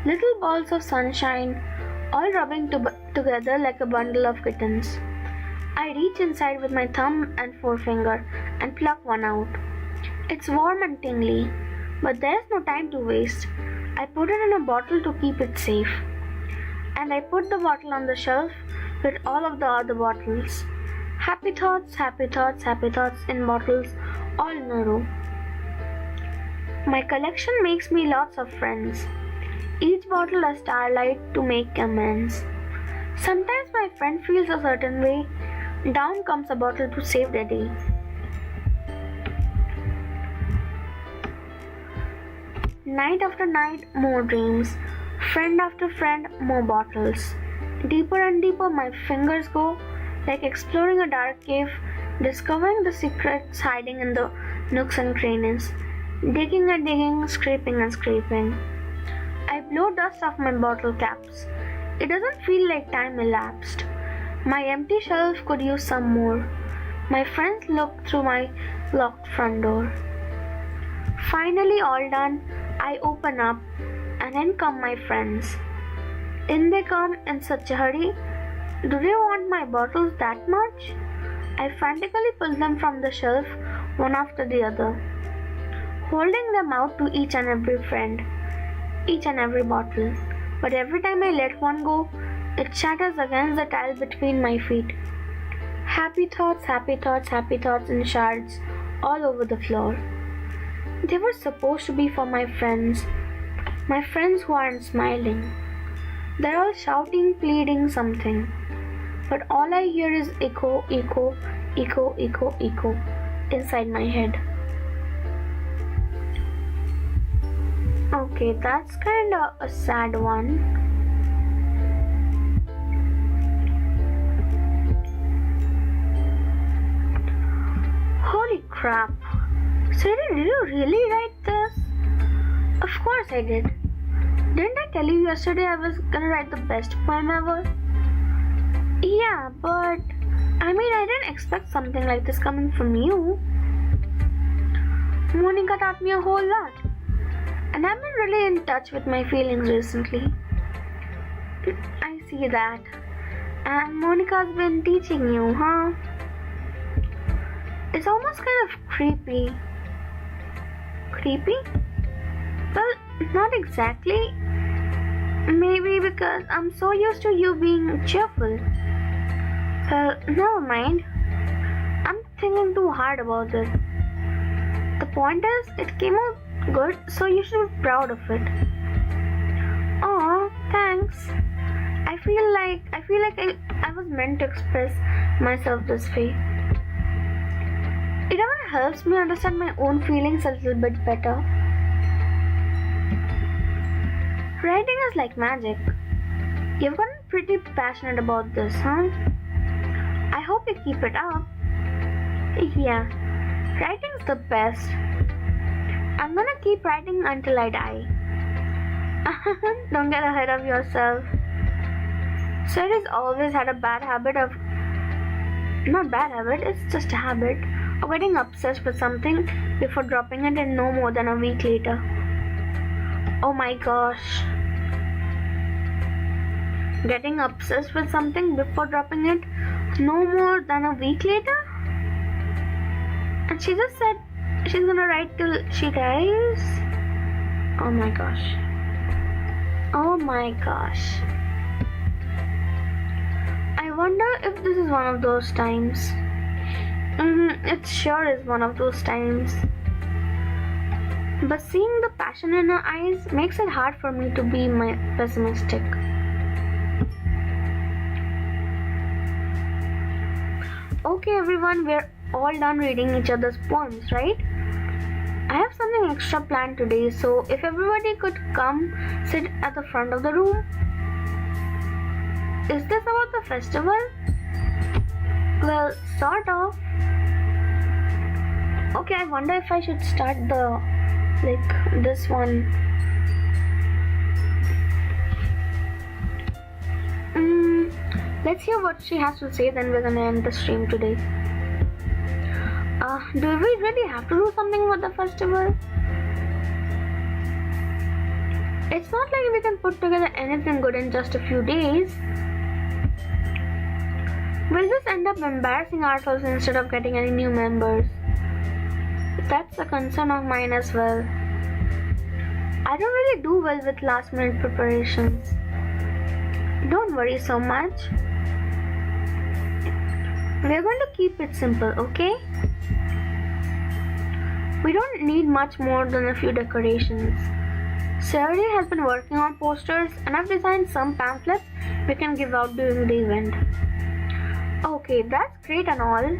Little balls of sunshine, all rubbing together like a bundle of kittens. I reach inside with my thumb and forefinger and pluck one out. It's warm and tingly, but there's no time to waste. I put it in a bottle to keep it safe. And I put the bottle on the shelf with all of the other bottles. Happy thoughts, happy thoughts, happy thoughts in bottles, all in a row. My collection makes me lots of friends. Each bottle a starlight to make amends. Sometimes my friend feels a certain way. Down comes a bottle to save the day. Night after night, more dreams. Friend after friend, more bottles. Deeper and deeper my fingers go, like exploring a dark cave, discovering the secrets hiding in the nooks and crannies. Digging and digging, scraping and scraping. I blow dust off my bottle caps. It doesn't feel like time elapsed. My empty shelf could use some more. My friends look through my locked front door. Finally all done, I open up, and in come my friends. In they come in such a hurry. Do they want my bottles that much? I frantically pull them from the shelf, one after the other, holding them out to each and every friend, each and every bottle. But every time I let one go, it shatters against the tile between my feet. Happy thoughts, happy thoughts, happy thoughts in shards all over the floor. They were supposed to be for my friends who aren't smiling. They're all shouting, pleading something. But all I hear is echo, echo, echo, echo, echo inside my head. Okay, that's kinda a sad one. Holy crap. Siri, did you really write this? Of course I did. Didn't I tell you yesterday I was gonna write the best poem ever? Yeah, but I didn't expect something like this coming from you. Monica taught me a whole lot, and I've been really in touch with my feelings recently. I see that. And Monica's been teaching you, huh? It's almost kind of creepy. Creepy? Well, not exactly. Maybe because I'm so used to you being cheerful. Well, never mind. I'm thinking too hard about it. The point is, it came out good, so you should be proud of it. Aw, thanks. I feel like I was meant to express myself this way. It even helps me understand my own feelings a little bit better. Writing is like magic. You've gotten pretty passionate about this, huh? I hope you keep it up. Yeah, writing's the best. I'm gonna keep writing until I die. Don't get ahead of yourself. Sarah's always had a bad habit of... Not bad habit, it's just a habit of getting obsessed with something before dropping it in no more than a week later. Oh my gosh. Getting obsessed with something before dropping it no more than a week later? And she just said she's gonna write till she dies? Oh my gosh. Oh my gosh. I wonder if this is one of those times. It sure is one of those times. But seeing the passion in her eyes makes it hard for me to be pessimistic. Okay everyone, we're all done reading each other's poems, right? I have something extra planned today, so if everybody could come sit at the front of the room. Is this about the festival? Well, sort of. Okay, I wonder if I should start this one. Let's hear what she has to say, then we're gonna end the stream today. Do we really have to do something with the festival? It's not like we can put together anything good in just a few days. We'll just end up embarrassing ourselves instead of getting any new members. That's a concern of mine as well. I don't really do well with last minute preparations. Don't worry so much. We're going to keep it simple, okay? We don't need much more than a few decorations. Sarah has been working on posters and I've designed some pamphlets we can give out during the event. Okay, that's great and all,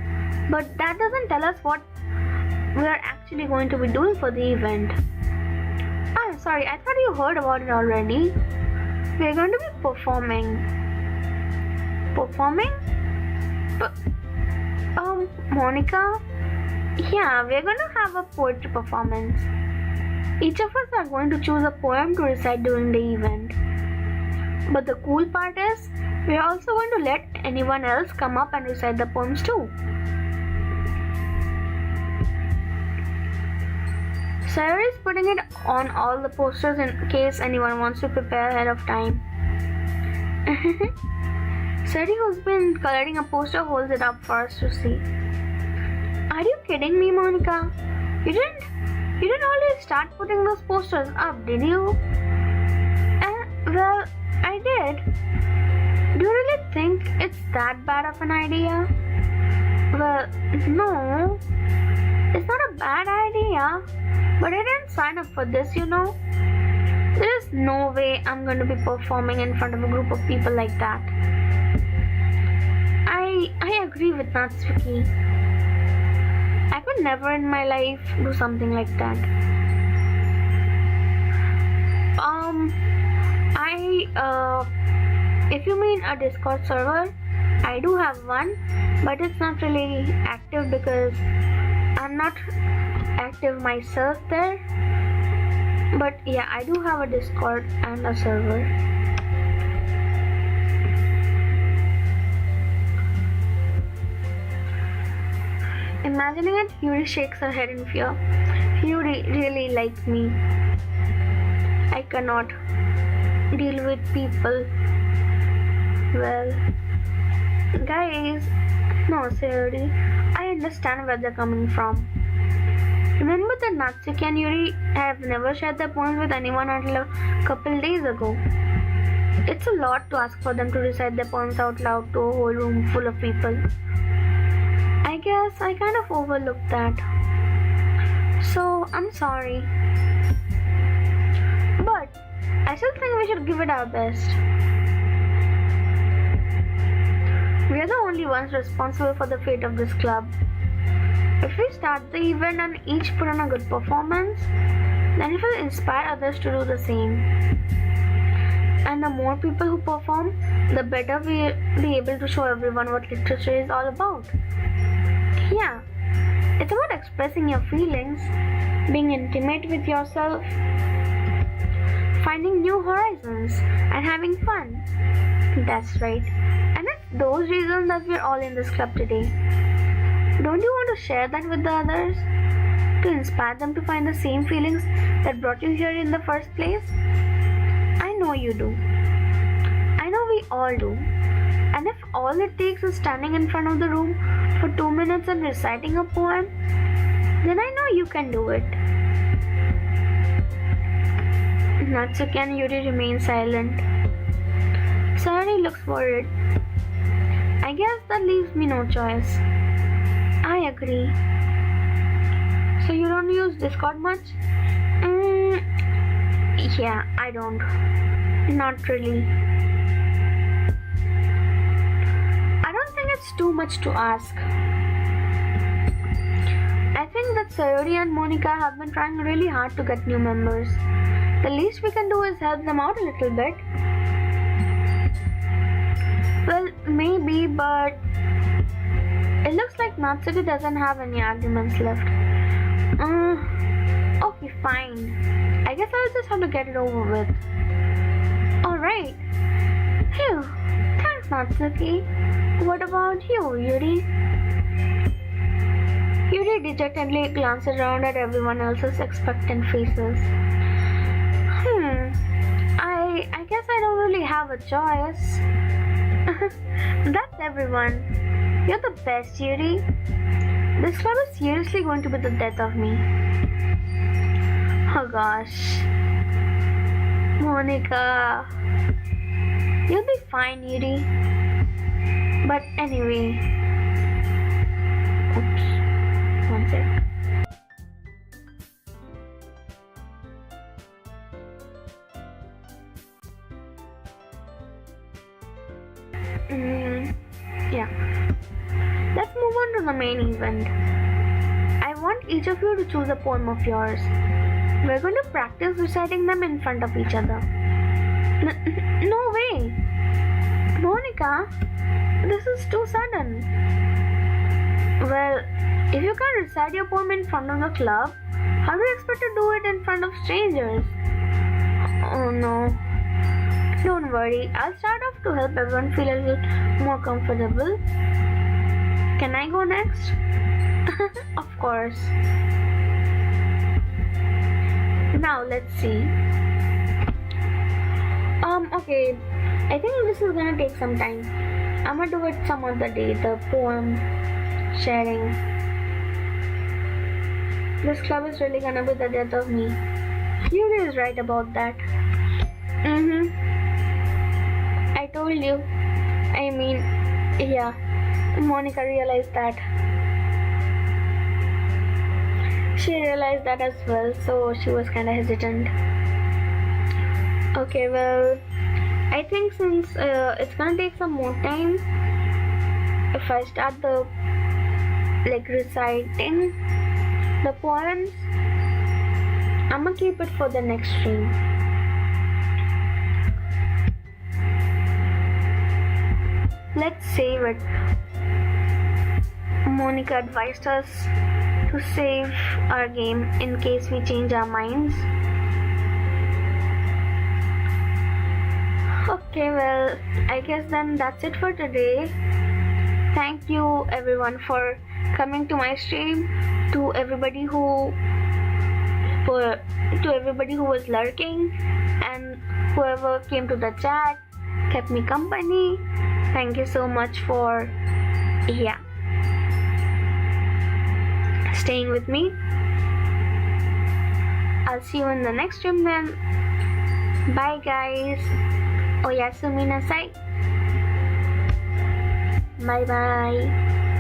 but that doesn't tell us what we are actually going to be doing for the event. Ah, sorry, I thought you heard about it already. We are going to be performing. Performing? Monica? Yeah, we're going to have a poetry performance. Each of us are going to choose a poem to recite during the event. But the cool part is, we're also going to let anyone else come up and recite the poems too. Sarah is putting it on all the posters in case anyone wants to prepare ahead of time. Sarah, who's been coloring a poster, holds it up for us to see. Are you kidding me, Monica? You didn't already start putting those posters up, did you? Well, I did. Do you really think it's that bad of an idea? Well, no. It's not a bad idea, but I didn't sign up for this, you know. There is no way I'm going to be performing in front of a group of people like that. I agree with Natsuki. I could never in my life do something like that. If you mean a Discord server, I do have one, but it's not really active because I'm not active myself there. But yeah, I do have a Discord and a server. Imagining it, Yuri shakes her head in fear. Yuri really likes me. I cannot deal with people. Well, guys, no, seriously, I understand where they're coming from. Remember that Natsuki and Yuri have never shared their poems with anyone until a couple days ago. It's a lot to ask for them to recite their poems out loud to a whole room full of people. I guess I kind of overlooked that. So, I'm sorry. But, I still think we should give it our best. We are the only ones responsible for the fate of this club. If we start the event and each put on a good performance, then it will inspire others to do the same. And the more people who perform, the better we'll be able to show everyone what literature is all about. Yeah, it's about expressing your feelings, being intimate with yourself, finding new horizons, and having fun. That's right. And it's those reasons that we're all in this club today. Don't you want to share that with the others? To inspire them to find the same feelings that brought you here in the first place? I know you do. I know we all do. And if all it takes is standing in front of the room for 2 minutes and reciting a poem, then I know you can do it. Natsuki and Yuri remain silent. Sarani looks worried. I guess that leaves me no choice. I agree. So you don't use Discord much? Yeah, I don't. Not really. I don't think it's too much to ask. I think that Sayori and Monica have been trying really hard to get new members. The least we can do is help them out a little bit. Well, maybe, but it looks like Natsuki doesn't have any arguments left. Okay, fine. I guess I'll just have to get it over with. Alright. Phew. Thanks, Natsuki. What about you, Yuri? Yuri dejectedly glances around at everyone else's expectant faces. I guess I don't really have a choice. That's everyone. You're the best, Yuri. This club is seriously going to be the death of me. Oh gosh. Monica. You'll be fine, Yuri. But anyway, Oops. One sec. Yeah. Let's move on to the main event. I want each of you to choose a poem of yours. We're going to practice reciting them in front of each other. No way! Monica, this is too sudden. Well, if you can't recite your poem in front of the club, how do you expect to do it in front of strangers? Oh no. Don't worry, I'll start off to help everyone feel a little more comfortable. Can I go next? Of course. Now let's see. Okay. I think this is gonna take some time. I'm gonna do it some other day. The poem sharing. This club is really gonna be the death of me. Yuri is right about that. I told you. I mean, yeah. Monica realized that. She realized that as well, so she was kind of hesitant. Okay, well, I think since it's gonna take some more time, if I start the reciting the poems, I'm gonna keep it for the next stream. Let's save it. Monica advised us to save our game in case we change our minds. Okay, well, I guess then that's it for today. Thank you everyone for coming to my stream. To everybody who was lurking, and whoever came to the chat, kept me company. Thank you so much for staying with me. I'll see you in the next stream then. Bye guys. Oyasumi nasai. Bye bye.